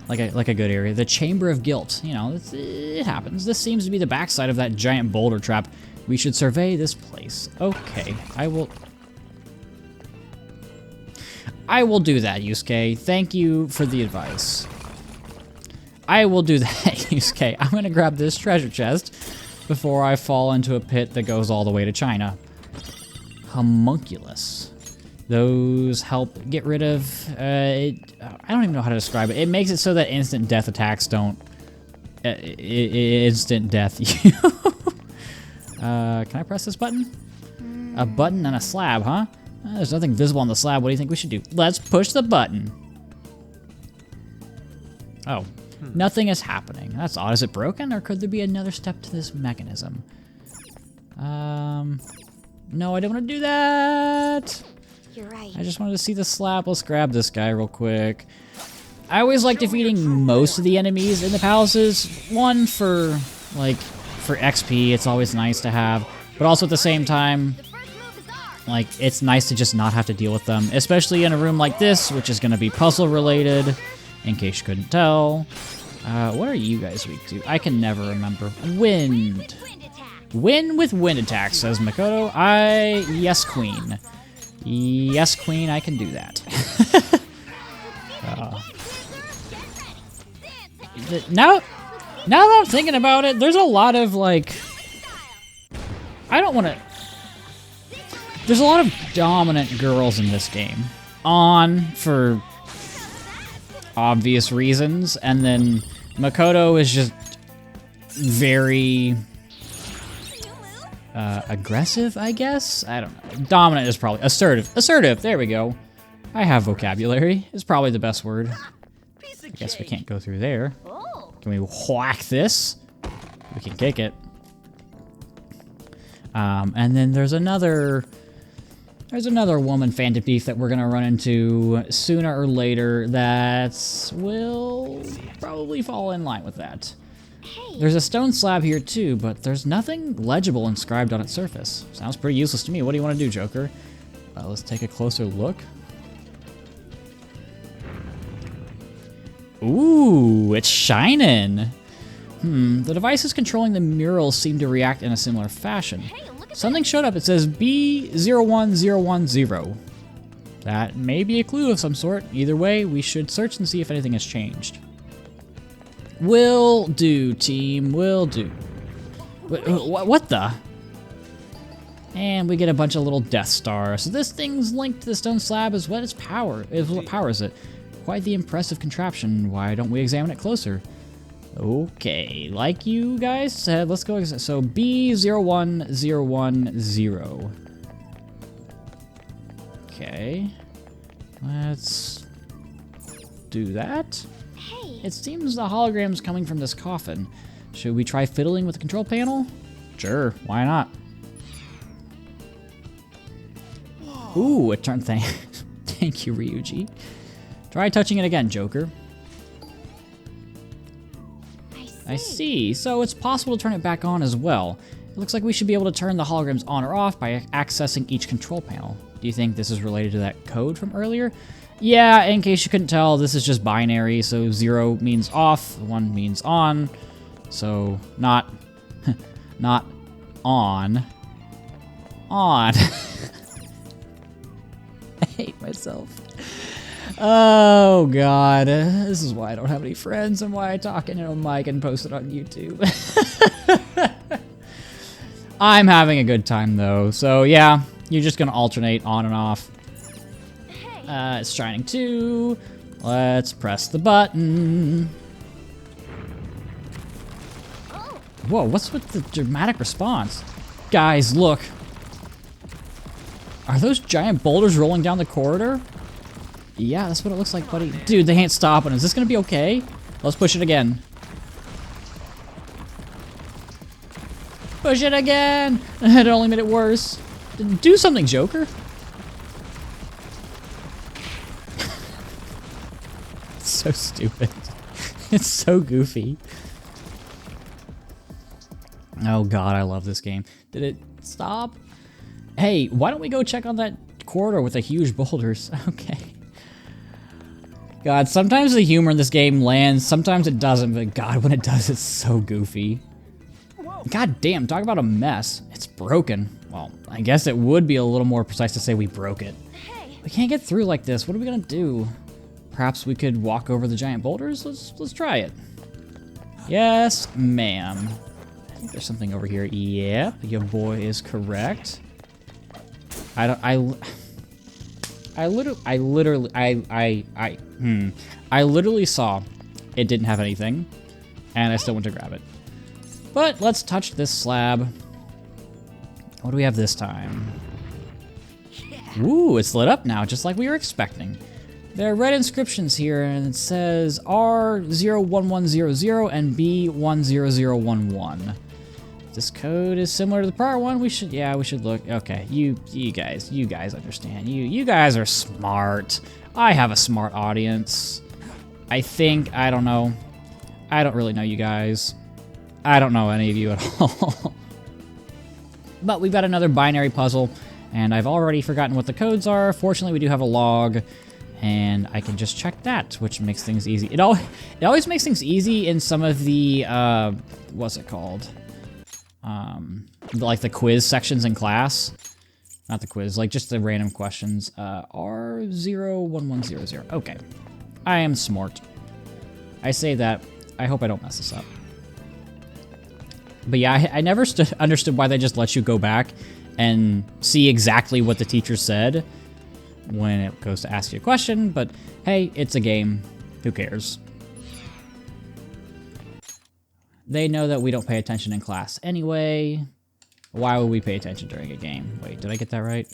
like a good area. The Chamber of Guilt. You know, it happens. This seems to be the backside of that giant boulder trap. We should survey this place. Okay, I will do that, Yusuke. Thank you for the advice. I will do that, Yusuke. I'm gonna grab this treasure chest before I fall into a pit that goes all the way to China. Homunculus. Those help get rid of, I don't even know how to describe it. It makes it so that instant death attacks don't, instant death you. Can I press this button? A button and a slab, huh? There's nothing visible on the slab. What do you think we should do? Let's push the button. Oh, nothing is happening. That's odd. Is it broken, or could there be another step to this mechanism? No, I don't want to do that. You're right. I just wanted to see the slab. Let's grab this guy real quick. I always like defeating most of the enemies in the palaces. One, for XP, it's always nice to have. But also at the same time, like, it's nice to just not have to deal with them. Especially in a room like this, which is going to be puzzle related, in case you couldn't tell. What are you guys weak to? I can never remember. Wind. Win with wind attack, says Makoto. Yes, queen. Yes, queen, I can do that. Now that I'm thinking about it, there's a lot of, like... There's a lot of dominant girls in this game. For obvious reasons, and then Makoto is just very... aggressive, I guess? I don't know. Dominant is probably... Assertive. Assertive, there we go. I have vocabulary. It's probably the best word. I guess we can't go through there. Can we whack this? We can kick it. And then there's another woman Phantom Thief that we're gonna run into sooner or later that will probably fall in line with that. There's a stone slab here too, but there's nothing legible inscribed on its surface. Sounds pretty useless to me. What do you want to do, Joker? Let's take a closer look. Ooh, it's shining. The devices controlling the murals seem to react in a similar fashion. Something showed up. It says B01010. That may be a clue of some sort. Either way, we should search and see if anything has changed. Will do, team. Will do. What the? And we get a bunch of little Death Stars. So this thing's linked to the stone slab as what powers it. Quite the impressive contraption. Why don't we examine it closer? Okay, like you guys said, let's go. So B01010. Okay. Let's do that. It seems the hologram's coming from this coffin. Should we try fiddling with the control panel? Sure, why not? Ooh, it turned Thank you, Ryuji. Try touching it again, Joker. I see. So it's possible to turn it back on as well. It looks like we should be able to turn the holograms on or off by accessing each control panel. Do you think this is related to that code from earlier? Yeah, in case you couldn't tell, this is just binary, so 0 means off, 1 means on. So, not on. On. I hate myself. Oh, God. This is why I don't have any friends and why I talk into a mic and post it on YouTube. I'm having a good time, though. So, yeah, you're just going to alternate on and off. It's shining too. Let's press the button. Whoa, what's with the dramatic response? Guys, look. Are those giant boulders rolling down the corridor? Yeah, that's what it looks like, buddy. Dude, they ain't stopping. Is this gonna be okay? Let's push it again. Push it again! It only made it worse. Do something, Joker. It's so stupid. It's so goofy. Oh god, I love this game. Did it stop? Hey, why don't we go check on that corridor with the huge boulders? Okay. God, sometimes the humor in this game lands, sometimes it doesn't, but god, when it does, it's so goofy. God damn, talk about a mess. It's broken. Well, I guess it would be a little more precise to say we broke it. We can't get through like this. What are we gonna do? Perhaps we could walk over the giant boulders? Let's try it. Yes, ma'am. I think there's something over here. Yep, your boy is correct. I literally saw it didn't have anything, and I still went to grab it. But let's touch this slab. What do we have this time? Ooh, it's lit up now, just like we were expecting. There are red inscriptions here, and it says R01100 and B10011. This code is similar to the prior one. We should look. Okay, you guys understand. You guys are smart. I have a smart audience. I don't know. I don't really know you guys. I don't know any of you at all. But we've got another binary puzzle, and I've already forgotten what the codes are. Fortunately, we do have a log, and I can just check that, which makes things easy. It always makes things easy in some of the, what's it called? Like the quiz sections in class. Not the quiz, like just the random questions. R01100. Okay. I am smart. I say that. I hope I don't mess this up. But yeah, I never understood why they just let you go back and see exactly what the teacher said when it goes to ask you a question, but hey, it's a game. Who cares? They know that we don't pay attention in class anyway. Why would we pay attention during a game? Wait, did I get that right?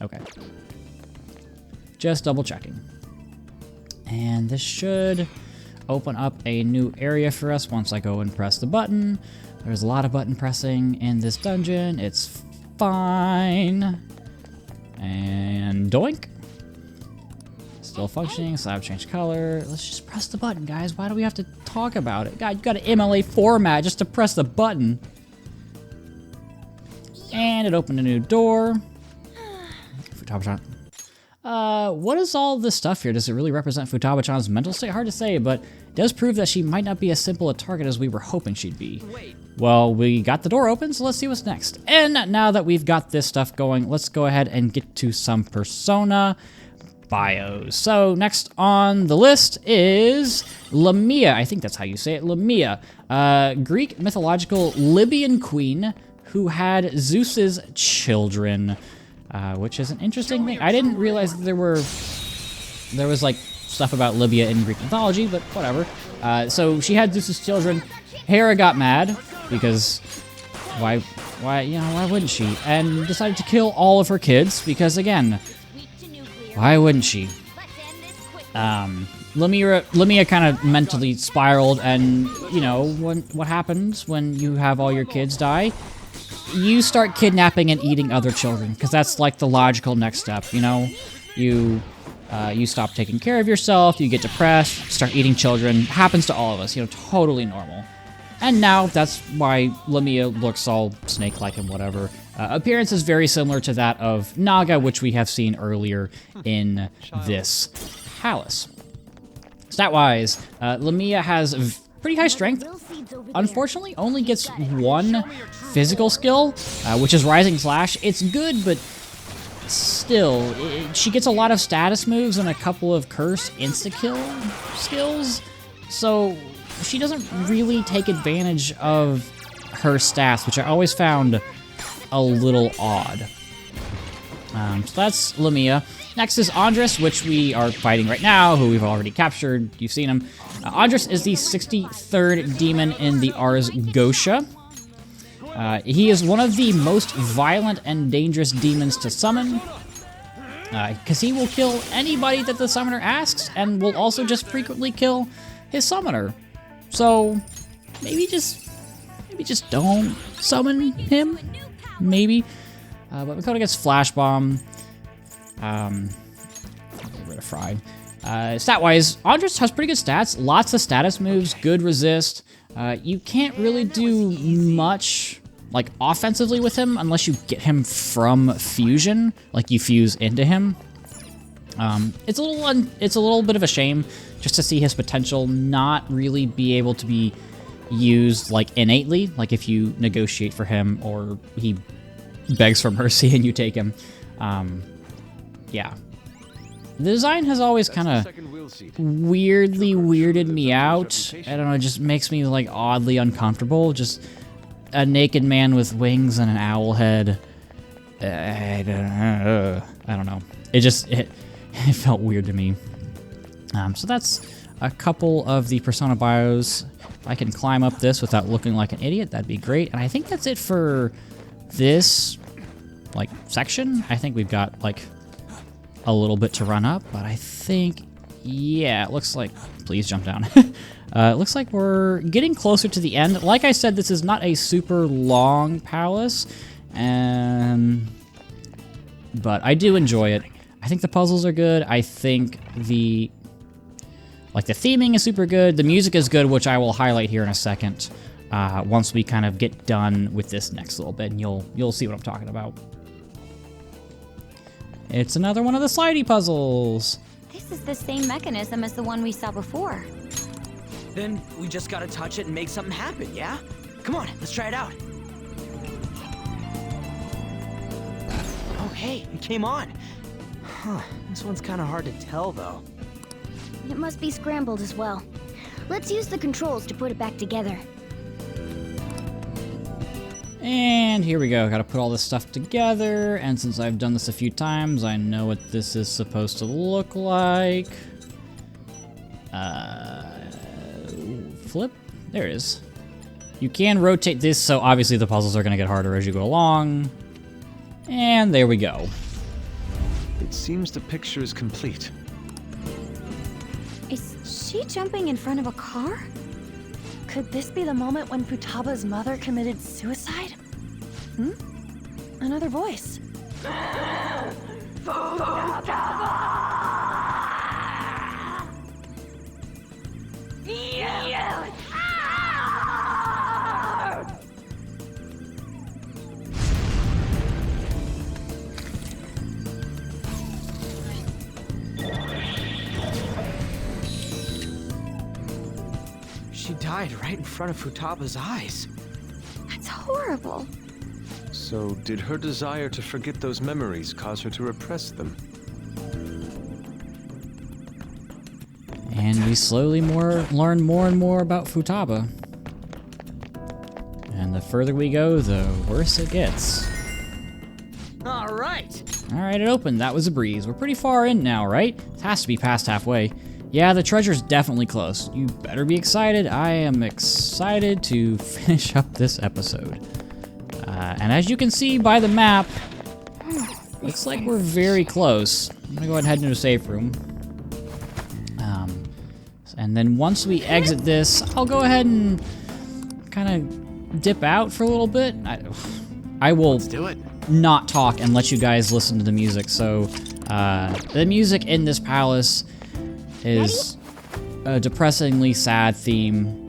Okay. Just double checking. And this should open up a new area for us once I go and press the button. There's a lot of button pressing in this dungeon. It's fine. And doink. Still functioning, slab changed color. Let's just press the button, guys. Why do we have to talk about it? God, you got an MLA format just to press the button. And it opened a new door. Futaba-chan. What is all this stuff here? Does it really represent Futaba-chan's mental state? Hard to say, but it does prove that she might not be as simple a target as we were hoping she'd be. Well, we got the door open, so let's see what's next. And now that we've got this stuff going, let's go ahead and get to some Persona bios. So next on the list is Lamia. I think that's how you say it, Lamia. Greek mythological Libyan queen who had Zeus's children. Which is an interesting thing. I didn't realize that there was like stuff about Libya in Greek mythology, but whatever. So she had Zeus's children. Hera got mad because why wouldn't she? And decided to kill all of her kids because again, why wouldn't she? Lamia kind of mentally spiraled, and you know what happens when you have all your kids die? You start kidnapping and eating other children, because that's like the logical next step, you know? You stop taking care of yourself, you get depressed, start eating children. Happens to all of us, you know, totally normal. And now that's why Lamia looks all snake-like and whatever. Appearance is very similar to that of Naga, which we have seen earlier in this palace. Stat-wise, Lamia has pretty high strength. Unfortunately, only gets one physical skill, which is Rising Slash. It's good, but still, she gets a lot of status moves and a couple of curse insta-kill skills, so she doesn't really take advantage of her stats, which I always found a little odd. So that's Lamia. Next is Andres, which we are fighting right now, who we've already captured. You've seen him. Andres is the 63rd demon in the Ars Goetia. He is one of the most violent and dangerous demons to summon, because he will kill anybody that the summoner asks, and will also just frequently kill his summoner. So maybe just don't summon him. Maybe. But Makoto gets Flash Bomb. Get rid of Fried. Stat-wise, Andres has pretty good stats. Lots of status moves, good resist. You can't really do much, like, offensively with him unless you get him from fusion, like you fuse into him. It's a little bit of a shame just to see his potential not really be able to be used, like, innately, like if you negotiate for him or he begs for mercy and you take him. Yeah. The design has always kind of Second wheel seat. weirdly weirded me out. I don't know, it just makes me like oddly uncomfortable. Just a naked man with wings and an owl head. I don't know. It felt weird to me. So that's a couple of the Persona bios. If I can climb up this without looking like an idiot, that'd be great. And I think that's it for this like section. I think we've got like a little bit to run up, but I think, yeah, it looks like, please jump down. It looks like we're getting closer to the end. Like I said, this is not a super long palace, but I do enjoy it. I think the puzzles are good. I think the theming is super good. The music is good, which I will highlight here in a second. Once we kind of get done with this next little bit, and you'll see what I'm talking about. It's another one of the slidey puzzles. This is the same mechanism as the one we saw before. Then we just gotta touch it and make something happen, yeah? Come on, let's try it out. Oh, hey, it came on. Huh, this one's kind of hard to tell, though. It must be scrambled as well. Let's use the controls to put it back together. And here we go. Gotta put all this stuff together. And since I've done this a few times, I know what this is supposed to look like. Flip? There it is. You can rotate this, so obviously the puzzles are gonna get harder as you go along. And there we go. It seems the picture is complete. Is she jumping in front of a car? Could this be the moment when Futaba's mother committed suicide? Another voice. She died right in front of Futaba's eyes. That's horrible. So, did her desire to forget those memories cause her to repress them? And we slowly learn more and more about Futaba. And the further we go, the worse it gets. All right. Alright, it opened. That was a breeze. We're pretty far in now, right? It has to be past halfway. Yeah, the treasure's definitely close. You better be excited. I am excited to finish up this episode. And as you can see by the map, looks like we're very close. I'm gonna go ahead and head into a safe room. And then once we exit this, I'll go ahead and kind of dip out for a little bit. I will Let's do it. not talk and let you guys listen to the music. So the music in this palace is a depressingly sad theme.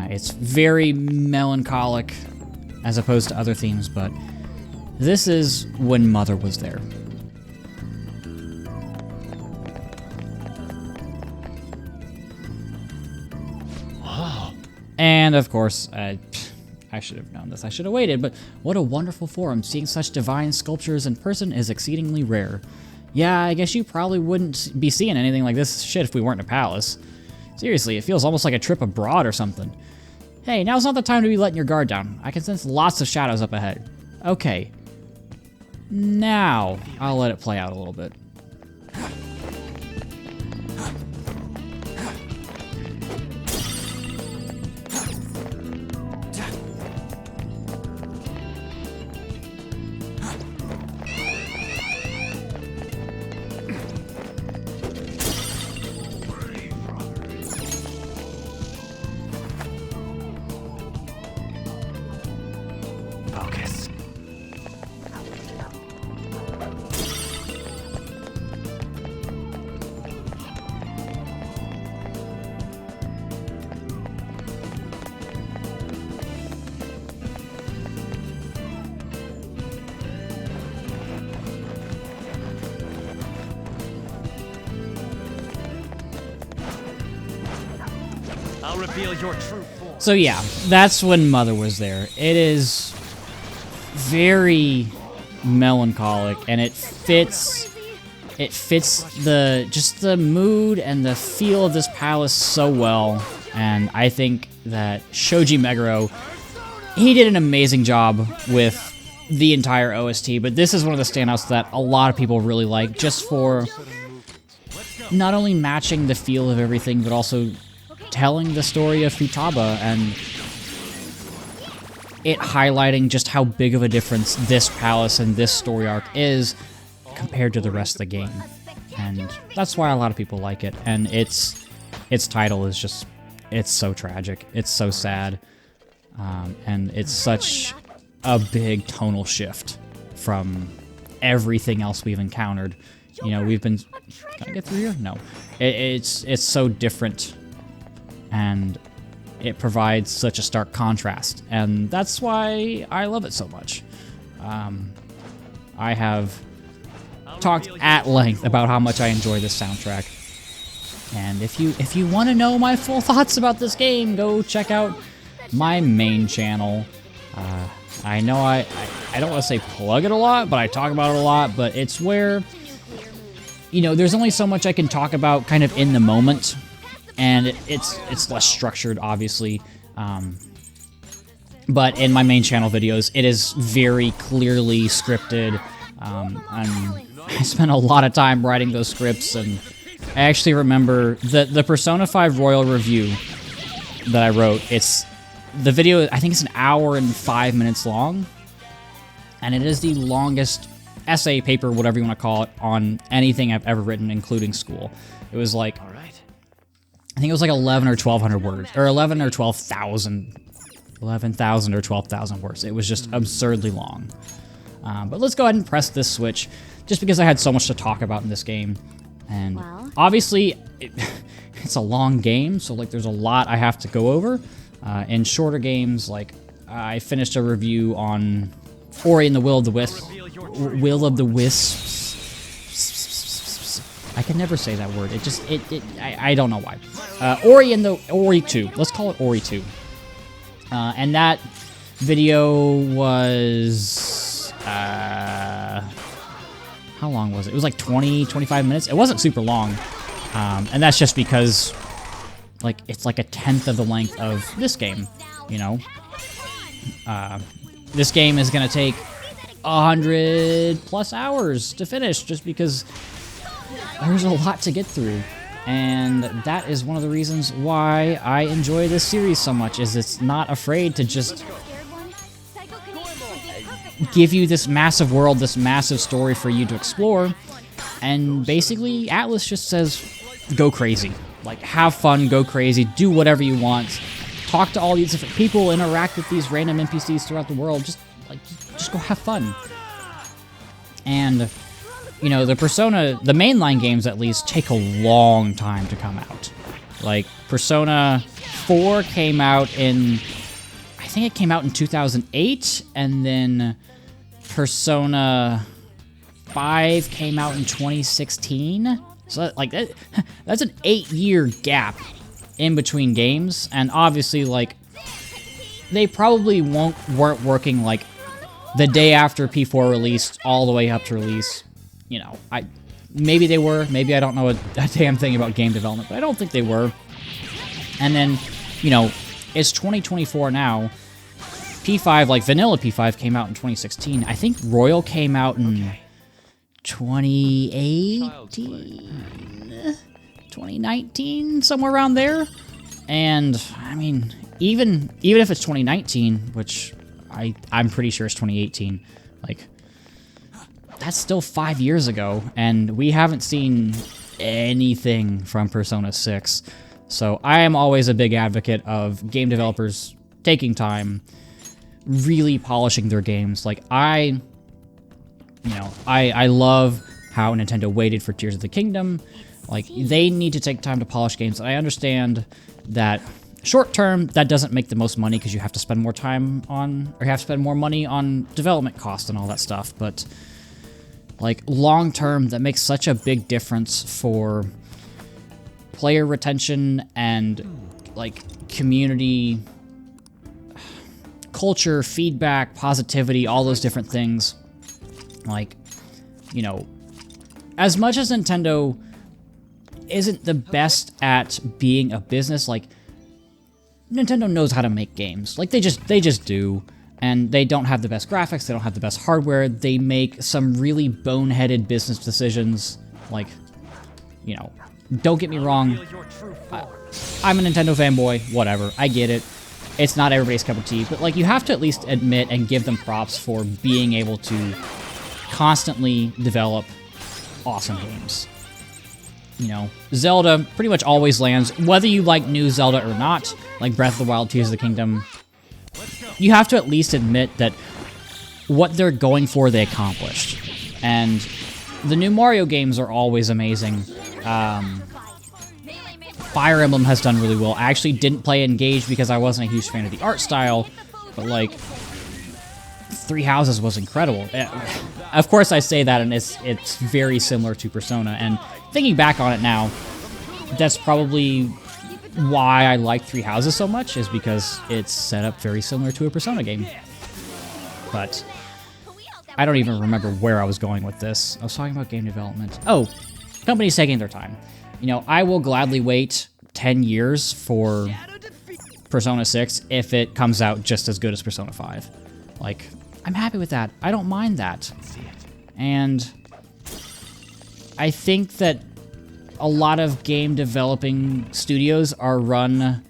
It's very melancholic as opposed to other themes, but this is when Mother was there. Wow. And of course, I should have known this. I should have waited, but what a wonderful forum. Seeing such divine sculptures in person is exceedingly rare. Yeah, I guess you probably wouldn't be seeing anything like this shit if we weren't in a palace. Seriously, it feels almost like a trip abroad or something. Hey, now's not the time to be letting your guard down. I can sense lots of shadows up ahead. Okay. Now, I'll let it play out a little bit. Focus. I'll reveal your true form. So yeah, that's when Mother was there. It is very melancholic, and it fits it fits just the mood and the feel of this palace so well, and I think that Shoji Meguro, he did an amazing job with the entire OST, but this is one of the standouts that a lot of people really like, just for not only matching the feel of everything, but also telling the story of Futaba and it highlighting just how big of a difference this palace and this story arc is compared to the rest of the game. And that's why a lot of people like it. And its title is just, it's so tragic. It's so sad. And it's such a big tonal shift from everything else we've encountered. You know, we've been... Can I get through here? No. It's so different, and it provides such a stark contrast, and that's why I love it so much. I have talked at length about how much I enjoy this soundtrack, and if you want to know my full thoughts about this game, go check out my main channel. I know I don't want to say plug it a lot, but I talk about it a lot, but it's where, you know, there's only so much I can talk about kind of in the moment, and it's less structured, obviously. But in my main channel videos, it is very clearly scripted. I spent a lot of time writing those scripts, and I actually remember the Persona 5 Royal review that I wrote. The video, I think it's an hour and 5 minutes long, and it is the longest essay, paper, whatever you want to call it, on anything I've ever written, including school. It was like, I think it was like 11 or 1,200 words, or 11 or 12,000 words. It was just absurdly long. But let's go ahead and press this switch, just because I had so much to talk about in this game. And obviously, it's a long game, so like there's a lot I have to go over. In shorter games, like I finished a review on Ori and the Will of the Wisps. I can never say that word. I don't know why. Ori 2. Let's call it Ori 2. And that video was, how long was it? It was like 20, 25 minutes. It wasn't super long. And that's just because, like, it's like a tenth of the length of this game, you know? This game is going to take 100+ hours to finish, just because there's a lot to get through. And that is one of the reasons why I enjoy this series so much, is it's not afraid to just give you this massive world, this massive story for you to explore. And basically, Atlus just says, go crazy. Like, have fun, go crazy, do whatever you want. Talk to all these different people, interact with these random NPCs throughout the world. Just go have fun. And, you know, the mainline games at least, take a long time to come out. Like, Persona 4 came out in, I think it came out in 2008, and then Persona 5 came out in 2016. So, like, that's an 8-year gap in between games, and obviously, like, they probably weren't working, like, the day after P4 released all the way up to release. You know, maybe they were, maybe I don't know a damn thing about game development, but I don't think they were. And then, you know, it's 2024 now. P5, like, vanilla P5 came out in 2016. I think Royal came out in 2018, 2019, somewhere around there. And I mean, even if it's 2019, which I'm pretty sure it's 2018, like, that's still 5 years ago, and we haven't seen anything from Persona 6. So I am always a big advocate of game developers taking time, really polishing their games. Like, I love how Nintendo waited for Tears of the Kingdom. Like, they need to take time to polish games. And I understand that short term, that doesn't make the most money because you have to spend more time on, or you have to spend more money on development costs and all that stuff. But, like, long term, that makes such a big difference for player retention and, like, community culture, feedback, positivity, all those different things. Like, you know, as much as Nintendo isn't the best at being a business, like, Nintendo knows how to make games. Like, they just do. And they don't have the best graphics, they don't have the best hardware, they make some really boneheaded business decisions. Like, you know, don't get me wrong, I'm a Nintendo fanboy, whatever, I get it. It's not everybody's cup of tea, but like, you have to at least admit and give them props for being able to constantly develop awesome games. You know, Zelda pretty much always lands, whether you like new Zelda or not, like Breath of the Wild, Tears of the Kingdom. You have to at least admit that what they're going for, they accomplished. And the new Mario games are always amazing. Fire Emblem has done really well. I actually didn't play Engage because I wasn't a huge fan of the art style, but like, Three Houses was incredible. Of course I say that, and it's very similar to Persona, and thinking back on it now, that's probably why I like Three Houses so much, is because it's set up very similar to a Persona game. But I don't even remember where I was going with this. I was talking about game development. Oh, companies taking their time. You know, I will gladly wait 10 years for Persona 6 if it comes out just as good as Persona 5. Like, I'm happy with that. I don't mind that. And I think that a lot of game developing studios are run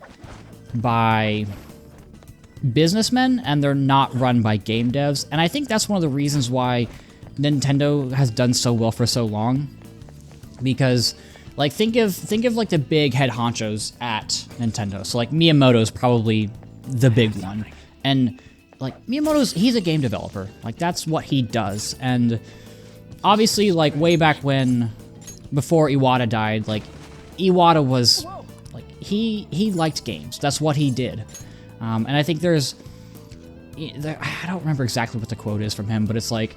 by businessmen, and they're not run by game devs. And I think that's one of the reasons why Nintendo has done so well for so long. Because, like, think of like the big head honchos at Nintendo. So like Miyamoto's probably the big one. And like he's a game developer. Like, that's what he does. And obviously, like, way back when, before Iwata died, like, Iwata was, like, he liked games. That's what he did. And I think I don't remember exactly what the quote is from him, but it's like,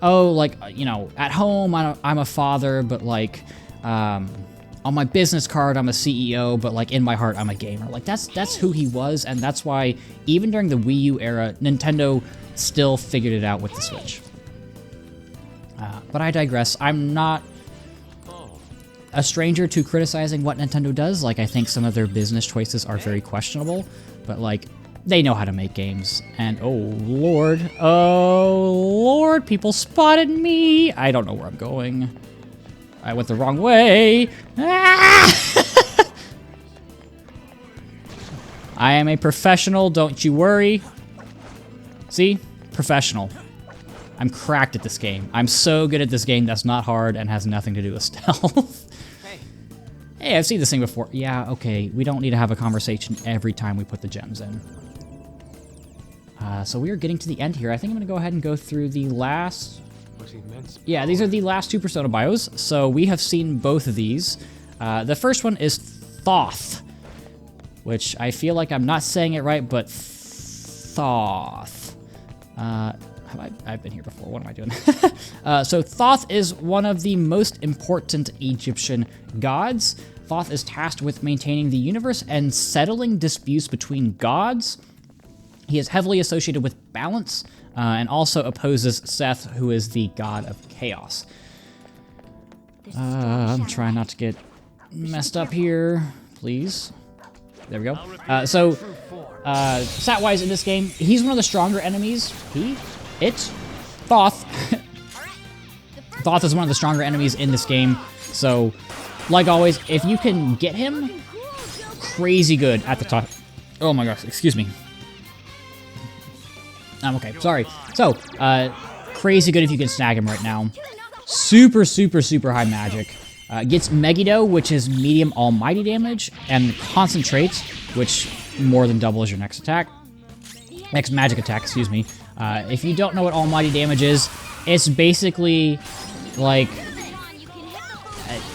oh, like, you know, at home I'm a father, but like, on my business card I'm a CEO, but like in my heart I'm a gamer. Like, that's who he was, and that's why even during the Wii U era, Nintendo still figured it out with the Switch. But I digress. I'm not a stranger to criticizing what Nintendo does. Like, I think some of their business choices are very questionable, but like, they know how to make games. And oh lord, people spotted me. I don't know where I'm going. I went the wrong way. Ah! I am a professional, don't you worry. See? Professional. I'm cracked at this game. I'm so good at this game that's not hard and has nothing to do with stealth. Hey, I've seen this thing before. Yeah, okay, we don't need to have a conversation every time we put the gems in. So we are getting to the end here. I think I'm going to go ahead and go through the last... Yeah, these are the last two Persona bios. So we have seen both of these. The first one is Thoth, which I feel like I'm not saying it right, but Thoth. I've been here before. What am I doing? So Thoth is one of the most important Egyptian gods. Thoth is tasked with maintaining the universe and settling disputes between gods. He is heavily associated with balance, and also opposes Seth, who is the god of chaos. I'm trying not to get messed up here, please. There we go. Stat-wise in this game, he's one of the stronger enemies. Thoth. Thoth is one of the stronger enemies in this game. So, like always, if you can get him, crazy good at the top. Oh my gosh, excuse me. I'm okay, sorry. So, crazy good if you can snag him right now. Super, super, super high magic. Gets Megiddo, which is medium almighty damage, and Concentrate, which more than doubles your next magic attack, excuse me. If you don't know what almighty damage is, it's basically like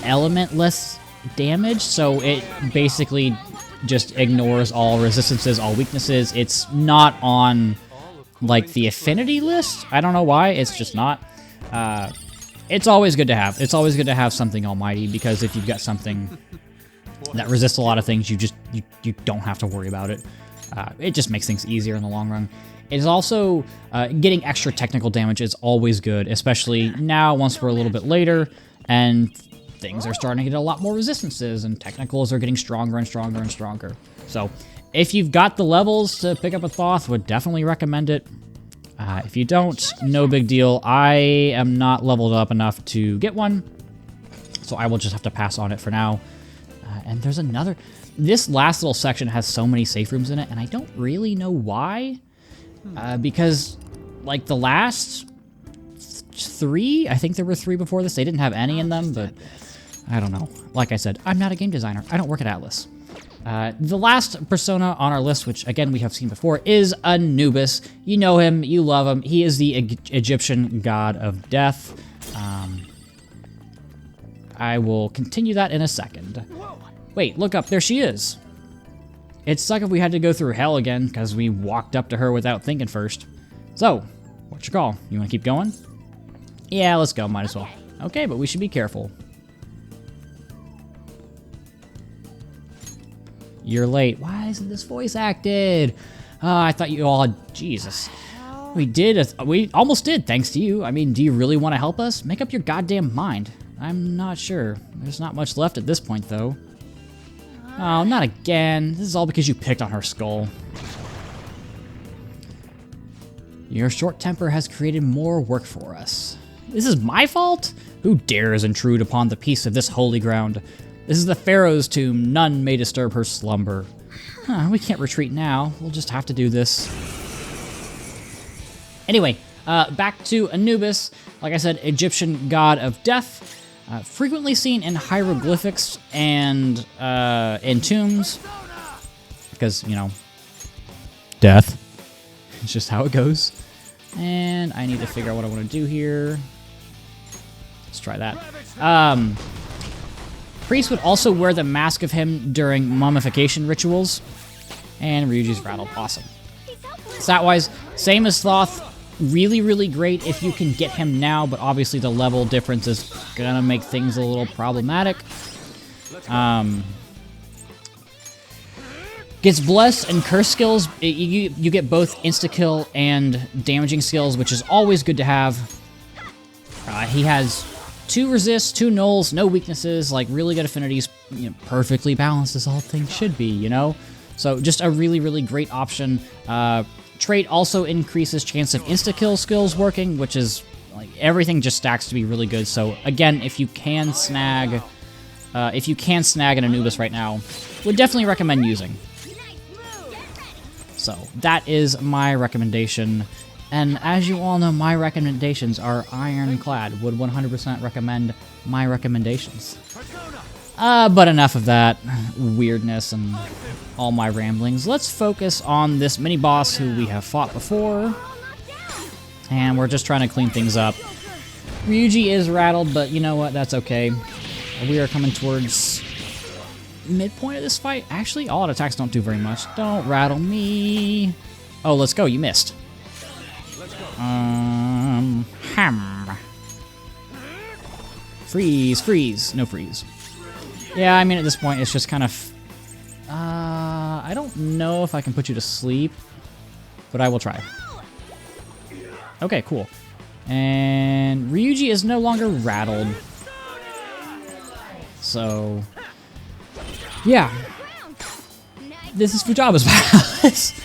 elementless damage, so it basically just ignores all resistances, all weaknesses. It's not on like the affinity list. I don't know why, it's just not. It's always good to have. It's always good to have something almighty, because if you've got something that resists a lot of things, you don't have to worry about it. It just makes things easier in the long run. It is also, getting extra technical damage is always good, especially now once we're a little bit later. and things are starting to get a lot more resistances, and technicals are getting stronger and stronger and stronger. So if you've got the levels to pick up a Thoth, would definitely recommend it. If you don't, no big deal. I am not leveled up enough to get one, so I will just have to pass on it for now. And there's another... This last little section has so many safe rooms in it, and I don't really know why. Because, like, the last 3, I think there were 3 before this, they didn't have any in them, but I don't know. Like I said, I'm not a game designer. I don't work at Atlas. The last persona on our list, which again we have seen before, is Anubis. You know him, you love him. He is the Egyptian god of death. I will continue that in a second. Wait, look up, there she is. It'd suck if we had to go through hell again, because we walked up to her without thinking first. So, what's your call? You want to keep going? Yeah, let's go, might as well. Okay, but we should be careful. You're late. Why isn't this voice acted? I thought you all had... Jesus. We almost did, thanks to you. I mean, do you really want to help us? Make up your goddamn mind. I'm not sure. There's not much left at this point, though. Oh, not again. This is all because you picked on her skull. Your short temper has created more work for us. This is my fault? Who dares intrude upon the peace of this holy ground? This is the Pharaoh's tomb. None may disturb her slumber. We can't retreat now. We'll just have to do this. Anyway, back to Anubis. Like I said, Egyptian god of death. Frequently seen in hieroglyphics and in tombs. Because, you know, death. It's just how it goes. And I need to figure out what I want to do here. Let's try that. Priests would also wear the mask of him during mummification rituals. And Ryuji's rattled. Awesome. Stat-wise, same as Thoth. Really, really great if you can get him now, but obviously the level difference is gonna make things a little problematic. Gets blessed and curse skills. You get both insta-kill and damaging skills, which is always good to have. He has 2 resists, 2 nulls, no weaknesses, like really good affinities, you know, perfectly balanced as all things should be, you know? So just a really, really great option. Trait also increases chance of insta-kill skills working, which is, like, everything just stacks to be really good. So again, if you can snag an Anubis right now, would definitely recommend using. So that is my recommendation. And as you all know, my recommendations are ironclad. Would 100% recommend my recommendations. But enough of that weirdness and all my ramblings. Let's focus on this mini-boss who we have fought before. And we're just trying to clean things up. Ryuji is rattled, but you know what? That's okay. We are coming towards midpoint of this fight. Actually, all attacks don't do very much. Don't rattle me. Oh, let's go. You missed. Freeze, freeze. No freeze. Yeah, I mean, at this point, it's just kind of... I don't know if I can put you to sleep, but I will try. Okay, cool. And Ryuji is no longer rattled. So... yeah. This is Fujaba's Palace.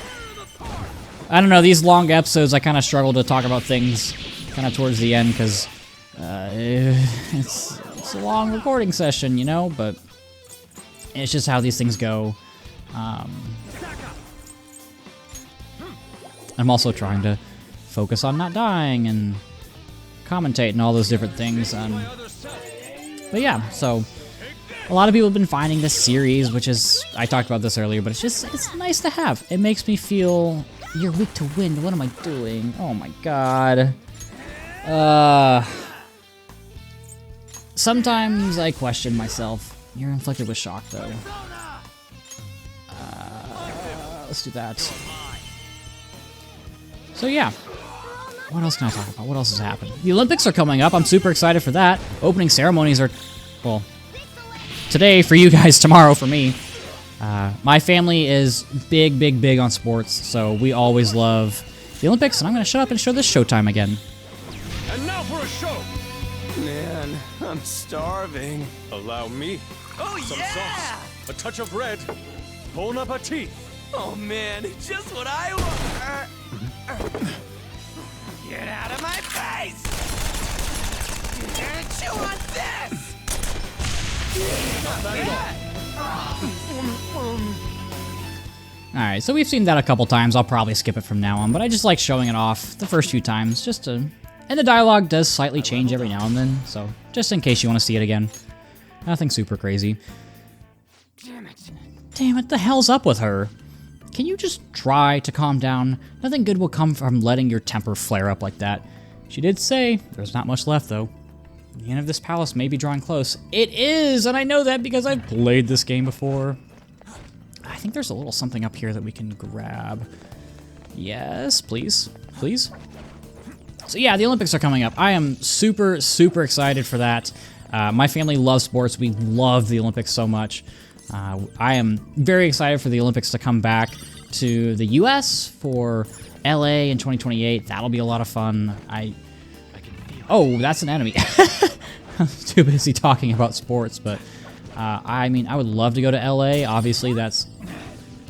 I don't know, these long episodes, I kind of struggle to talk about things kind of towards the end, because it's a long recording session, you know, but it's just how these things go. I'm also trying to focus on not dying and commentate and all those different things. But yeah, so a lot of people have been finding this series, which is, I talked about this earlier, but it's nice to have. It makes me feel, you're weak to wind, what am I doing? Oh my god. Sometimes I question myself. You're inflicted with shock, though. Let's do that. So yeah. What else can I talk about? What else has happened? The Olympics are coming up. I'm super excited for that. Opening ceremonies are, well, today for you guys, tomorrow for me. My family is big, big, big on sports, so we always love the Olympics, and I'm going to shut up and show this Showtime again. And now for a show! Man, I'm starving. Allow me. Oh, Some yeah! sauce. A touch of red. Bon appetit. Oh, man, just what I want. Get out of my face! Chew on this! Alright, so we've seen that a couple times. I'll probably skip it from now on, but I just like showing it off the first few times, just to... And the dialogue does slightly change every now and then, so just in case you want to see it again. Nothing super crazy. Damn it, the hell's up with her? Can you just try to calm down? Nothing good will come from letting your temper flare up like that. She did say there's not much left, though. The end of this palace may be drawing close. It is, and I know that because I've played this game before. I think there's a little something up here that we can grab. Yes, please. Please. So yeah, the Olympics are coming up. I am super, super excited for that. My family loves sports. We love the Olympics so much. I am very excited for the Olympics to come back to the US for LA in 2028. That'll be a lot of fun. Oh, that's an enemy. I'm too busy talking about sports, but I mean, I would love to go to LA. Obviously, that's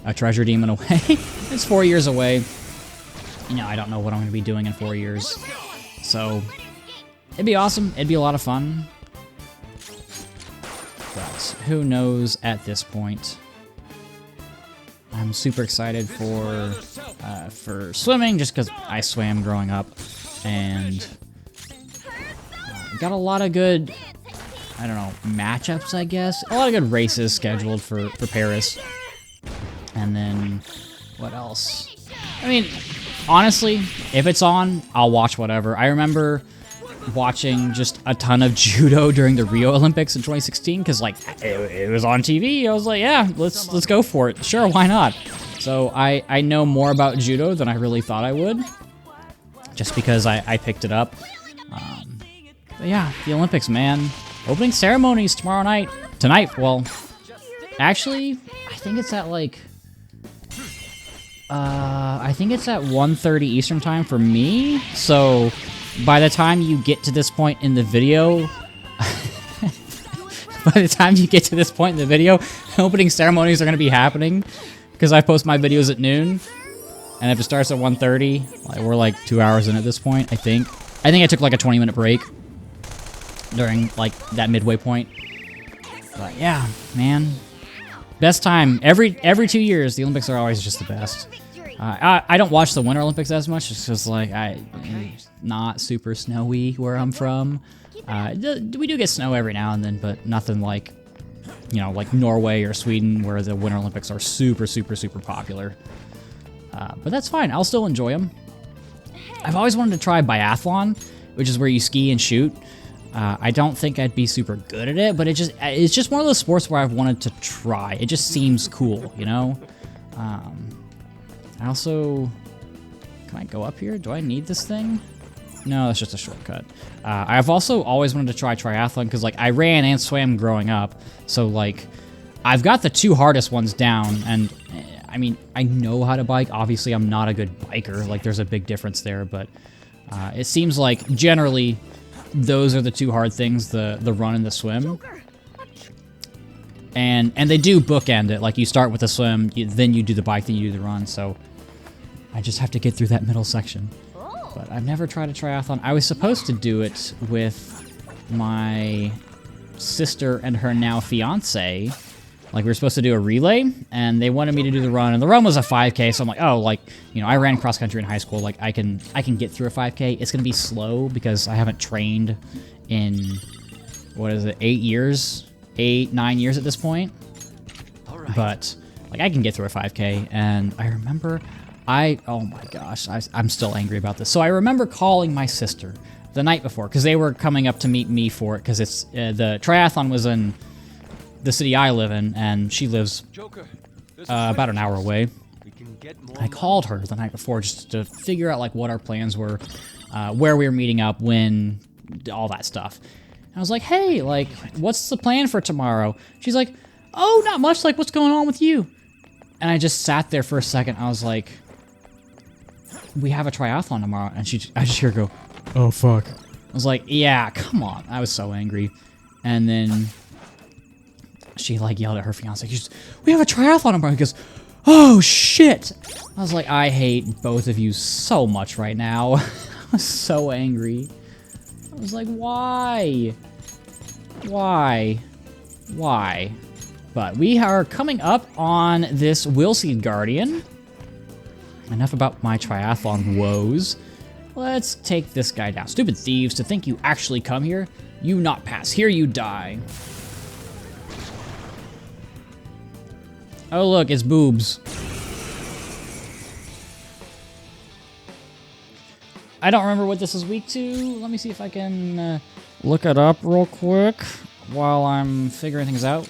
a treasure demon away. It's 4 years away. You know, I don't know what I'm going to be doing in 4 years. So, it'd be awesome. It'd be a lot of fun. But who knows at this point. I'm super excited for swimming, just because I swam growing up. And got a lot of good, I don't know, matchups, I guess. A lot of good races scheduled for Paris. And then, what else? I mean, honestly, if it's on, I'll watch whatever. I remember watching just a ton of judo during the Rio Olympics in 2016 because, like, it was on TV. I was like, yeah, let's go for it. Sure, why not? So I know more about judo than I really thought I would, just because I picked it up. But yeah, the Olympics, man. Opening ceremonies tomorrow night. Tonight, well, actually, I think it's at like... I think it's at 1:30 Eastern time for me. So, by the time you get to this point in the video... opening ceremonies are going to be happening. Because I post my videos at noon. And if it starts at 1:30, like, we're like 2 hours in at this point, I think. I think I took like a 20-minute break during like that midway point. But yeah, man. Best time. Every 2 years, the Olympics are always just the best. I don't watch the Winter Olympics as much, just because like it's not super snowy where I'm from. We do get snow every now and then, but nothing like, you know, like Norway or Sweden, where the Winter Olympics are super, super, super popular. But that's fine. I'll still enjoy them. I've always wanted to try biathlon, which is where you ski and shoot. I don't think I'd be super good at it, but it's just one of those sports where I've wanted to try. It just seems cool, you know? I also... Can I go up here? Do I need this thing? No, that's just a shortcut. I've also always wanted to try triathlon, because, like, I ran and swam growing up, so, like, I've got the two hardest ones down, and, I mean, I know how to bike. Obviously, I'm not a good biker. Like, there's a big difference there, but it seems like, generally... those are the two hard things, the run and the swim. And they do bookend it. Like, you start with the swim, then you do the bike, then you do the run. So I just have to get through that middle section. But I've never tried a triathlon. I was supposed to do it with my sister and her now fiance. Like, we were supposed to do a relay, and they wanted me to do the run, and the run was a 5K, so I'm like, oh, like, you know, I ran cross country in high school, like, I can get through a 5K. It's gonna be slow, because I haven't trained in, what is it, 8, 9 years at this point? Right. But, like, I can get through a 5K, and I remember, oh my gosh, I'm still angry about this. So I remember calling my sister the night before, because they were coming up to meet me for it, because it's, the triathlon was in the city I live in, and she lives about an hour away. I called her the night before just to figure out, like, what our plans were, where we were meeting up, when, all that stuff. And I was like, hey, like, what's the plan for tomorrow? She's like, oh, not much, like, what's going on with you? And I just sat there for a second. I was like, we have a triathlon tomorrow. And I just hear her go, oh, fuck. I was like, yeah, come on. I was so angry. And then she like yelled at her fiance. She's, we have a triathlon tomorrow. He goes, oh shit. I was like, I hate both of you so much right now. I was so angry. I was like, why? Why? Why? But we are coming up on this Willseed Guardian. Enough about my triathlon woes. Let's take this guy down. Stupid thieves, to think you actually come here. You not pass. Here you die. Oh look, it's boobs. I don't remember what this is weak to. Let me see if I can look it up real quick while I'm figuring things out.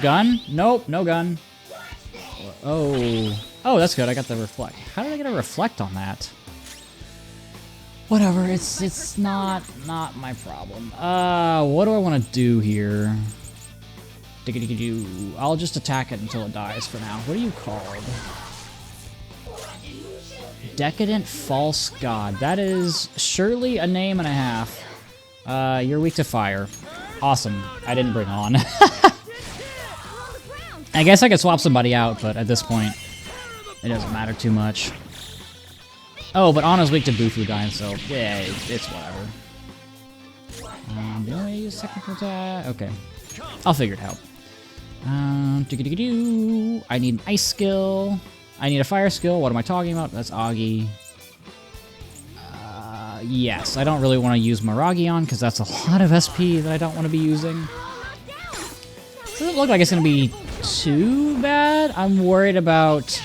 Gun? Nope, no gun. Oh. Oh, that's good. I got the reflect. How did I get a reflect on that? Whatever. It's not my problem. What do I want to do here? I'll just attack it until it dies for now. What are you called? Decadent False God. That is surely a name and a half. You're weak to fire. Awesome. I didn't bring on. I guess I could swap somebody out, but at this point, it doesn't matter too much. Oh, but Anna's weak to Bufu Dine, so yeah, it's whatever. Do I use technical attack? Okay. I'll figure it out. I need an ice skill. I need a fire skill. What am I talking about? That's Augie. Yes, I don't really want to use Miragion because that's a lot of SP that I don't want to be using. Doesn't look like it's going to be too bad. I'm worried about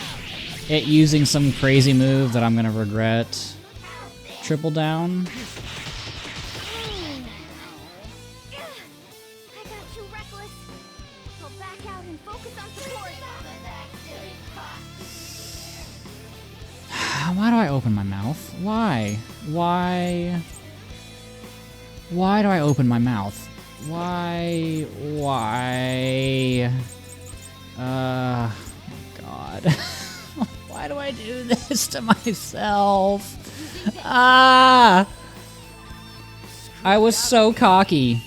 it using some crazy move that I'm going to regret. Triple down. Why do I open my mouth? Why? Why do I open my mouth? Why? God. Why do I do this to myself? I was so cocky.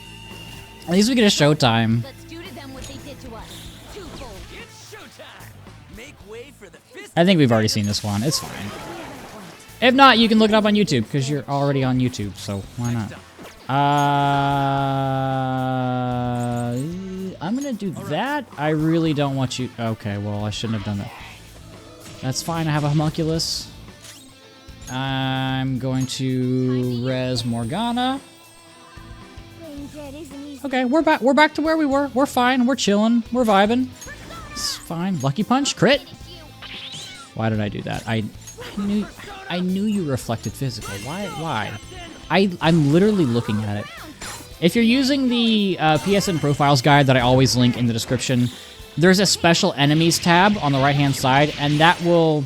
At least we get a showtime. I think we've already seen this one. It's fine. If not, you can look it up on YouTube, because you're already on YouTube, so why not? I'm gonna do that. I really don't want you... Okay, well, I shouldn't have done that. That's fine, I have a homunculus. I'm going to res Morgana. Okay, we're back to where we were. We're fine, we're chilling, we're vibing. It's fine. Lucky punch, crit. Why did I do that? I knew you reflected physical. Why? I'm literally looking at it. If you're using the PSN Profiles guide that I always link in the description, there's a special enemies tab on the right-hand side, and that will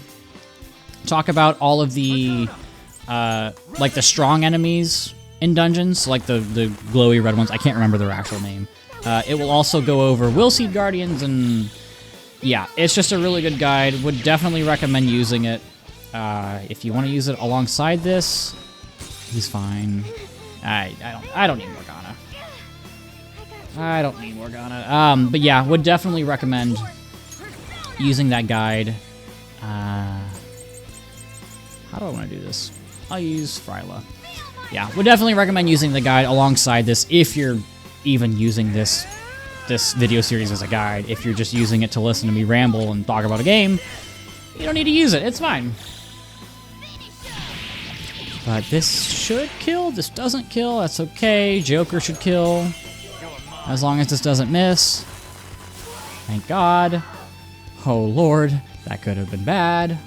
talk about all of the like the strong enemies in dungeons, like the glowy red ones. I can't remember their actual name. It will also go over Willseed Guardians, and yeah, it's just a really good guide. Would definitely recommend using it. If you want to use it alongside this, he's fine. I don't need Morgana. I don't need Morgana. But yeah, would definitely recommend using that guide. How do I want to do this? I'll use Fryla. Yeah, would definitely recommend using the guide alongside this if you're even using this video series as a guide. If you're just using it to listen to me ramble and talk about a game, you don't need to use it. It's fine. But this should kill. This doesn't kill. That's okay. Joker should kill. As long as this doesn't miss. Thank God. Oh, Lord. That could have been bad.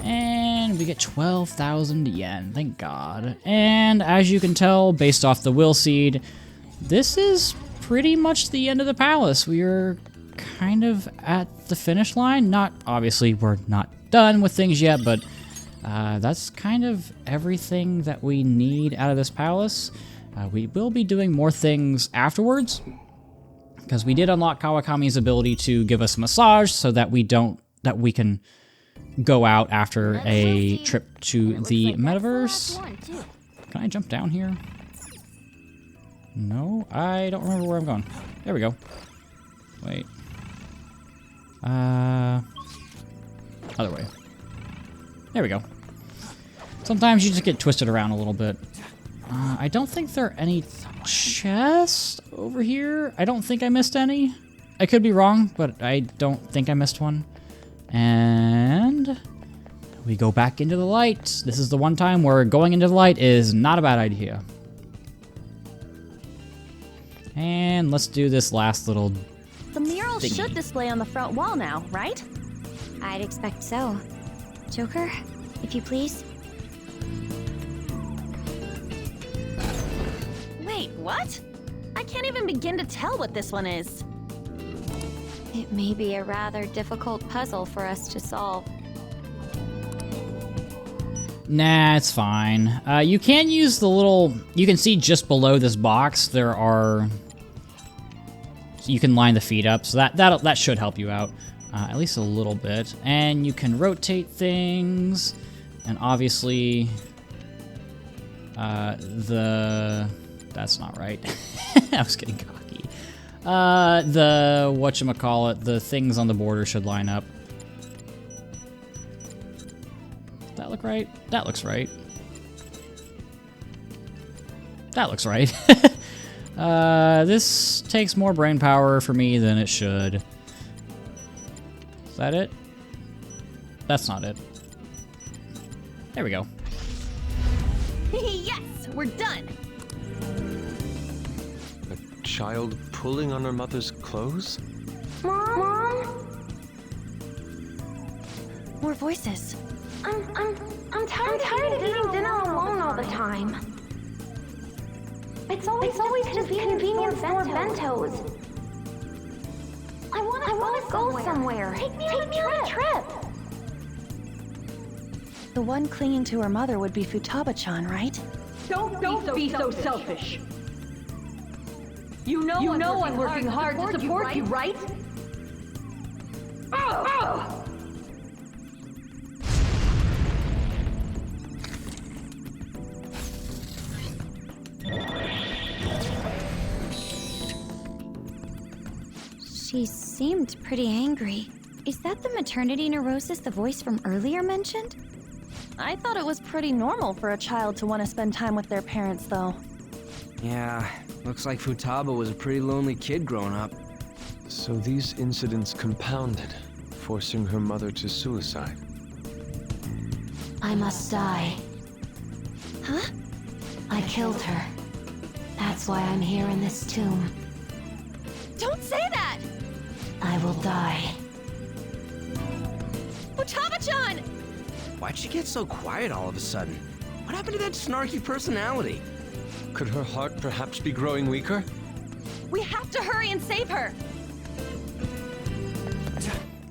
And we get 12,000 yen. Thank God. And as you can tell, based off the Willseed, this is pretty much the end of the palace. We are kind of at the finish line. Not, obviously, we're not done with things yet, but that's kind of everything that we need out of this palace. We will be doing more things afterwards, because we did unlock Kawakami's ability to give us a massage so that we can go out after a trip to the metaverse. Can I jump down here? No, I don't remember where I'm going. There we go. Wait. Other way. There we go. Sometimes you just get twisted around a little bit. I don't think there are any chests over here. I don't think I missed any. I could be wrong, but I don't think I missed one. And we go back into the light. This is the one time where going into the light is not a bad idea. And let's do this last little The mural thingy. should display on the front wall now, right? I'd expect so. Joker, if you please. Wait, what? I can't even begin to tell what this one is. It may be a rather difficult puzzle for us to solve. Nah, it's fine. You can use the little... You can see just below this box, there are... You can line the feet up, so that should help you out. At least a little bit. And you can rotate things. And obviously... That's not right. I was getting cocky. The things on the border should line up. Does that look right? That looks right. That looks right. This takes more brain power for me than it should. Is that it? That's not it. There we go. Yes, we're done. A child pulling on her mother's clothes? Mom? More voices. I'm tired of eating dinner alone all the time. It's always convenient store bentos. I wanna go somewhere. Take me on a trip. The one clinging to her mother would be Futaba-chan, right? Don't be so selfish. You know I'm working hard to support you, right? Oh. She seemed pretty angry. Is that the maternity neurosis the voice from earlier mentioned? I thought it was pretty normal for a child to want to spend time with their parents, though. Yeah, looks like Futaba was a pretty lonely kid growing up. So these incidents compounded, forcing her mother to suicide. I must die. Huh? I killed her. That's why I'm here in this tomb. Don't say that! I will die. Futaba-chan! Why'd she get so quiet all of a sudden? What happened to that snarky personality? Could her heart perhaps be growing weaker? We have to hurry and save her!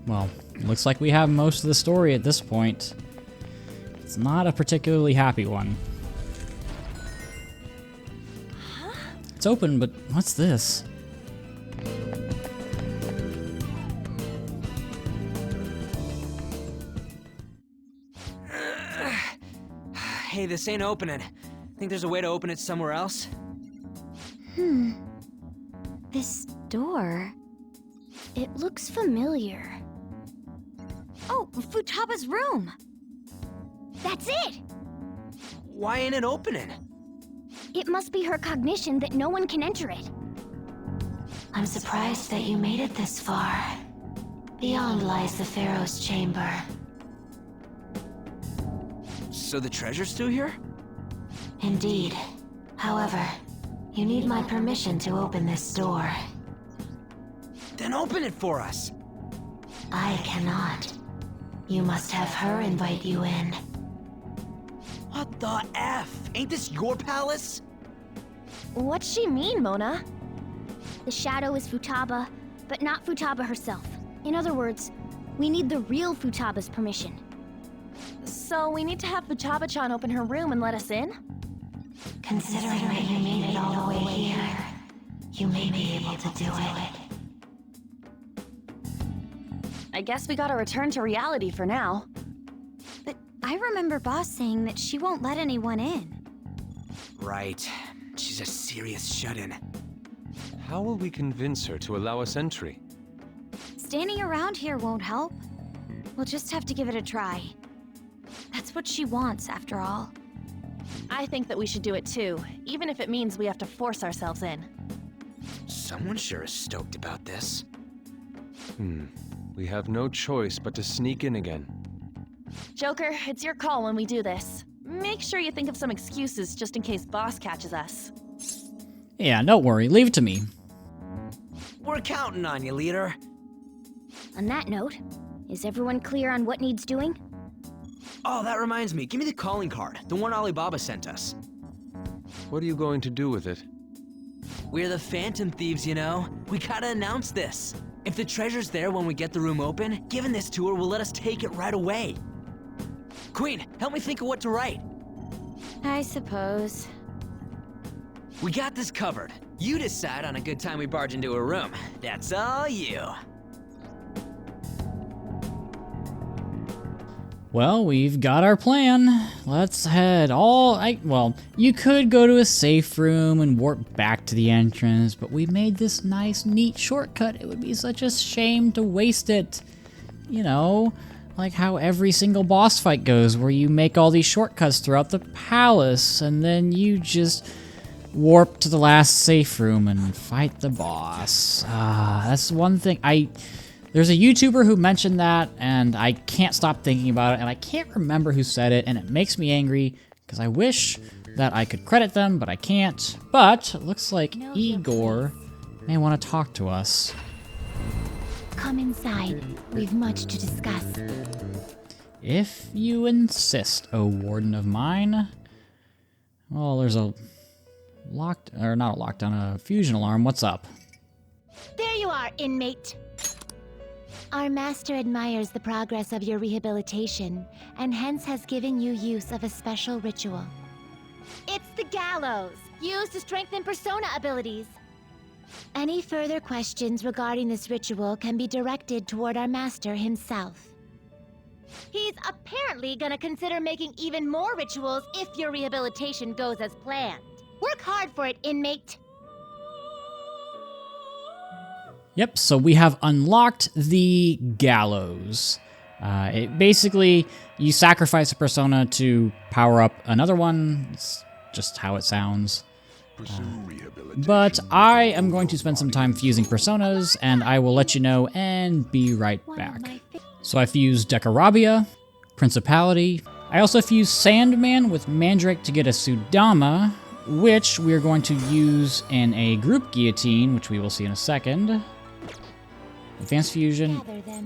Well, looks like we have most of the story at this point. It's not a particularly happy one. Huh? It's open, but what's this? Hey, this ain't opening. Think there's a way to open it somewhere else? This door. It looks familiar. Oh, Futaba's room. That's it! Why ain't it opening? It must be her cognition that no one can enter it. I'm surprised that you made it this far. Beyond lies the Pharaoh's chamber. So the treasure's still here? Indeed. However, you need my permission to open this door. Then open it for us! I cannot. You must have her invite you in. What the F? Ain't this your palace? What's she mean, Mona? The shadow is Futaba, but not Futaba herself. In other words, we need the real Futaba's permission. So we need to have Futaba-chan open her room and let us in? Considering that you made it all the way here, you may be able to do it. I guess we gotta return to reality for now. But I remember Boss saying that she won't let anyone in. Right. She's she's a serious shut-in. How will we convince her to allow us entry? Standing around here won't help. We'll just have to give it a try. That's what she wants, after all. I think that we should do it too, even if it means we have to force ourselves in. Someone sure is stoked about this. We have no choice but to sneak in again. Joker, it's your call when we do this. Make sure you think of some excuses just in case Boss catches us. Yeah, don't worry. Leave it to me. We're counting on you, leader. On that note, is everyone clear on what needs doing? Oh, that reminds me. Give me the calling card, the one Alibaba sent us. What are you going to do with it? We're the Phantom Thieves, you know. We gotta announce this. If the treasure's there when we get the room open, giving this to her will let us take it right away. Queen, help me think of what to write. I suppose. We got this covered. You decide on a good time we barge into a room. That's all you. Well, we've got our plan. Let's head well, you could go to a safe room and warp back to the entrance, but we made this nice, neat shortcut. It would be such a shame to waste it. You know, like how every single boss fight goes, where you make all these shortcuts throughout the palace, and then you just warp to the last safe room and fight the boss. That's one thing There's a YouTuber who mentioned that, and I can't stop thinking about it, and I can't remember who said it, and it makes me angry, because I wish that I could credit them, but I can't. But it looks like Igor may want to talk to us. Come inside. We've much to discuss. If you insist, O warden of mine. Well, there's a a fusion alarm. What's up? There you are, inmate. Our master admires the progress of your rehabilitation, and hence has given you use of a special ritual. It's the gallows, used to strengthen persona abilities. Any further questions regarding this ritual can be directed toward our master himself. He's apparently gonna consider making even more rituals if your rehabilitation goes as planned. Work hard for it, inmate. Yep, so we have unlocked the gallows. It basically, you sacrifice a persona to power up another one. It's just how it sounds. But I am going to spend some time fusing personas, and I will let you know and be right back. So I fused Decarabia, Principality. I also fused Sandman with Mandrake to get a Sudama, which we're going to use in a group guillotine, which we will see in a second. Advanced fusion.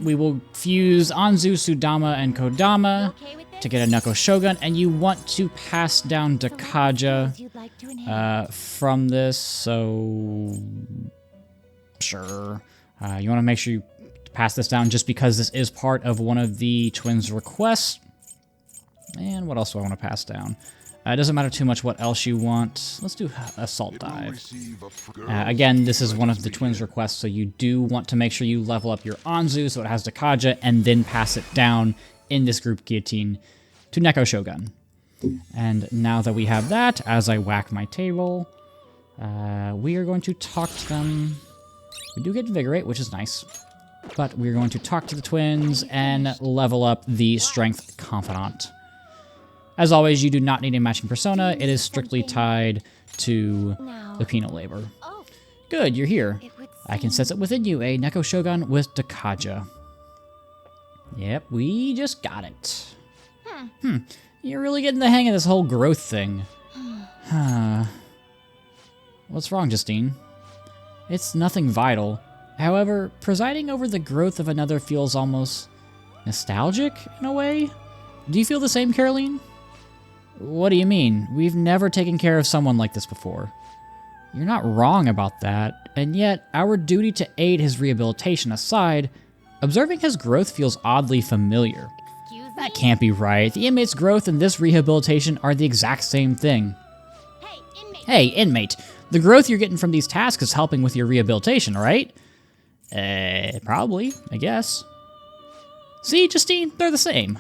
We will fuse Anzu, Sudama, and Kodama to get a Neko Shogun, and you want to pass down Dakaja from this, so sure. You want to make sure you pass this down just because this is part of one of the twins' requests. And what else do I want to pass down? It doesn't matter too much what else you want. Let's do Assault Dive. Again, this is one of the twins' requests, so you do want to make sure you level up your Anzu so it has Dakaja, and then pass it down in this group guillotine to Neko Shogun. And now that we have that, as I whack my table, we are going to talk to them. We do get Invigorate, which is nice. But we're going to talk to the twins and level up the Strength Confidant. As always, you do not need a matching persona. It is strictly tied to the penal labor. Good, you're here. I can sense it within you, a Neko Shogun with Dakaja. Yep, we just got it. You're really getting the hang of this whole growth thing. What's wrong, Justine? It's nothing vital. However, presiding over the growth of another feels almost nostalgic, in a way. Do you feel the same, Caroline? What do you mean? We've never taken care of someone like this before. You're not wrong about that, and yet our duty to aid his rehabilitation aside, observing his growth feels oddly familiar. That can't be right. The inmate's growth and this rehabilitation are the exact same thing. Hey, inmate. The growth you're getting from these tasks is helping with your rehabilitation, right? Probably, I guess. See, Justine, they're the same.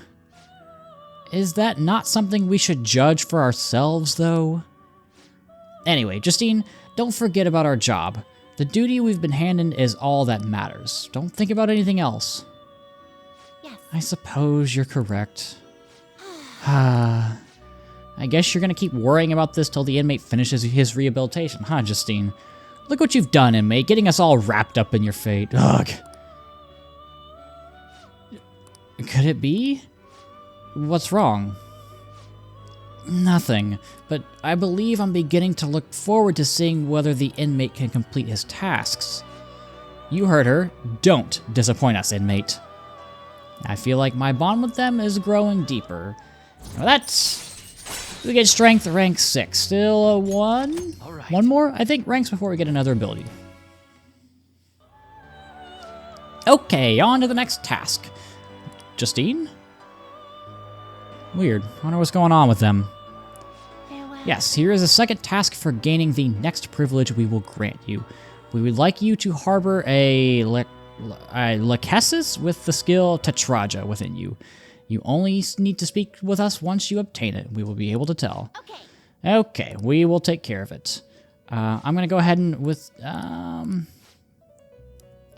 Is that not something we should judge for ourselves, though? Anyway, Justine, don't forget about our job. The duty we've been handed is all that matters. Don't think about anything else. Yes. I suppose you're correct. I guess you're gonna keep worrying about this till the inmate finishes his rehabilitation, huh, Justine? Look what you've done, inmate, getting us all wrapped up in your fate. Ugh. Could it be? What's wrong? Nothing, but I believe I'm beginning to look forward to seeing whether the inmate can complete his tasks. You heard her. Don't disappoint us, inmate. I feel like my bond with them is growing deeper. Now that's... We get strength rank 6. Still a 1? All right. One more? I think ranks before we get another ability. Okay, on to the next task. Justine? Weird. I wonder what's going on with them. Farewell. Yes, here is a second task for gaining the next privilege we will grant you. We would like you to harbor a Lachesis with the skill Tetraja within you. You only need to speak with us once you obtain it. We will be able to tell. Okay. Okay, we will take care of it. I'm going to go ahead and with...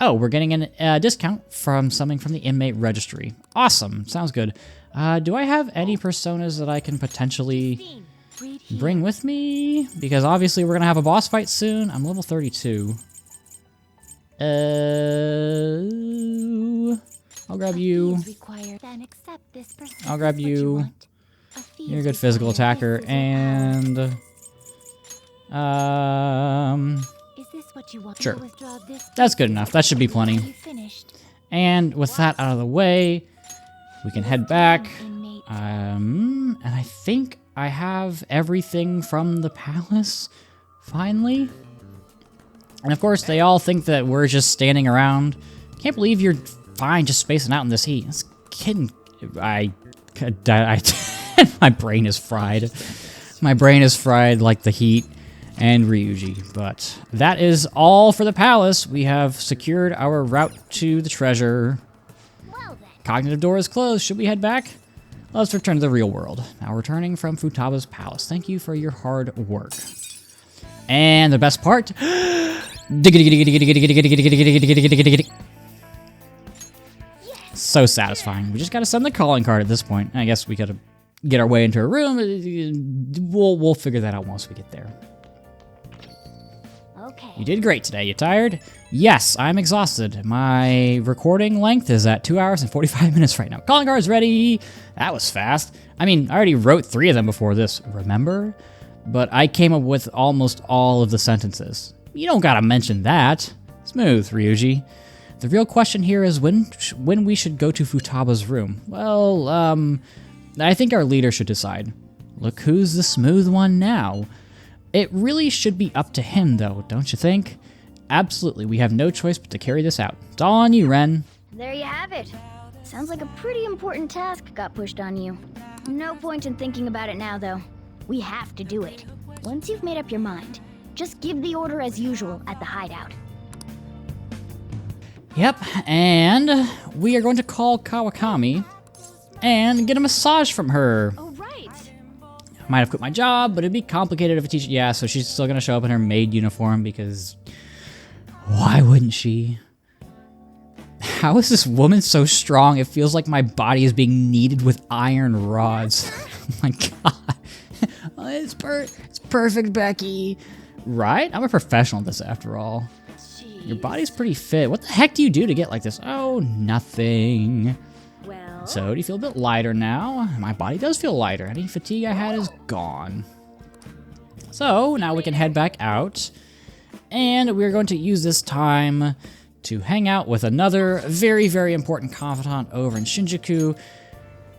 Oh, we're getting a discount from something from the inmate registry. Awesome, sounds good. Do I have any personas that I can potentially bring with me? Because obviously we're going to have a boss fight soon. I'm level 32. I'll grab you. I'll grab you. You're a good physical attacker. And... Sure. That's good enough. That should be plenty. And with that out of the way, we can head back. And I think I have everything from the palace, finally. And of course, they all think that we're just standing around. Can't believe you're fine just spacing out in this heat. This kid, my brain is fried. My brain is fried like the heat and Ryuji. But that is all for the palace. We have secured our route to the treasure. Cognitive door is closed. Should we head back? Let's return to the real world. Now returning from Futaba's palace. Thank you for your hard work. And the best part... So satisfying. We just gotta send the calling card at this point. I guess we gotta get our way into a room. We'll figure that out once we get there. Okay. You did great today. You tired? Yes, I'm exhausted. My recording length is at 2 hours and 45 minutes right now. Calling card's ready. That was fast. I mean, I already wrote 3 of them before this, remember? But I came up with almost all of the sentences. You don't gotta mention that. Smooth, Ryuji. The real question here is when we should go to Futaba's room. Well, I think our leader should decide. Look who's the smooth one now. It really should be up to him, though, don't you think? Absolutely, we have no choice but to carry this out. It's all on you, Ren. There you have it. Sounds like a pretty important task got pushed on you. No point in thinking about it now, though. We have to do it. Once you've made up your mind, just give the order as usual at the hideout. Yep, and we are going to call Kawakami and get a massage from her. Oh, right. I might have quit my job, but it'd be complicated if a teacher... Yeah, so she's still going to show up in her maid uniform because... Why wouldn't she? How is this woman so strong? It feels like my body is being kneaded with iron rods. Oh my god. Oh, it's perfect, Becky. Right? I'm a professional at this after all. Your body's pretty fit. What the heck do you do to get like this? Oh, nothing. Well... So, do you feel a bit lighter now? My body does feel lighter. Any fatigue I had is gone. So, now we can head back out. And we're going to use this time to hang out with another very, very important confidant over in Shinjuku,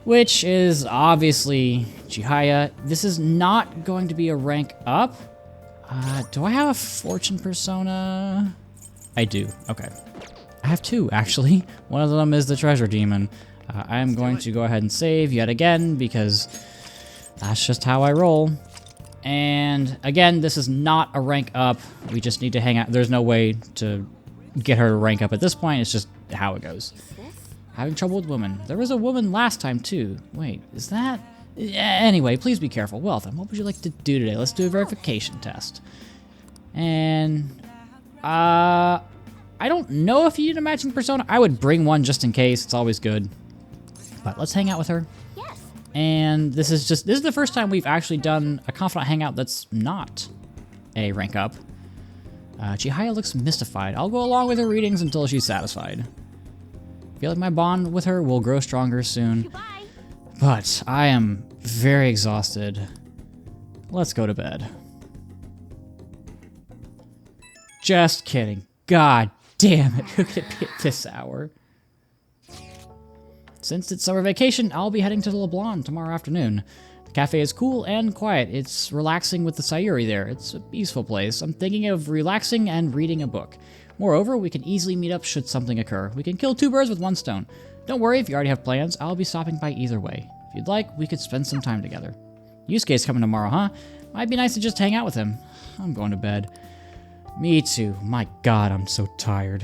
which is obviously Chihaya. This is not going to be a rank up. Do I have a fortune persona? I do. Okay. I have 2, actually. One of them is the treasure demon. I am going to go ahead and save yet again because that's just how I roll. And again, this is not a rank up. We just need to hang out. There's no way to get her to rank up at this point. It's just how it goes. Having trouble with women. There was a woman last time too. Wait, is that Anyway, please be careful. Well then, what would you like to do today? Let's do a verification test. And, I don't know if you need a matching persona. I would bring one just in case. It's always good. But let's hang out with her. Yes. And this is the first time we've actually done a confidant hangout that's not a rank up. Chihaya looks mystified. I'll go along with her readings until she's satisfied. I feel like my bond with her will grow stronger soon. Goodbye. But I am very exhausted. Let's go to bed. Just kidding. God damn it. Who could it be at this hour? Since it's summer vacation, I'll be heading to the LeBlanc tomorrow afternoon. The cafe is cool and quiet. It's relaxing with the Sayuri there. It's a peaceful place. I'm thinking of relaxing and reading a book. Moreover, we can easily meet up should something occur. We can kill 2 birds with 1 stone. Don't worry if you already have plans. I'll be stopping by either way. If you'd like, we could spend some time together. Yusuke's coming tomorrow, huh? Might be nice to just hang out with him. I'm going to bed. Me too. My God, I'm so tired.